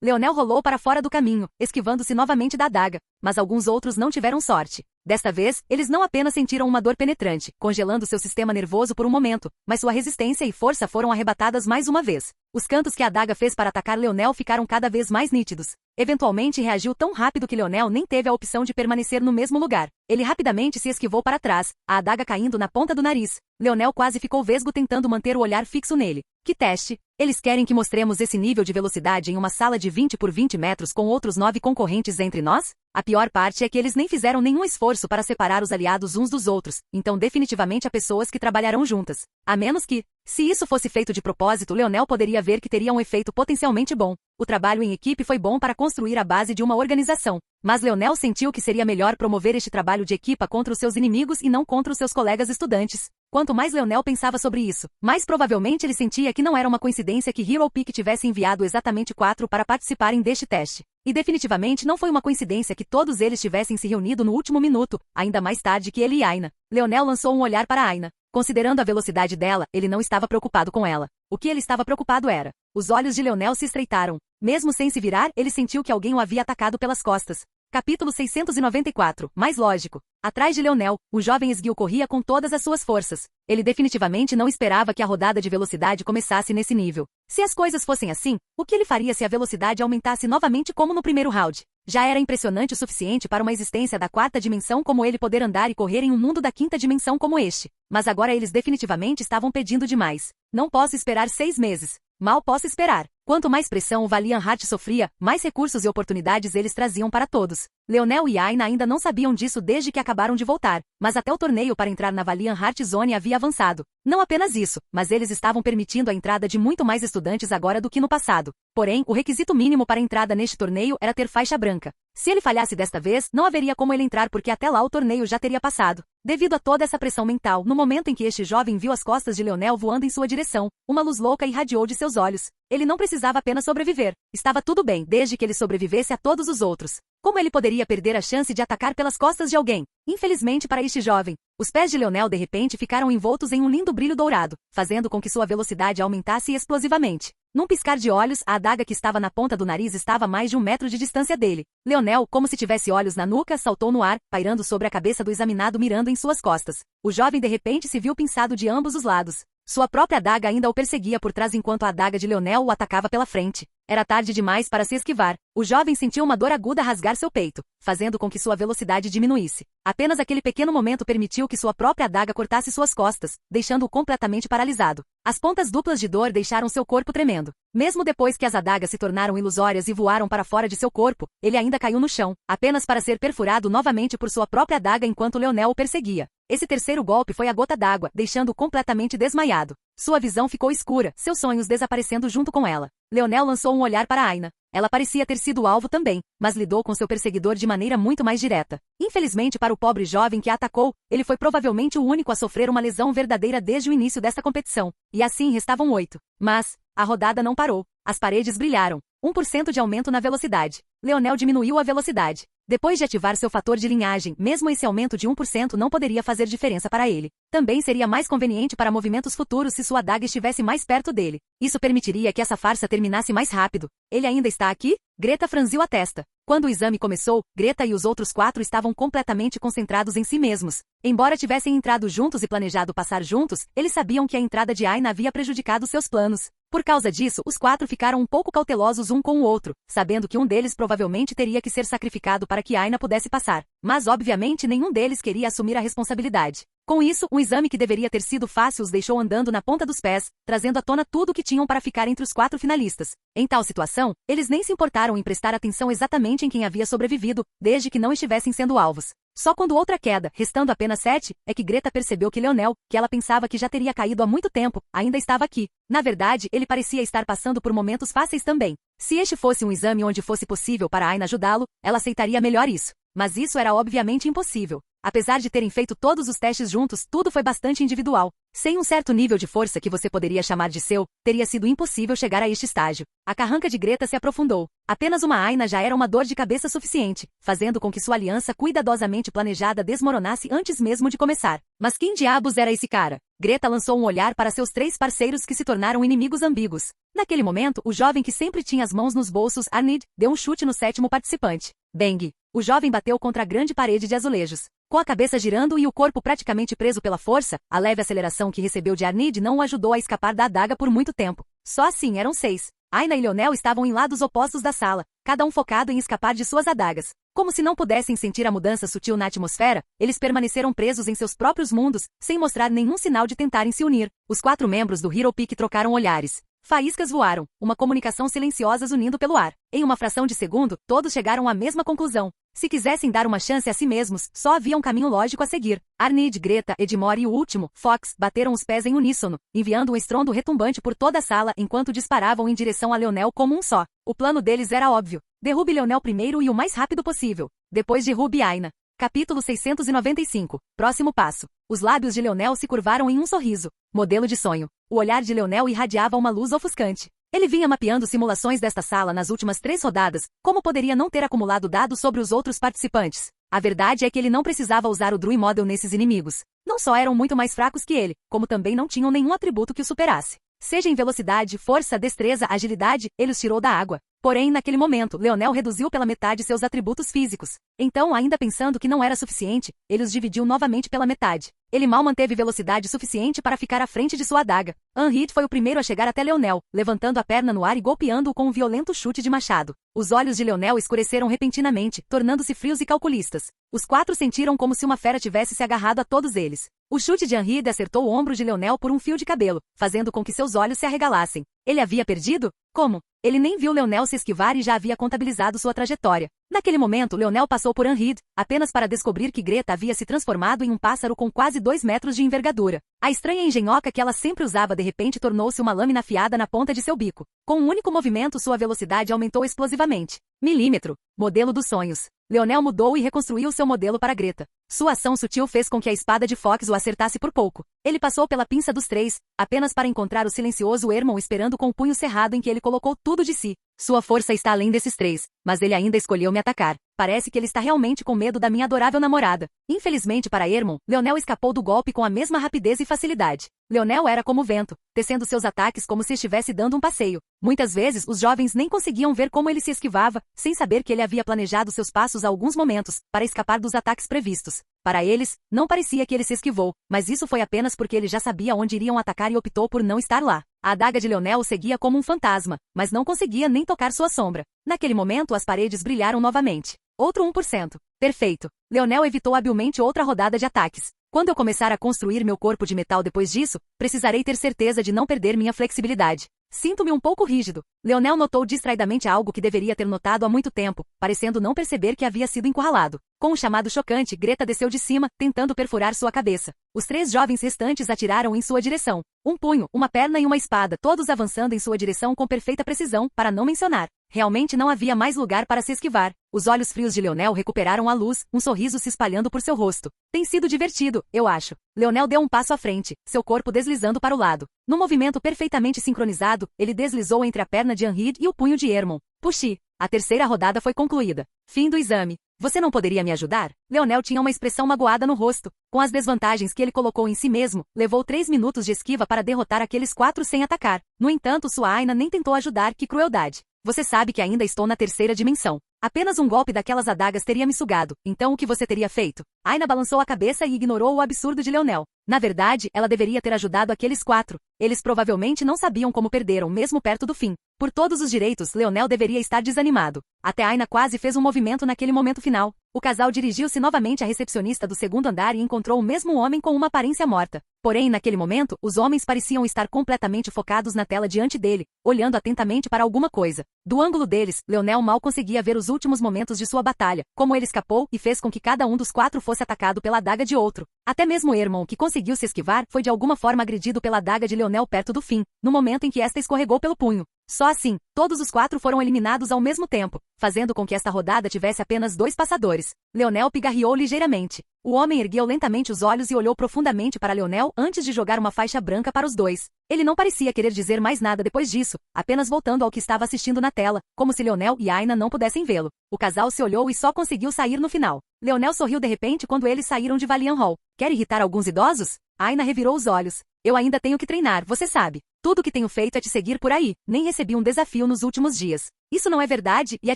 Leonel rolou para fora do caminho, esquivando-se novamente da adaga, mas alguns outros não tiveram sorte. Desta vez, eles não apenas sentiram uma dor penetrante, congelando seu sistema nervoso por um momento, mas sua resistência e força foram arrebatadas mais uma vez. Os cantos que a adaga fez para atacar Leonel ficaram cada vez mais nítidos. Eventualmente reagiu tão rápido que Leonel nem teve a opção de permanecer no mesmo lugar. Ele rapidamente se esquivou para trás, a adaga caindo na ponta do nariz. Leonel quase ficou vesgo tentando manter o olhar fixo nele. Que teste! Eles querem que mostremos esse nível de velocidade em uma sala de 20 por 20 metros com outros 9 concorrentes entre nós? A pior parte é que eles nem fizeram nenhum esforço para separar os aliados uns dos outros, então definitivamente há pessoas que trabalharão juntas. A menos que, se isso fosse feito de propósito, Leonel poderia ver que teria um efeito potencialmente bom. O trabalho em equipe foi bom para construir a base de uma organização. Mas Leonel sentiu que seria melhor promover este trabalho de equipa contra os seus inimigos e não contra os seus colegas estudantes. Quanto mais Leonel pensava sobre isso, mais provavelmente ele sentia que não era uma coincidência que Hero Peak tivesse enviado exatamente 4 para participarem deste teste. E definitivamente não foi uma coincidência que todos eles tivessem se reunido no último minuto, ainda mais tarde que ele e Aina. Leonel lançou um olhar para Aina. Considerando a velocidade dela, ele não estava preocupado com ela. O que ele estava preocupado era. Os olhos de Leonel se estreitaram. Mesmo sem se virar, ele sentiu que alguém o havia atacado pelas costas. Capítulo 694, mais lógico. Atrás de Leonel, o jovem esguio corria com todas as suas forças. Ele definitivamente não esperava que a rodada de velocidade começasse nesse nível. Se as coisas fossem assim, o que ele faria se a velocidade aumentasse novamente como no primeiro round? Já era impressionante o suficiente para uma existência da 4ª dimensão como ele poder andar e correr em um mundo da 5ª dimensão como este. Mas agora eles definitivamente estavam pedindo demais. Não posso esperar 6 meses. Mal posso esperar. Quanto mais pressão o Valiant Heart sofria, mais recursos e oportunidades eles traziam para todos. Leonel e Aina ainda não sabiam disso desde que acabaram de voltar, mas até o torneio para entrar na Valiant Heart Zone havia avançado. Não apenas isso, mas eles estavam permitindo a entrada de muito mais estudantes agora do que no passado. Porém, o requisito mínimo para a entrada neste torneio era ter faixa branca. Se ele falhasse desta vez, não haveria como ele entrar porque até lá o torneio já teria passado. Devido a toda essa pressão mental, no momento em que este jovem viu as costas de Leonel voando em sua direção, uma luz louca irradiou de seus olhos. Ele não precisava apenas sobreviver. Estava tudo bem, desde que ele sobrevivesse a todos os outros. Como ele poderia perder a chance de atacar pelas costas de alguém? Infelizmente para este jovem, os pés de Leonel de repente ficaram envoltos em um lindo brilho dourado, fazendo com que sua velocidade aumentasse explosivamente. Num piscar de olhos, a adaga que estava na ponta do nariz estava a mais de 1 metro de distância dele. Leonel, como se tivesse olhos na nuca, saltou no ar, pairando sobre a cabeça do examinado mirando em suas costas. O jovem de repente se viu pinçado de ambos os lados. Sua própria adaga ainda o perseguia por trás enquanto a adaga de Leonel o atacava pela frente. Era tarde demais para se esquivar. O jovem sentiu uma dor aguda rasgar seu peito, fazendo com que sua velocidade diminuísse. Apenas aquele pequeno momento permitiu que sua própria adaga cortasse suas costas, deixando-o completamente paralisado. As pontas duplas de dor deixaram seu corpo tremendo. Mesmo depois que as adagas se tornaram ilusórias e voaram para fora de seu corpo, ele ainda caiu no chão, apenas para ser perfurado novamente por sua própria adaga enquanto Leonel o perseguia. Esse terceiro golpe foi a gota d'água, deixando-o completamente desmaiado. Sua visão ficou escura, seus sonhos desaparecendo junto com ela. Leonel lançou um olhar para Aina. Ela parecia ter sido o alvo também, mas lidou com seu perseguidor de maneira muito mais direta. Infelizmente para o pobre jovem que a atacou, ele foi provavelmente o único a sofrer uma lesão verdadeira desde o início desta competição. E assim restavam 8. Mas a rodada não parou. As paredes brilharam. 1% de aumento na velocidade. Leonel diminuiu a velocidade. Depois de ativar seu fator de linhagem, mesmo esse aumento de 1% não poderia fazer diferença para ele. Também seria mais conveniente para movimentos futuros se sua adaga estivesse mais perto dele. Isso permitiria que essa farsa terminasse mais rápido. Ele ainda está aqui? Greta franziu a testa. Quando o exame começou, Greta e os outros 4 estavam completamente concentrados em si mesmos. Embora tivessem entrado juntos e planejado passar juntos, eles sabiam que a entrada de Aina havia prejudicado seus planos. Por causa disso, os 4 ficaram um pouco cautelosos um com o outro, sabendo que um deles provavelmente teria que ser sacrificado para que Aina pudesse passar. Mas obviamente nenhum deles queria assumir a responsabilidade. Com isso, um exame que deveria ter sido fácil os deixou andando na ponta dos pés, trazendo à tona tudo o que tinham para ficar entre os 4 finalistas. Em tal situação, eles nem se importaram em prestar atenção exatamente em quem havia sobrevivido, desde que não estivessem sendo alvos. Só quando outra queda, restando apenas 7, é que Greta percebeu que Leonel, que ela pensava que já teria caído há muito tempo, ainda estava aqui. Na verdade, ele parecia estar passando por momentos fáceis também. Se este fosse um exame onde fosse possível para Aina ajudá-lo, ela aceitaria melhor isso. Mas isso era obviamente impossível. Apesar de terem feito todos os testes juntos, tudo foi bastante individual. Sem um certo nível de força que você poderia chamar de seu, teria sido impossível chegar a este estágio. A carranca de Greta se aprofundou. Apenas uma Aina já era uma dor de cabeça suficiente, fazendo com que sua aliança cuidadosamente planejada desmoronasse antes mesmo de começar. Mas quem diabos era esse cara? Greta lançou um olhar para seus 3 parceiros que se tornaram inimigos ambíguos. Naquele momento, o jovem que sempre tinha as mãos nos bolsos, Arnid, deu um chute no 7º participante. Bang! O jovem bateu contra a grande parede de azulejos. Com a cabeça girando e o corpo praticamente preso pela força, a leve aceleração que recebeu de Arnid não o ajudou a escapar da adaga por muito tempo. Só assim eram 6. Aina e Leonel estavam em lados opostos da sala, cada um focado em escapar de suas adagas. Como se não pudessem sentir a mudança sutil na atmosfera, eles permaneceram presos em seus próprios mundos, sem mostrar nenhum sinal de tentarem se unir. Os 4 membros do Hero Peak trocaram olhares. Faíscas voaram, uma comunicação silenciosa os unindo pelo ar. Em uma fração de segundo, todos chegaram à mesma conclusão. Se quisessem dar uma chance a si mesmos, só havia um caminho lógico a seguir. Arnid, Greta, Edmore e o último, Fox, bateram os pés em uníssono, enviando um estrondo retumbante por toda a sala enquanto disparavam em direção a Leonel como um só. O plano deles era óbvio. Derrube Leonel primeiro e o mais rápido possível. Depois derrube Aina. Capítulo 695. Próximo passo. Os lábios de Leonel se curvaram em um sorriso. Modelo de sonho. O olhar de Leonel irradiava uma luz ofuscante. Ele vinha mapeando simulações desta sala nas últimas 3 rodadas, como poderia não ter acumulado dados sobre os outros participantes? A verdade é que ele não precisava usar o Druid Model nesses inimigos. Não só eram muito mais fracos que ele, como também não tinham nenhum atributo que o superasse. Seja em velocidade, força, destreza, agilidade, ele os tirou da água. Porém, naquele momento, Leonel reduziu pela metade seus atributos físicos. Então, ainda pensando que não era suficiente, ele os dividiu novamente pela metade. Ele mal manteve velocidade suficiente para ficar à frente de sua adaga. Anhit foi o primeiro a chegar até Leonel, levantando a perna no ar e golpeando-o com um violento chute de machado. Os olhos de Leonel escureceram repentinamente, tornando-se frios e calculistas. Os 4 sentiram como se uma fera tivesse se agarrado a todos eles. O chute de Anhit acertou o ombro de Leonel por um fio de cabelo, fazendo com que seus olhos se arregalassem. Ele havia perdido? Como? Ele nem viu Leonel se esquivar e já havia contabilizado sua trajetória. Naquele momento, Leonel passou por Anhid, apenas para descobrir que Greta havia se transformado em um pássaro com quase 2 metros de envergadura. A estranha engenhoca que ela sempre usava de repente tornou-se uma lâmina afiada na ponta de seu bico. Com um único movimento, sua velocidade aumentou explosivamente. Milímetro. Modelo dos sonhos. Leonel mudou e reconstruiu seu modelo para Greta. Sua ação sutil fez com que a espada de Fox o acertasse por pouco. Ele passou pela pinça dos três, apenas para encontrar o silencioso Hermon esperando com o punho cerrado em que ele colocou tudo de si. Sua força está além desses três, mas ele ainda escolheu me atacar. Parece que ele está realmente com medo da minha adorável namorada. Infelizmente para Hermon, Leonel escapou do golpe com a mesma rapidez e facilidade. Leonel era como o vento, tecendo seus ataques como se estivesse dando um passeio. Muitas vezes, os jovens nem conseguiam ver como ele se esquivava, sem saber que ele havia planejado seus passos há alguns momentos, para escapar dos ataques previstos. Para eles, não parecia que ele se esquivou, mas isso foi apenas porque ele já sabia onde iriam atacar e optou por não estar lá. A adaga de Leonel o seguia como um fantasma, mas não conseguia nem tocar sua sombra. Naquele momento, as paredes brilharam novamente. Outro 1%. Perfeito. Leonel evitou habilmente outra rodada de ataques. Quando eu começar a construir meu corpo de metal depois disso, precisarei ter certeza de não perder minha flexibilidade. Sinto-me um pouco rígido. Leonel notou distraidamente algo que deveria ter notado há muito tempo, parecendo não perceber que havia sido encurralado. Com um chamado chocante, Greta desceu de cima, tentando perfurar sua cabeça. Os 3 jovens restantes atiraram em sua direção. Um punho, uma perna e uma espada, todos avançando em sua direção com perfeita precisão, para não mencionar. Realmente não havia mais lugar para se esquivar. Os olhos frios de Leonel recuperaram a luz, um sorriso se espalhando por seu rosto. Tem sido divertido, eu acho. Leonel deu um passo à frente, seu corpo deslizando para o lado. Num movimento perfeitamente sincronizado, ele deslizou entre a perna de Anhid e o punho de Hermon. Puxi. A terceira rodada foi concluída. Fim do exame. Você não poderia me ajudar? Leonel tinha uma expressão magoada no rosto. Com as desvantagens que ele colocou em si mesmo, levou 3 minutos de esquiva para derrotar aqueles 4 sem atacar. No entanto, sua Aina nem tentou ajudar, que crueldade. Você sabe que ainda estou na terceira dimensão. Apenas um golpe daquelas adagas teria me sugado. Então o que você teria feito? Aina balançou a cabeça e ignorou o absurdo de Leonel. Na verdade, ela deveria ter ajudado aqueles 4. Eles provavelmente não sabiam como perderam, mesmo perto do fim. Por todos os direitos, Leonel deveria estar desanimado. Até Aina quase fez um movimento naquele momento final. O casal dirigiu-se novamente à recepcionista do segundo andar e encontrou o mesmo homem com uma aparência morta. Porém, naquele momento, os homens pareciam estar completamente focados na tela diante dele, olhando atentamente para alguma coisa. Do ângulo deles, Leonel mal conseguia ver os últimos momentos de sua batalha, como ele escapou e fez com que cada um dos 4 fosse atacado pela adaga de outro. Até mesmo Hermon, que conseguiu se esquivar, foi de alguma forma agredido pela adaga de Leonel perto do fim, no momento em que esta escorregou pelo punho. Só assim, todos os 4 foram eliminados ao mesmo tempo, fazendo com que esta rodada tivesse apenas 2 passadores. Leonel pigarreou ligeiramente. O homem ergueu lentamente os olhos e olhou profundamente para Leonel antes de jogar uma faixa branca para os 2. Ele não parecia querer dizer mais nada depois disso, apenas voltando ao que estava assistindo na tela, como se Leonel e Aina não pudessem vê-lo. O casal se olhou e só conseguiu sair no final. Leonel sorriu de repente quando eles saíram de Valiant Hall. Quer irritar alguns idosos? Aina revirou os olhos. Eu ainda tenho que treinar, você sabe. Tudo o que tenho feito é te seguir por aí. Nem recebi um desafio nos últimos dias. Isso não é verdade, e a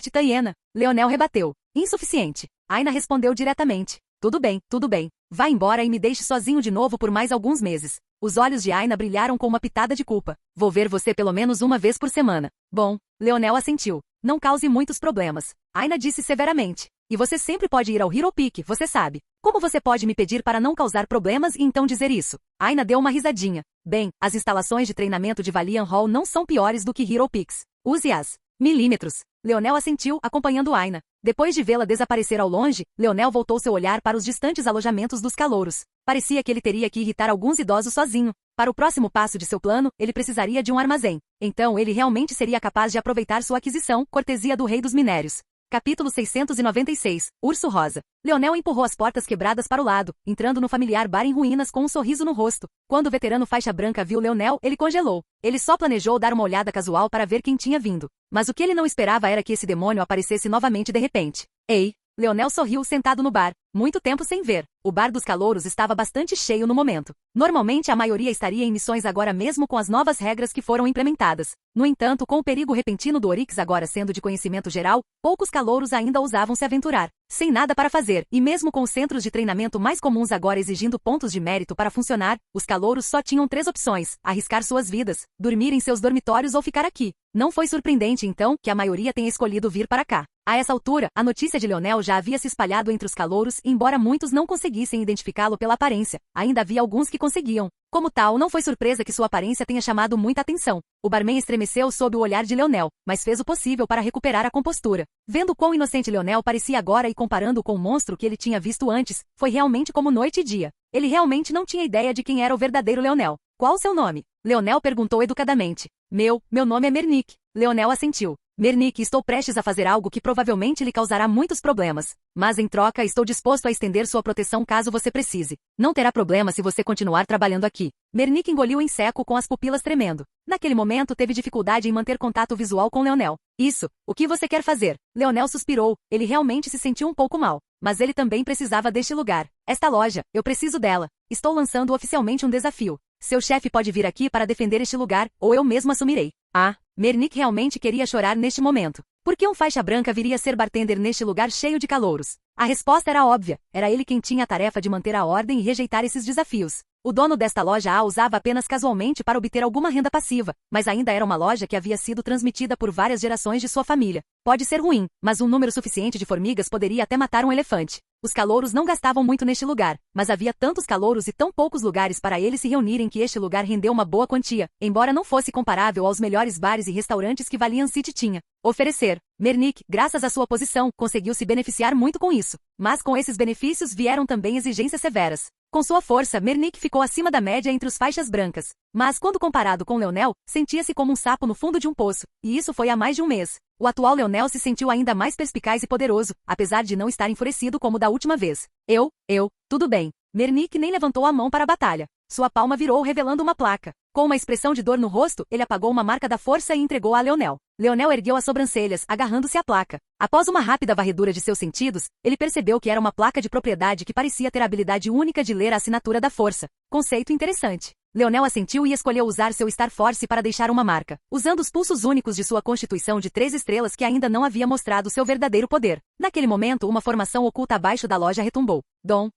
titã hiena? Leonel rebateu. Insuficiente. Aina respondeu diretamente. Tudo bem. Vá embora e me deixe sozinho de novo por mais alguns meses. Os olhos de Aina brilharam com uma pitada de culpa. Vou ver você pelo menos uma vez por semana. Bom, Leonel assentiu. Não cause muitos problemas. Aina disse severamente. E você sempre pode ir ao Hero Peak, você sabe. Como você pode me pedir para não causar problemas e então dizer isso? Aina deu uma risadinha. Bem, as instalações de treinamento de Valiant Hall não são piores do que Hero Peaks. Use-as. Milímetros. Leonel assentiu, acompanhando Aina. Depois de vê-la desaparecer ao longe, Leonel voltou seu olhar para os distantes alojamentos dos calouros. Parecia que ele teria que irritar alguns idosos sozinho. Para o próximo passo de seu plano, ele precisaria de um armazém. Então ele realmente seria capaz de aproveitar sua aquisição, cortesia do Rei dos Minérios. Capítulo 696. Urso Rosa. Leonel empurrou as portas quebradas para o lado, entrando no familiar bar em ruínas com um sorriso no rosto. Quando o veterano faixa branca viu Leonel, ele congelou. Ele só planejou dar uma olhada casual para ver quem tinha vindo. Mas o que ele não esperava era que esse demônio aparecesse novamente de repente. Ei! Leonel sorriu sentado no bar. Muito tempo sem ver. O bar dos calouros estava bastante cheio no momento. Normalmente a maioria estaria em missões agora mesmo com as novas regras que foram implementadas. No entanto, com o perigo repentino do Oryx agora sendo de conhecimento geral, poucos calouros ainda ousavam se aventurar. Sem nada para fazer, e mesmo com os centros de treinamento mais comuns agora exigindo pontos de mérito para funcionar, os calouros só tinham 3 opções: arriscar suas vidas, dormir em seus dormitórios ou ficar aqui. Não foi surpreendente, então, que a maioria tenha escolhido vir para cá. A essa altura, a notícia de Leonel já havia se espalhado entre os calouros embora muitos não conseguissem identificá-lo pela aparência, ainda havia alguns que conseguiam. Como tal, não foi surpresa que sua aparência tenha chamado muita atenção. O barman estremeceu sob o olhar de Leonel, mas fez o possível para recuperar a compostura. Vendo quão inocente Leonel parecia agora e comparando com o monstro que ele tinha visto antes, foi realmente como noite e dia. Ele realmente não tinha ideia de quem era o verdadeiro Leonel. Qual o seu nome? Leonel perguntou educadamente. Meu nome é Mernick. Leonel assentiu. Mernick, estou prestes a fazer algo que provavelmente lhe causará muitos problemas. Mas em troca, estou disposto a estender sua proteção caso você precise. Não terá problema se você continuar trabalhando aqui. Mernick engoliu em seco com as pupilas tremendo. Naquele momento, teve dificuldade em manter contato visual com Leonel. Isso, o que você quer fazer? Leonel suspirou. Ele realmente se sentiu um pouco mal. Mas ele também precisava deste lugar. Esta loja, eu preciso dela. Estou lançando oficialmente um desafio. Seu chefe pode vir aqui para defender este lugar, ou eu mesmo assumirei. Mernick realmente queria chorar neste momento. Por que um faixa branca viria ser bartender neste lugar cheio de calouros? A resposta era óbvia. Era ele quem tinha a tarefa de manter a ordem e rejeitar esses desafios. O dono desta loja a usava apenas casualmente para obter alguma renda passiva, mas ainda era uma loja que havia sido transmitida por várias gerações de sua família. Pode ser ruim, mas um número suficiente de formigas poderia até matar um elefante. Os calouros não gastavam muito neste lugar, mas havia tantos calouros e tão poucos lugares para eles se reunirem que este lugar rendeu uma boa quantia, embora não fosse comparável aos melhores bares e restaurantes que Valiant City tinha oferecer. Mernick, graças à sua posição, conseguiu se beneficiar muito com isso. Mas com esses benefícios vieram também exigências severas. Com sua força, Mernick ficou acima da média entre os faixas brancas. Mas quando comparado com Leonel, sentia-se como um sapo no fundo de um poço, e isso foi há mais de um mês. O atual Leonel se sentiu ainda mais perspicaz e poderoso, apesar de não estar enfurecido como da última vez. Tudo bem. Mernick nem levantou a mão para a batalha. Sua palma virou revelando uma placa. Com uma expressão de dor no rosto, ele apagou uma marca da força e entregou-a a Leonel. Leonel ergueu as sobrancelhas, agarrando-se à placa. Após uma rápida varredura de seus sentidos, ele percebeu que era uma placa de propriedade que parecia ter a habilidade única de ler a assinatura da força. Conceito interessante. Leonel assentiu e escolheu usar seu Star Force para deixar uma marca, usando os pulsos únicos de sua constituição de 3 estrelas que ainda não havia mostrado seu verdadeiro poder. Naquele momento, uma formação oculta abaixo da loja retumbou. Dom.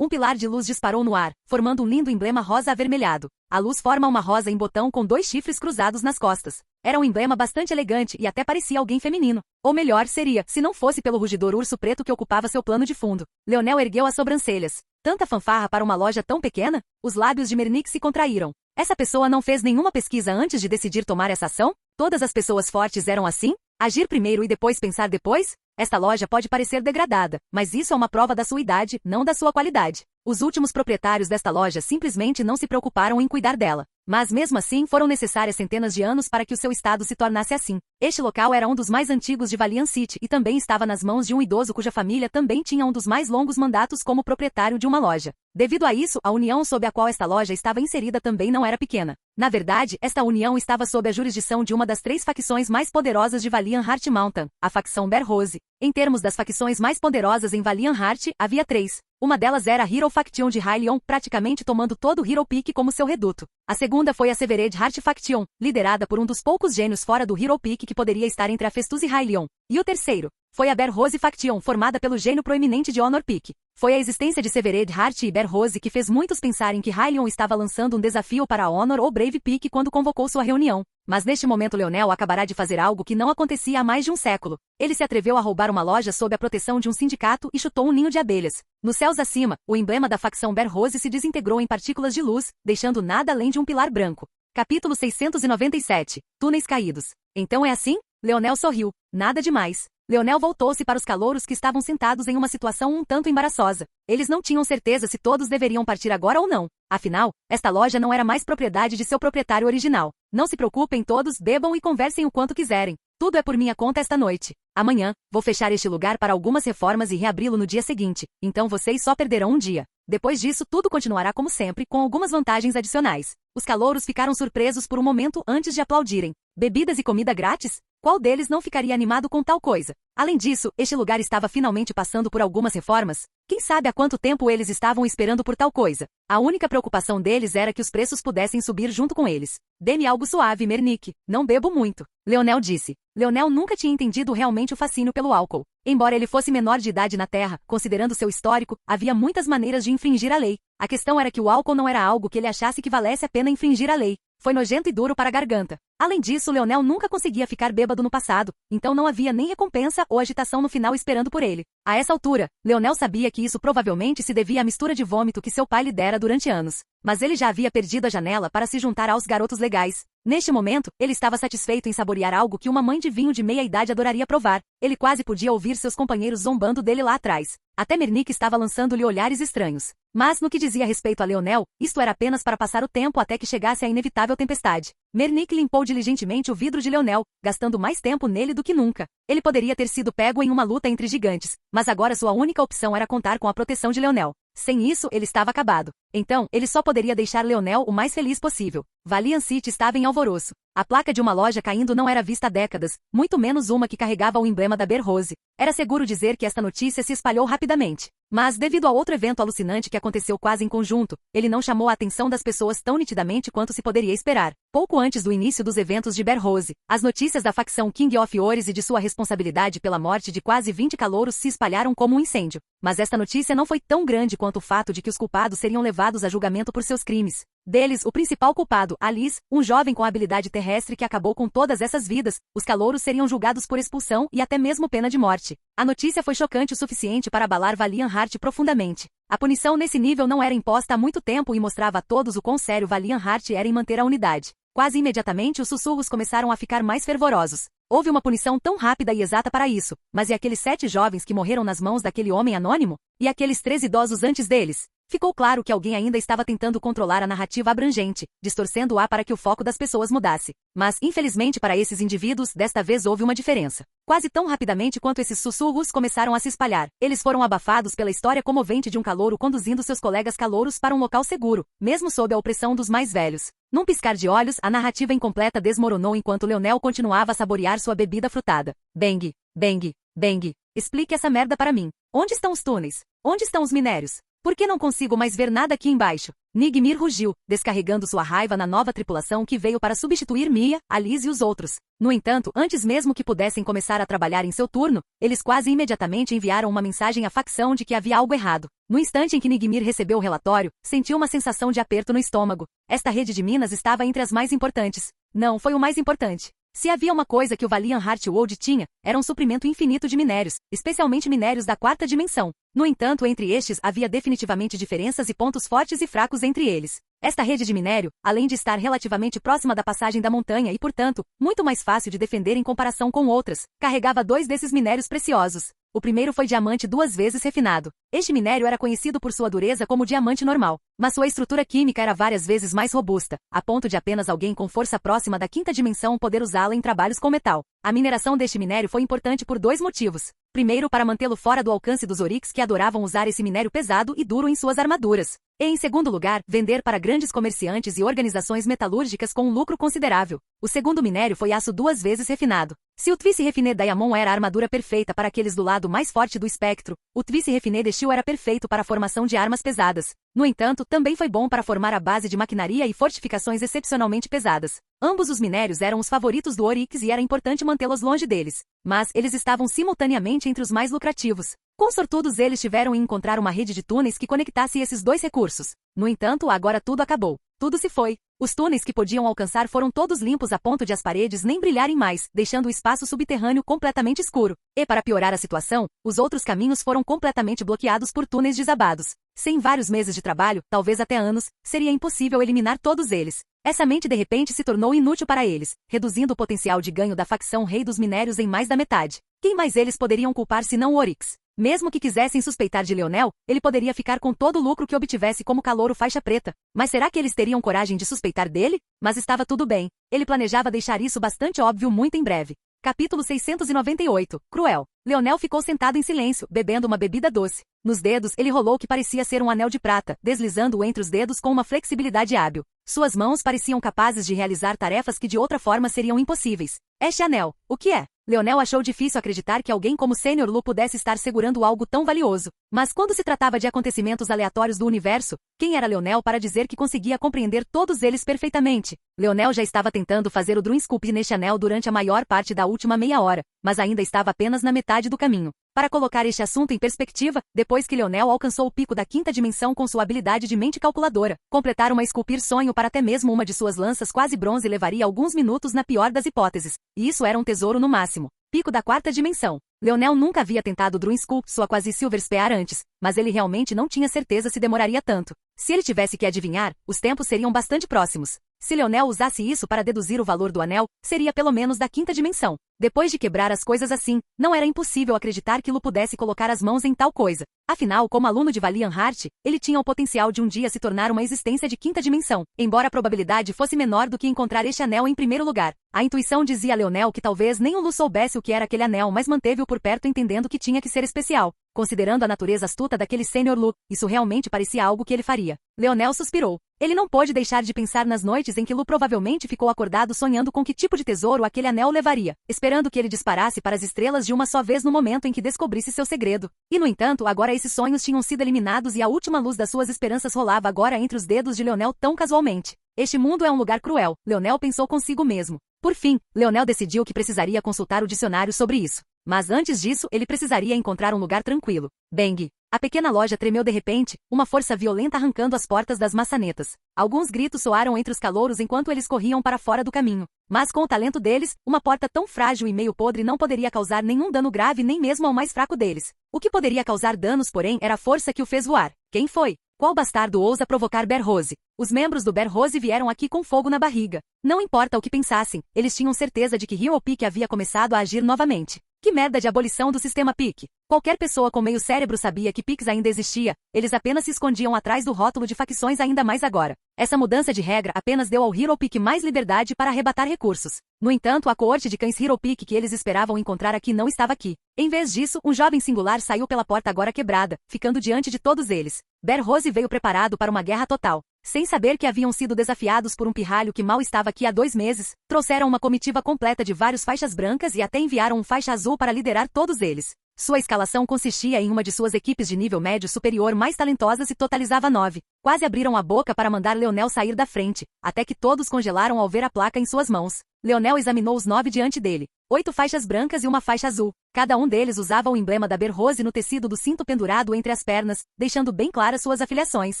Um pilar de luz disparou no ar, formando um lindo emblema rosa avermelhado. A luz forma uma rosa em botão com 2 chifres cruzados nas costas. Era um emblema bastante elegante e até parecia alguém feminino. Ou melhor, seria, se não fosse pelo rugidor urso preto que ocupava seu plano de fundo. Leonel ergueu as sobrancelhas. Tanta fanfarra para uma loja tão pequena? Os lábios de Mernick se contraíram. Essa pessoa não fez nenhuma pesquisa antes de decidir tomar essa ação? Todas as pessoas fortes eram assim? Agir primeiro e depois pensar depois? Esta loja pode parecer degradada, mas isso é uma prova da sua idade, não da sua qualidade. Os últimos proprietários desta loja simplesmente não se preocuparam em cuidar dela. Mas mesmo assim foram necessárias centenas de anos para que o seu estado se tornasse assim. Este local era um dos mais antigos de Valiant City e também estava nas mãos de um idoso cuja família também tinha um dos mais longos mandatos como proprietário de uma loja. Devido a isso, a união sob a qual esta loja estava inserida também não era pequena. Na verdade, esta união estava sob a jurisdição de uma das 3 facções mais poderosas de Valiant Heart Mountain, a facção Bear Rose. Em termos das facções mais poderosas em Valiant Heart, havia 3. Uma delas era a Hero Faction de Hylian, praticamente tomando todo o Hero Peak como seu reduto. A segunda foi a Severed Heart Faction, liderada por um dos poucos gênios fora do Hero Peak que poderia estar entre a Festus e Hylian. E o terceiro foi a Bear Rose Faction, formada pelo gênio proeminente de Honor Peak. Foi a existência de Severed Heart e Bear Rose que fez muitos pensarem que Hylian estava lançando um desafio para a Honor ou Brave Peak quando convocou sua reunião. Mas neste momento Leonel acabará de fazer algo que não acontecia há mais de um século. Ele se atreveu a roubar uma loja sob a proteção de um sindicato e chutou um ninho de abelhas. Nos céus acima, o emblema da facção Bear Rose se desintegrou em partículas de luz, deixando nada além de um pilar branco. Capítulo 697. Túneis caídos. Então é assim? Leonel sorriu. Nada demais. Leonel voltou-se para os calouros que estavam sentados em uma situação um tanto embaraçosa. Eles não tinham certeza se todos deveriam partir agora ou não. Afinal, esta loja não era mais propriedade de seu proprietário original. Não se preocupem todos, bebam e conversem o quanto quiserem. Tudo é por minha conta esta noite. Amanhã, vou fechar este lugar para algumas reformas e reabri-lo no dia seguinte. Então vocês só perderão um dia. Depois disso, tudo continuará como sempre, com algumas vantagens adicionais. Os calouros ficaram surpresos por um momento antes de aplaudirem. Bebidas e comida grátis? Qual deles não ficaria animado com tal coisa? Além disso, este lugar estava finalmente passando por algumas reformas. Quem sabe há quanto tempo eles estavam esperando por tal coisa? A única preocupação deles era que os preços pudessem subir junto com eles. Dê-me algo suave, Mernick. Não bebo muito. Leonel disse. Leonel nunca tinha entendido realmente o fascínio pelo álcool. Embora ele fosse menor de idade na Terra, considerando seu histórico, havia muitas maneiras de infringir a lei. A questão era que o álcool não era algo que ele achasse que valesse a pena infringir a lei. Foi nojento e duro para a garganta. Além disso, Leonel nunca conseguia ficar bêbado no passado, então não havia nem recompensa ou agitação no final esperando por ele. A essa altura, Leonel sabia que isso provavelmente se devia à mistura de vômito que seu pai lhe dera durante anos. Mas ele já havia perdido a janela para se juntar aos garotos legais. Neste momento, ele estava satisfeito em saborear algo que uma mãe de vinho de meia-idade adoraria provar. Ele quase podia ouvir seus companheiros zombando dele lá atrás. Até Mernick estava lançando-lhe olhares estranhos. Mas, no que dizia respeito a Leonel, isto era apenas para passar o tempo até que chegasse a inevitável tempestade. Mernick limpou diligentemente o vidro de Leonel, gastando mais tempo nele do que nunca. Ele poderia ter sido pego em uma luta entre gigantes, mas agora sua única opção era contar com a proteção de Leonel. Sem isso, ele estava acabado. Então, ele só poderia deixar Leonel o mais feliz possível. Valiant City estava em alvoroço. A placa de uma loja caindo não era vista há décadas, muito menos uma que carregava o emblema da Bear Rose. Era seguro dizer que esta notícia se espalhou rapidamente. Mas, devido a outro evento alucinante que aconteceu quase em conjunto, ele não chamou a atenção das pessoas tão nitidamente quanto se poderia esperar. Pouco antes do início dos eventos de Bear Rose, as notícias da facção King of Ores e de sua responsabilidade pela morte de quase 20 calouros se espalharam como um incêndio. Mas esta notícia não foi tão grande quanto o fato de que os culpados seriam levados a julgamento por seus crimes. Deles, o principal culpado, Alice, um jovem com habilidade terrestre que acabou com todas essas vidas, os calouros seriam julgados por expulsão e até mesmo pena de morte. A notícia foi chocante o suficiente para abalar Valiant Heart profundamente. A punição nesse nível não era imposta há muito tempo e mostrava a todos o quão sério Valiant Heart era em manter a unidade. Quase imediatamente os sussurros começaram a ficar mais fervorosos. Houve uma punição tão rápida e exata para isso, mas e aqueles 7 jovens que morreram nas mãos daquele homem anônimo? E aqueles 3 idosos antes deles? Ficou claro que alguém ainda estava tentando controlar a narrativa abrangente, distorcendo-a para que o foco das pessoas mudasse. Mas, infelizmente para esses indivíduos, desta vez houve uma diferença. Quase tão rapidamente quanto esses sussurros começaram a se espalhar, eles foram abafados pela história comovente de um calouro conduzindo seus colegas calouros para um local seguro, mesmo sob a opressão dos mais velhos. Num piscar de olhos, a narrativa incompleta desmoronou enquanto Leonel continuava a saborear sua bebida frutada. Bang, bang, bang. Explique essa merda para mim. Onde estão os túneis? Onde estão os minérios? Por que não consigo mais ver nada aqui embaixo? Nigmir rugiu, descarregando sua raiva na nova tripulação que veio para substituir Mia, Alice e os outros. No entanto, antes mesmo que pudessem começar a trabalhar em seu turno, eles quase imediatamente enviaram uma mensagem à facção de que havia algo errado. No instante em que Nigmir recebeu o relatório, sentiu uma sensação de aperto no estômago. Esta rede de minas estava entre as mais importantes. Não foi o mais importante. Se havia uma coisa que o Valiant Heartwood tinha, era um suprimento infinito de minérios, especialmente minérios da 4ª dimensão. No entanto, entre estes havia definitivamente diferenças e pontos fortes e fracos entre eles. Esta rede de minério, além de estar relativamente próxima da passagem da montanha e, portanto, muito mais fácil de defender em comparação com outras, carregava 2 desses minérios preciosos. O primeiro foi diamante 2 vezes refinado. Este minério era conhecido por sua dureza como diamante normal, mas sua estrutura química era várias vezes mais robusta, a ponto de apenas alguém com força próxima da 5ª dimensão poder usá-la em trabalhos com metal. A mineração deste minério foi importante por 2 motivos. Primeiro, para mantê-lo fora do alcance dos Oryx que adoravam usar esse minério pesado e duro em suas armaduras. E, em segundo lugar, vender para grandes comerciantes e organizações metalúrgicas com um lucro considerável. O segundo minério foi aço 2 vezes refinado. Se o Twice Refiné Diamond era a armadura perfeita para aqueles do lado mais forte do espectro, o Twice Refiné de Steel era perfeito para a formação de armas pesadas. No entanto, também foi bom para formar a base de maquinaria e fortificações excepcionalmente pesadas. Ambos os minérios eram os favoritos do Oryx e era importante mantê-los longe deles. Mas eles estavam simultaneamente entre os mais lucrativos. Com sortudos eles tiveram em encontrar uma rede de túneis que conectasse esses 2 recursos. No entanto, agora tudo acabou. Tudo se foi. Os túneis que podiam alcançar foram todos limpos a ponto de as paredes nem brilharem mais, deixando o espaço subterrâneo completamente escuro. E, para piorar a situação, os outros caminhos foram completamente bloqueados por túneis desabados. Sem vários meses de trabalho, talvez até anos, seria impossível eliminar todos eles. Essa mente de repente se tornou inútil para eles, reduzindo o potencial de ganho da facção Rei dos Minérios em mais da metade. Quem mais eles poderiam culpar senão o Oryx? Mesmo que quisessem suspeitar de Leonel, ele poderia ficar com todo o lucro que obtivesse como calouro faixa preta. Mas será que eles teriam coragem de suspeitar dele? Mas estava tudo bem. Ele planejava deixar isso bastante óbvio muito em breve. Capítulo 698. Cruel. Leonel ficou sentado em silêncio, bebendo uma bebida doce. Nos dedos, ele rolou o que parecia ser um anel de prata, deslizando-o entre os dedos com uma flexibilidade hábil. Suas mãos pareciam capazes de realizar tarefas que de outra forma seriam impossíveis. Este anel, o que é? Leonel achou difícil acreditar que alguém como Sr. Lu pudesse estar segurando algo tão valioso. Mas quando se tratava de acontecimentos aleatórios do universo, quem era Leonel para dizer que conseguia compreender todos eles perfeitamente? Leonel já estava tentando fazer o Druinscope neste anel durante a maior parte da última meia hora. mas ainda estava apenas na metade do caminho. Para colocar este assunto em perspectiva, depois que Leonel alcançou o pico da quinta dimensão com sua habilidade de mente calculadora, completar uma esculpir sonho para até mesmo uma de suas lanças quase bronze levaria alguns minutos na pior das hipóteses, e isso era um tesouro no máximo. Pico da quarta dimensão. Leonel nunca havia tentado Druin Sculpt sua quase Silver Spear antes, mas ele realmente não tinha certeza se demoraria tanto. Se ele tivesse que adivinhar, os tempos seriam bastante próximos. Se Leonel usasse isso para deduzir o valor do anel, seria pelo menos da quinta dimensão. Depois de quebrar as coisas assim, não era impossível acreditar que Lu pudesse colocar as mãos em tal coisa. Afinal, como aluno de Valiant Heart, ele tinha o potencial de um dia se tornar uma existência de quinta dimensão, embora a probabilidade fosse menor do que encontrar este anel em primeiro lugar. A intuição dizia a Leonel que talvez nem o Lu soubesse o que era aquele anel, mas manteve-o por perto entendendo que tinha que ser especial. Considerando a natureza astuta daquele Sênior Lu, isso realmente parecia algo que ele faria. Leonel suspirou. Ele não pôde deixar de pensar nas noites em que Lu provavelmente ficou acordado sonhando com que tipo de tesouro aquele anel levaria, esperando que ele disparasse para as estrelas de uma só vez no momento em que descobrisse seu segredo. E no entanto, agora esses sonhos tinham sido eliminados e a última luz das suas esperanças rolava agora entre os dedos de Leonel tão casualmente. Este mundo é um lugar cruel, Leonel pensou consigo mesmo. Por fim, Leonel decidiu que precisaria consultar o dicionário sobre isso. Mas antes disso, ele precisaria encontrar um lugar tranquilo. Bang! A pequena loja tremeu de repente, uma força violenta arrancando as portas das maçanetas. Alguns gritos soaram entre os calouros enquanto eles corriam para fora do caminho. Mas com o talento deles, uma porta tão frágil e meio podre não poderia causar nenhum dano grave nem mesmo ao mais fraco deles. O que poderia causar danos, porém, era a força que o fez voar. Quem foi? Qual bastardo ousa provocar Ber Rose? Os membros do Ber Rose vieram aqui com fogo na barriga. Não importa o que pensassem, eles tinham certeza de que Hero Peak havia começado a agir novamente. Que merda de abolição do sistema Peak! Qualquer pessoa com meio cérebro sabia que Peaks ainda existia, eles apenas se escondiam atrás do rótulo de facções ainda mais agora. Essa mudança de regra apenas deu ao Hero Peak mais liberdade para arrebatar recursos. No entanto, a coorte de cães Hero Peak que eles esperavam encontrar aqui não estava aqui. Em vez disso, um jovem singular saiu pela porta agora quebrada, ficando diante de todos eles. Ber Rose veio preparado para uma guerra total. Sem saber que haviam sido desafiados por um pirralho que mal estava aqui há 2 meses, trouxeram uma comitiva completa de vários faixas brancas e até enviaram um faixa azul para liderar todos eles. Sua escalação consistia em uma de suas equipes de nível médio superior mais talentosas e totalizava 9. Quase abriram a boca para mandar Leonel sair da frente, até que todos congelaram ao ver a placa em suas mãos. Leonel examinou os 9 diante dele. 8 faixas brancas e uma faixa azul. Cada um deles usava o emblema da Ber Rose no tecido do cinto pendurado entre as pernas, deixando bem claras suas afiliações.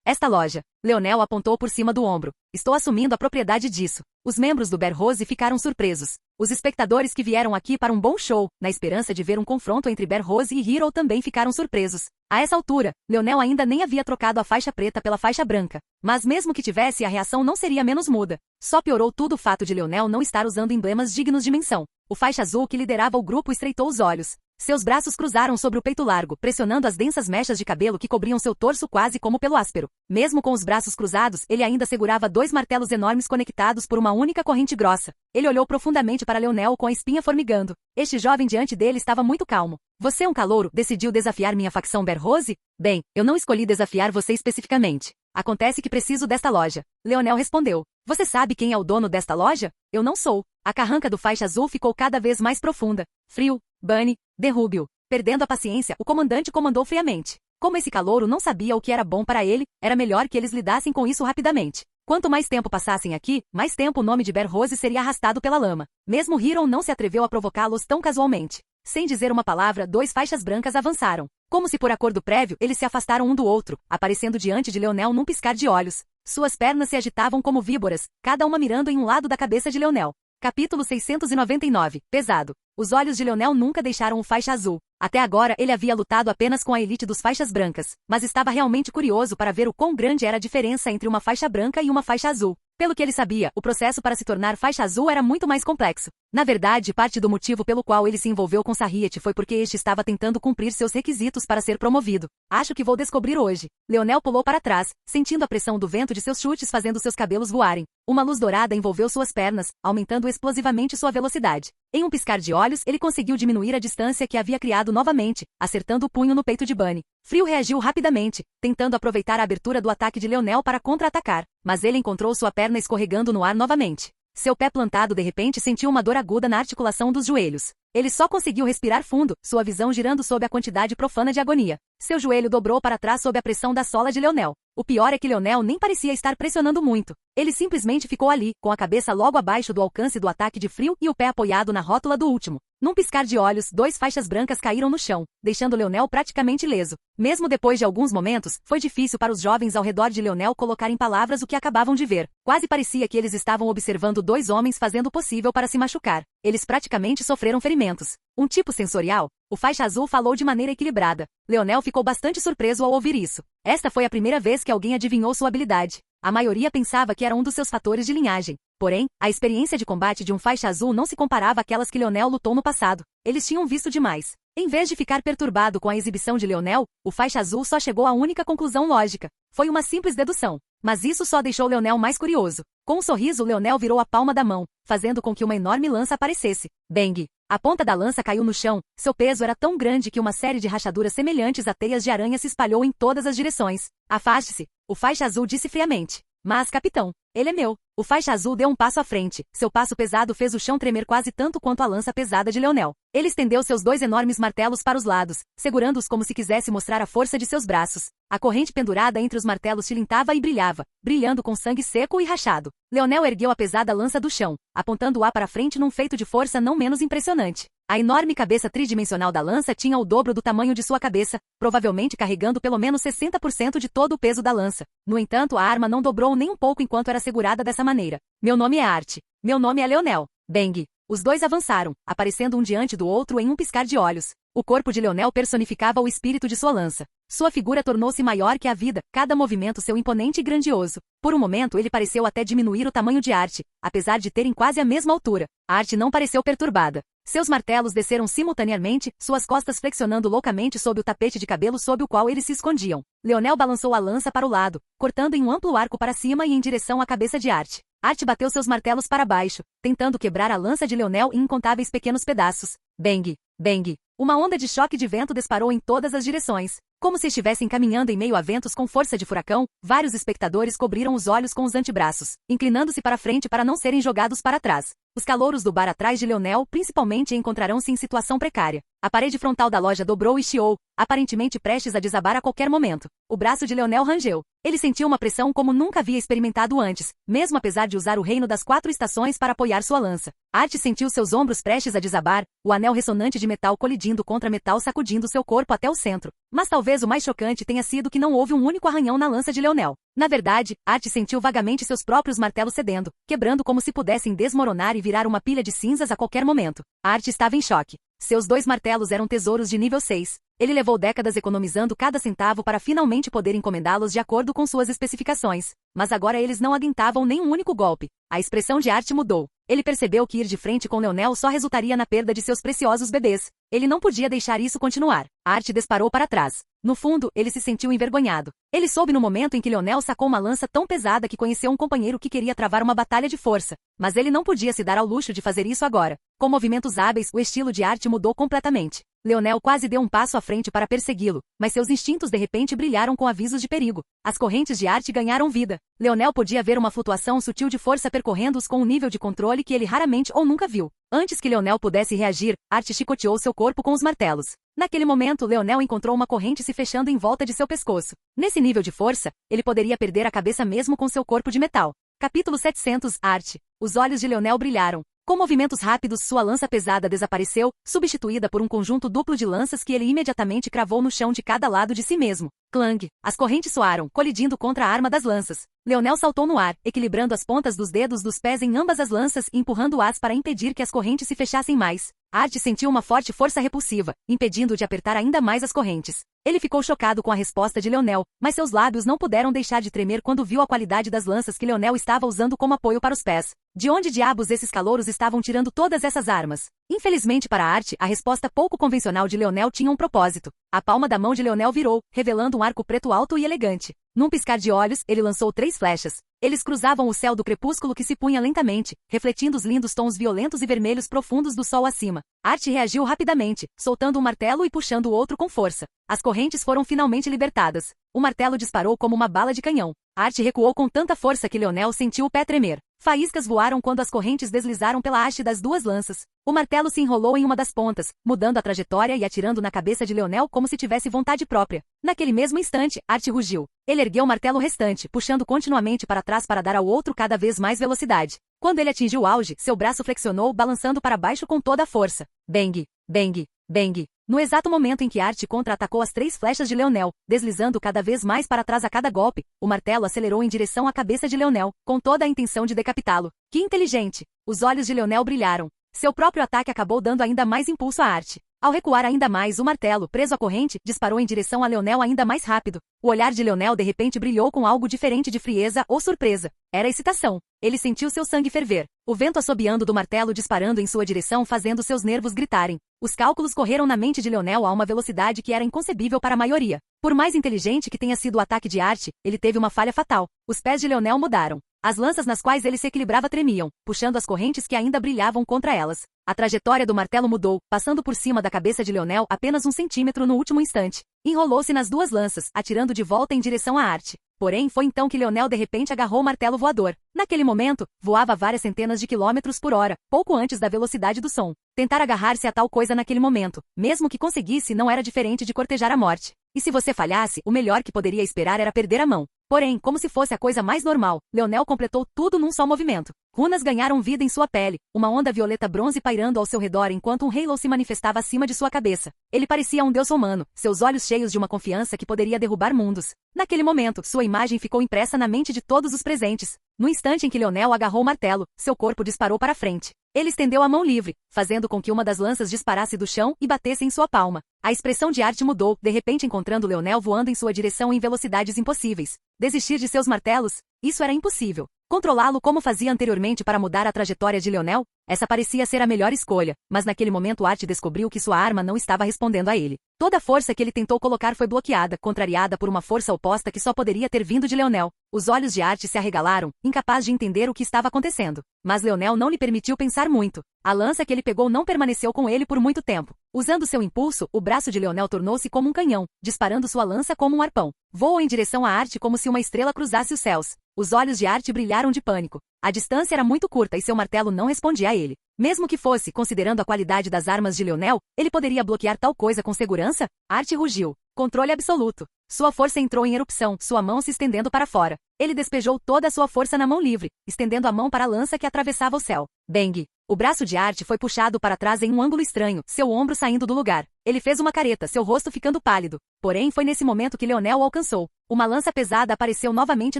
Esta loja. Leonel apontou por cima do ombro. Estou assumindo a propriedade disso. Os membros do Ber Rose ficaram surpresos. Os espectadores que vieram aqui para um bom show, na esperança de ver um confronto entre Ber Rose e Hero também ficaram surpresos. A essa altura, Leonel ainda nem havia trocado a faixa preta pela faixa branca. Mas mesmo que tivesse, a reação não seria menos muda. Só piorou tudo o fato de Leonel não estar usando emblemas dignos de menção. O faixa azul que liderava o grupo estreitou os olhos. Seus braços cruzaram sobre o peito largo, pressionando as densas mechas de cabelo que cobriam seu torso quase como pelo áspero. Mesmo com os braços cruzados, ele ainda segurava 2 martelos enormes conectados por uma única corrente grossa. Ele olhou profundamente para Leonel com a espinha formigando. Este jovem diante dele estava muito calmo. Você, um calouro, decidiu desafiar minha facção Ber Rose? Bem, eu não escolhi desafiar você especificamente. Acontece que preciso desta loja. Leonel respondeu. Você sabe quem é o dono desta loja? Eu não sou. A carranca do faixa azul ficou cada vez mais profunda. Frio. Bunny. Derrube-o. Perdendo a paciência, o comandante comandou friamente. Como esse calouro não sabia o que era bom para ele, era melhor que eles lidassem com isso rapidamente. Quanto mais tempo passassem aqui, mais tempo o nome de Ber Rose seria arrastado pela lama. Mesmo Hero não se atreveu a provocá-los tão casualmente. Sem dizer uma palavra, 2 faixas brancas avançaram. Como se por acordo prévio, eles se afastaram um do outro, aparecendo diante de Leonel num piscar de olhos. Suas pernas se agitavam como víboras, cada uma mirando em um lado da cabeça de Leonel. Capítulo 699. Pesado. Os olhos de Leonel nunca deixaram o faixa azul. Até agora ele havia lutado apenas com a elite dos faixas brancas, mas estava realmente curioso para ver o quão grande era a diferença entre uma faixa branca e uma faixa azul. Pelo que ele sabia, o processo para se tornar faixa azul era muito mais complexo. Na verdade, parte do motivo pelo qual ele se envolveu com Sarriette foi porque este estava tentando cumprir seus requisitos para ser promovido. Acho que vou descobrir hoje. Leonel pulou para trás, sentindo a pressão do vento de seus chutes fazendo seus cabelos voarem. Uma luz dourada envolveu suas pernas, aumentando explosivamente sua velocidade. Em um piscar de olhos, ele conseguiu diminuir a distância que havia criado novamente, acertando o punho no peito de Bunny. Frio reagiu rapidamente, tentando aproveitar a abertura do ataque de Leonel para contra-atacar, mas ele encontrou sua perna escorregando no ar novamente. Seu pé plantado de repente sentiu uma dor aguda na articulação dos joelhos. Ele só conseguiu respirar fundo, sua visão girando sob a quantidade profana de agonia. Seu joelho dobrou para trás sob a pressão da sola de Leonel. O pior é que Leonel nem parecia estar pressionando muito. Ele simplesmente ficou ali, com a cabeça logo abaixo do alcance do ataque de frio e o pé apoiado na rótula do último. Num piscar de olhos, 2 faixas brancas caíram no chão, deixando Leonel praticamente ileso. Mesmo depois de alguns momentos, foi difícil para os jovens ao redor de Leonel colocar em palavras o que acabavam de ver. Quase parecia que eles estavam observando 2 homens fazendo o possível para se machucar. Eles praticamente sofreram ferimentos. Um tipo sensorial? O faixa azul falou de maneira equilibrada. Leonel ficou bastante surpreso ao ouvir isso. Esta foi a primeira vez que alguém adivinhou sua habilidade. A maioria pensava que era um dos seus fatores de linhagem. Porém, a experiência de combate de um faixa azul não se comparava àquelas que Leonel lutou no passado. Eles tinham visto demais. Em vez de ficar perturbado com a exibição de Leonel, o faixa azul só chegou à única conclusão lógica. Foi uma simples dedução. Mas isso só deixou Leonel mais curioso. Com um sorriso, Leonel virou a palma da mão, fazendo com que uma enorme lança aparecesse. Bang! A ponta da lança caiu no chão. Seu peso era tão grande que uma série de rachaduras semelhantes a teias de aranha se espalhou em todas as direções. Afaste-se, o faixa azul disse friamente. Mas, capitão, ele é meu. O faixa azul deu um passo à frente. Seu passo pesado fez o chão tremer quase tanto quanto a lança pesada de Leonel. Ele estendeu seus 2 enormes martelos para os lados, segurando-os como se quisesse mostrar a força de seus braços. A corrente pendurada entre os martelos tilintava e brilhava, brilhando com sangue seco e rachado. Leonel ergueu a pesada lança do chão, apontando-a para frente num feito de força não menos impressionante. A enorme cabeça tridimensional da lança tinha o dobro do tamanho de sua cabeça, provavelmente carregando pelo menos 60% de todo o peso da lança. No entanto, a arma não dobrou nem um pouco enquanto era segurada dessa maneira. Meu nome é Art. Meu nome é Leonel. Bang! Os 2 avançaram, aparecendo um diante do outro em um piscar de olhos. O corpo de Leonel personificava o espírito de sua lança. Sua figura tornou-se maior que a vida, cada movimento seu imponente e grandioso. Por um momento ele pareceu até diminuir o tamanho de Art, apesar de terem quase a mesma altura. Art não pareceu perturbada. Seus martelos desceram simultaneamente, suas costas flexionando loucamente sob o tapete de cabelo sob o qual eles se escondiam. Leonel balançou a lança para o lado, cortando em um amplo arco para cima e em direção à cabeça de Art. Art bateu seus martelos para baixo, tentando quebrar a lança de Leonel em incontáveis pequenos pedaços. Bang! Bang! Uma onda de choque de vento disparou em todas as direções. Como se estivessem caminhando em meio a ventos com força de furacão, vários espectadores cobriram os olhos com os antebraços, inclinando-se para frente para não serem jogados para trás. Os calouros do bar atrás de Leonel principalmente encontrarão-se em situação precária. A parede frontal da loja dobrou e chiou, aparentemente prestes a desabar a qualquer momento. O braço de Leonel rangeu. Ele sentiu uma pressão como nunca havia experimentado antes, mesmo apesar de usar o reino das 4 estações para apoiar sua lança. Art sentiu seus ombros prestes a desabar, o anel ressonante de metal colidindo contra metal sacudindo seu corpo até o centro. Mas talvez o mais chocante tenha sido que não houve um único arranhão na lança de Leonel. Na verdade, Art sentiu vagamente seus próprios martelos cedendo, quebrando como se pudessem desmoronar e virar uma pilha de cinzas a qualquer momento. Art estava em choque. Seus 2 martelos eram tesouros de nível 6. Ele levou décadas economizando cada centavo para finalmente poder encomendá-los de acordo com suas especificações. Mas agora eles não aguentavam nem um único golpe. A expressão de Art mudou. Ele percebeu que ir de frente com Leonel só resultaria na perda de seus preciosos bebês. Ele não podia deixar isso continuar. Art disparou para trás. No fundo, ele se sentiu envergonhado. Ele soube no momento em que Leonel sacou uma lança tão pesada que conheceu um companheiro que queria travar uma batalha de força. Mas ele não podia se dar ao luxo de fazer isso agora. Com movimentos hábeis, o estilo de Art mudou completamente. Leonel quase deu um passo à frente para persegui-lo, mas seus instintos de repente brilharam com avisos de perigo. As correntes de Art ganharam vida. Leonel podia ver uma flutuação sutil de força percorrendo-os com um nível de controle que ele raramente ou nunca viu. Antes que Leonel pudesse reagir, Art chicoteou seu corpo com os martelos. Naquele momento, Leonel encontrou uma corrente se fechando em volta de seu pescoço. Nesse nível de força, ele poderia perder a cabeça mesmo com seu corpo de metal. Capítulo 700 Art. Os olhos de Leonel brilharam. Com movimentos rápidos, sua lança pesada desapareceu, substituída por um conjunto duplo de lanças que ele imediatamente cravou no chão de cada lado de si mesmo. Clang! As correntes soaram, colidindo contra a arma das lanças. Leonel saltou no ar, equilibrando as pontas dos dedos dos pés em ambas as lanças e empurrando-as para impedir que as correntes se fechassem mais. Art sentiu uma forte força repulsiva, impedindo-o de apertar ainda mais as correntes. Ele ficou chocado com a resposta de Leonel, mas seus lábios não puderam deixar de tremer quando viu a qualidade das lanças que Leonel estava usando como apoio para os pés. De onde diabos esses calouros estavam tirando todas essas armas? Infelizmente para Art, a resposta pouco convencional de Leonel tinha um propósito. A palma da mão de Leonel virou, revelando um arco preto alto e elegante. Num piscar de olhos, ele lançou 3 flechas. Eles cruzavam o céu do crepúsculo que se punha lentamente, refletindo os lindos tons violentos e vermelhos profundos do sol acima. Art reagiu rapidamente, soltando um martelo e puxando o outro com força. As correntes foram finalmente libertadas. O martelo disparou como uma bala de canhão. Art recuou com tanta força que Leonel sentiu o pé tremer. Faíscas voaram quando as correntes deslizaram pela haste das duas lanças. O martelo se enrolou em uma das pontas, mudando a trajetória e atirando na cabeça de Leonel como se tivesse vontade própria. Naquele mesmo instante, Art rugiu. Ele ergueu o martelo restante, puxando continuamente para trás para dar ao outro cada vez mais velocidade. Quando ele atingiu o auge, seu braço flexionou, balançando para baixo com toda a força. Bang! Bang! Bang! No exato momento em que Art contra-atacou as 3 flechas de Leonel, deslizando cada vez mais para trás a cada golpe, o martelo acelerou em direção à cabeça de Leonel, com toda a intenção de decapitá-lo. Que inteligente! Os olhos de Leonel brilharam. Seu próprio ataque acabou dando ainda mais impulso a Art. Ao recuar ainda mais, o martelo, preso à corrente, disparou em direção a Leonel ainda mais rápido. O olhar de Leonel de repente brilhou com algo diferente de frieza ou surpresa. Era excitação. Ele sentiu seu sangue ferver. O vento assobiando do martelo disparando em sua direção fazendo seus nervos gritarem. Os cálculos correram na mente de Leonel a uma velocidade que era inconcebível para a maioria. Por mais inteligente que tenha sido o ataque de Art, ele teve uma falha fatal. Os pés de Leonel mudaram. As lanças nas quais ele se equilibrava tremiam, puxando as correntes que ainda brilhavam contra elas. A trajetória do martelo mudou, passando por cima da cabeça de Leonel apenas 1 centímetro no último instante. Enrolou-se nas duas lanças, atirando de volta em direção a Art. Porém, foi então que Leonel de repente agarrou o martelo voador. Naquele momento, voava a várias centenas de quilômetros por hora, pouco antes da velocidade do som. Tentar agarrar-se a tal coisa naquele momento, mesmo que conseguisse, não era diferente de cortejar a morte. E se você falhasse, o melhor que poderia esperar era perder a mão. Porém, como se fosse a coisa mais normal, Leonel completou tudo num só movimento. Runas ganharam vida em sua pele, uma onda violeta bronze pairando ao seu redor enquanto um halo se manifestava acima de sua cabeça. Ele parecia um deus romano, seus olhos cheios de uma confiança que poderia derrubar mundos. Naquele momento, sua imagem ficou impressa na mente de todos os presentes. No instante em que Leonel agarrou o martelo, seu corpo disparou para frente. Ele estendeu a mão livre, fazendo com que uma das lanças disparasse do chão e batesse em sua palma. A expressão de Art mudou, de repente encontrando Leonel voando em sua direção em velocidades impossíveis. Desistir de seus martelos? Isso era impossível. Controlá-lo como fazia anteriormente para mudar a trajetória de Leonel? Essa parecia ser a melhor escolha, mas naquele momento Art descobriu que sua arma não estava respondendo a ele. Toda a força que ele tentou colocar foi bloqueada, contrariada por uma força oposta que só poderia ter vindo de Leonel. Os olhos de Art se arregalaram, incapaz de entender o que estava acontecendo. Mas Leonel não lhe permitiu pensar muito. A lança que ele pegou não permaneceu com ele por muito tempo. Usando seu impulso, o braço de Leonel tornou-se como um canhão, disparando sua lança como um arpão. Voou em direção a Art como se uma estrela cruzasse os céus. Os olhos de Art brilharam de pânico. A distância era muito curta e seu martelo não respondia a ele. Mesmo que fosse, considerando a qualidade das armas de Leonel, ele poderia bloquear tal coisa com segurança? Art rugiu. Controle absoluto. Sua força entrou em erupção, sua mão se estendendo para fora. Ele despejou toda a sua força na mão livre, estendendo a mão para a lança que atravessava o céu. Bang! O braço de Art foi puxado para trás em um ângulo estranho, seu ombro saindo do lugar. Ele fez uma careta, seu rosto ficando pálido. Porém, foi nesse momento que Leonel o alcançou. Uma lança pesada apareceu novamente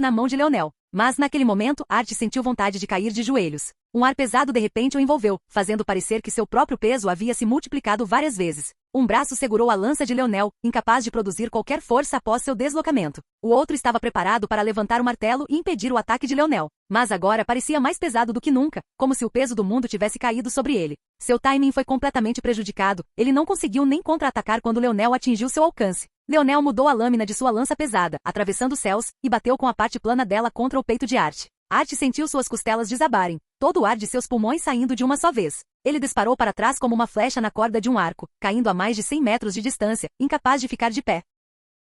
na mão de Leonel. Mas, naquele momento, Art sentiu vontade de cair de joelhos. Um ar pesado de repente o envolveu, fazendo parecer que seu próprio peso havia se multiplicado várias vezes. Um braço segurou a lança de Leonel, incapaz de produzir qualquer força após seu deslocamento. O outro estava preparado para levantar o martelo e impedir o ataque de Leonel. Mas agora parecia mais pesado do que nunca, como se o peso do mundo tivesse caído sobre ele. Seu timing foi completamente prejudicado, ele não conseguiu nem contra-atacar quando Leonel atingiu seu alcance. Leonel mudou a lâmina de sua lança pesada, atravessando os céus, e bateu com a parte plana dela contra o peito de Art. Art sentiu suas costelas desabarem, todo o ar de seus pulmões saindo de uma só vez. Ele disparou para trás como uma flecha na corda de um arco, caindo a mais de 100 metros de distância, incapaz de ficar de pé.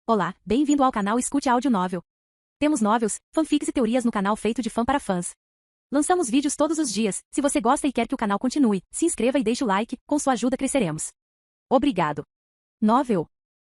Olá, bem-vindo ao canal Escute Áudio Novel. Temos novels, fanfics e teorias no canal feito de fã para fãs. Lançamos vídeos todos os dias. Se você gosta e quer que o canal continue, se inscreva e deixe o like, com sua ajuda cresceremos. Obrigado. Novel.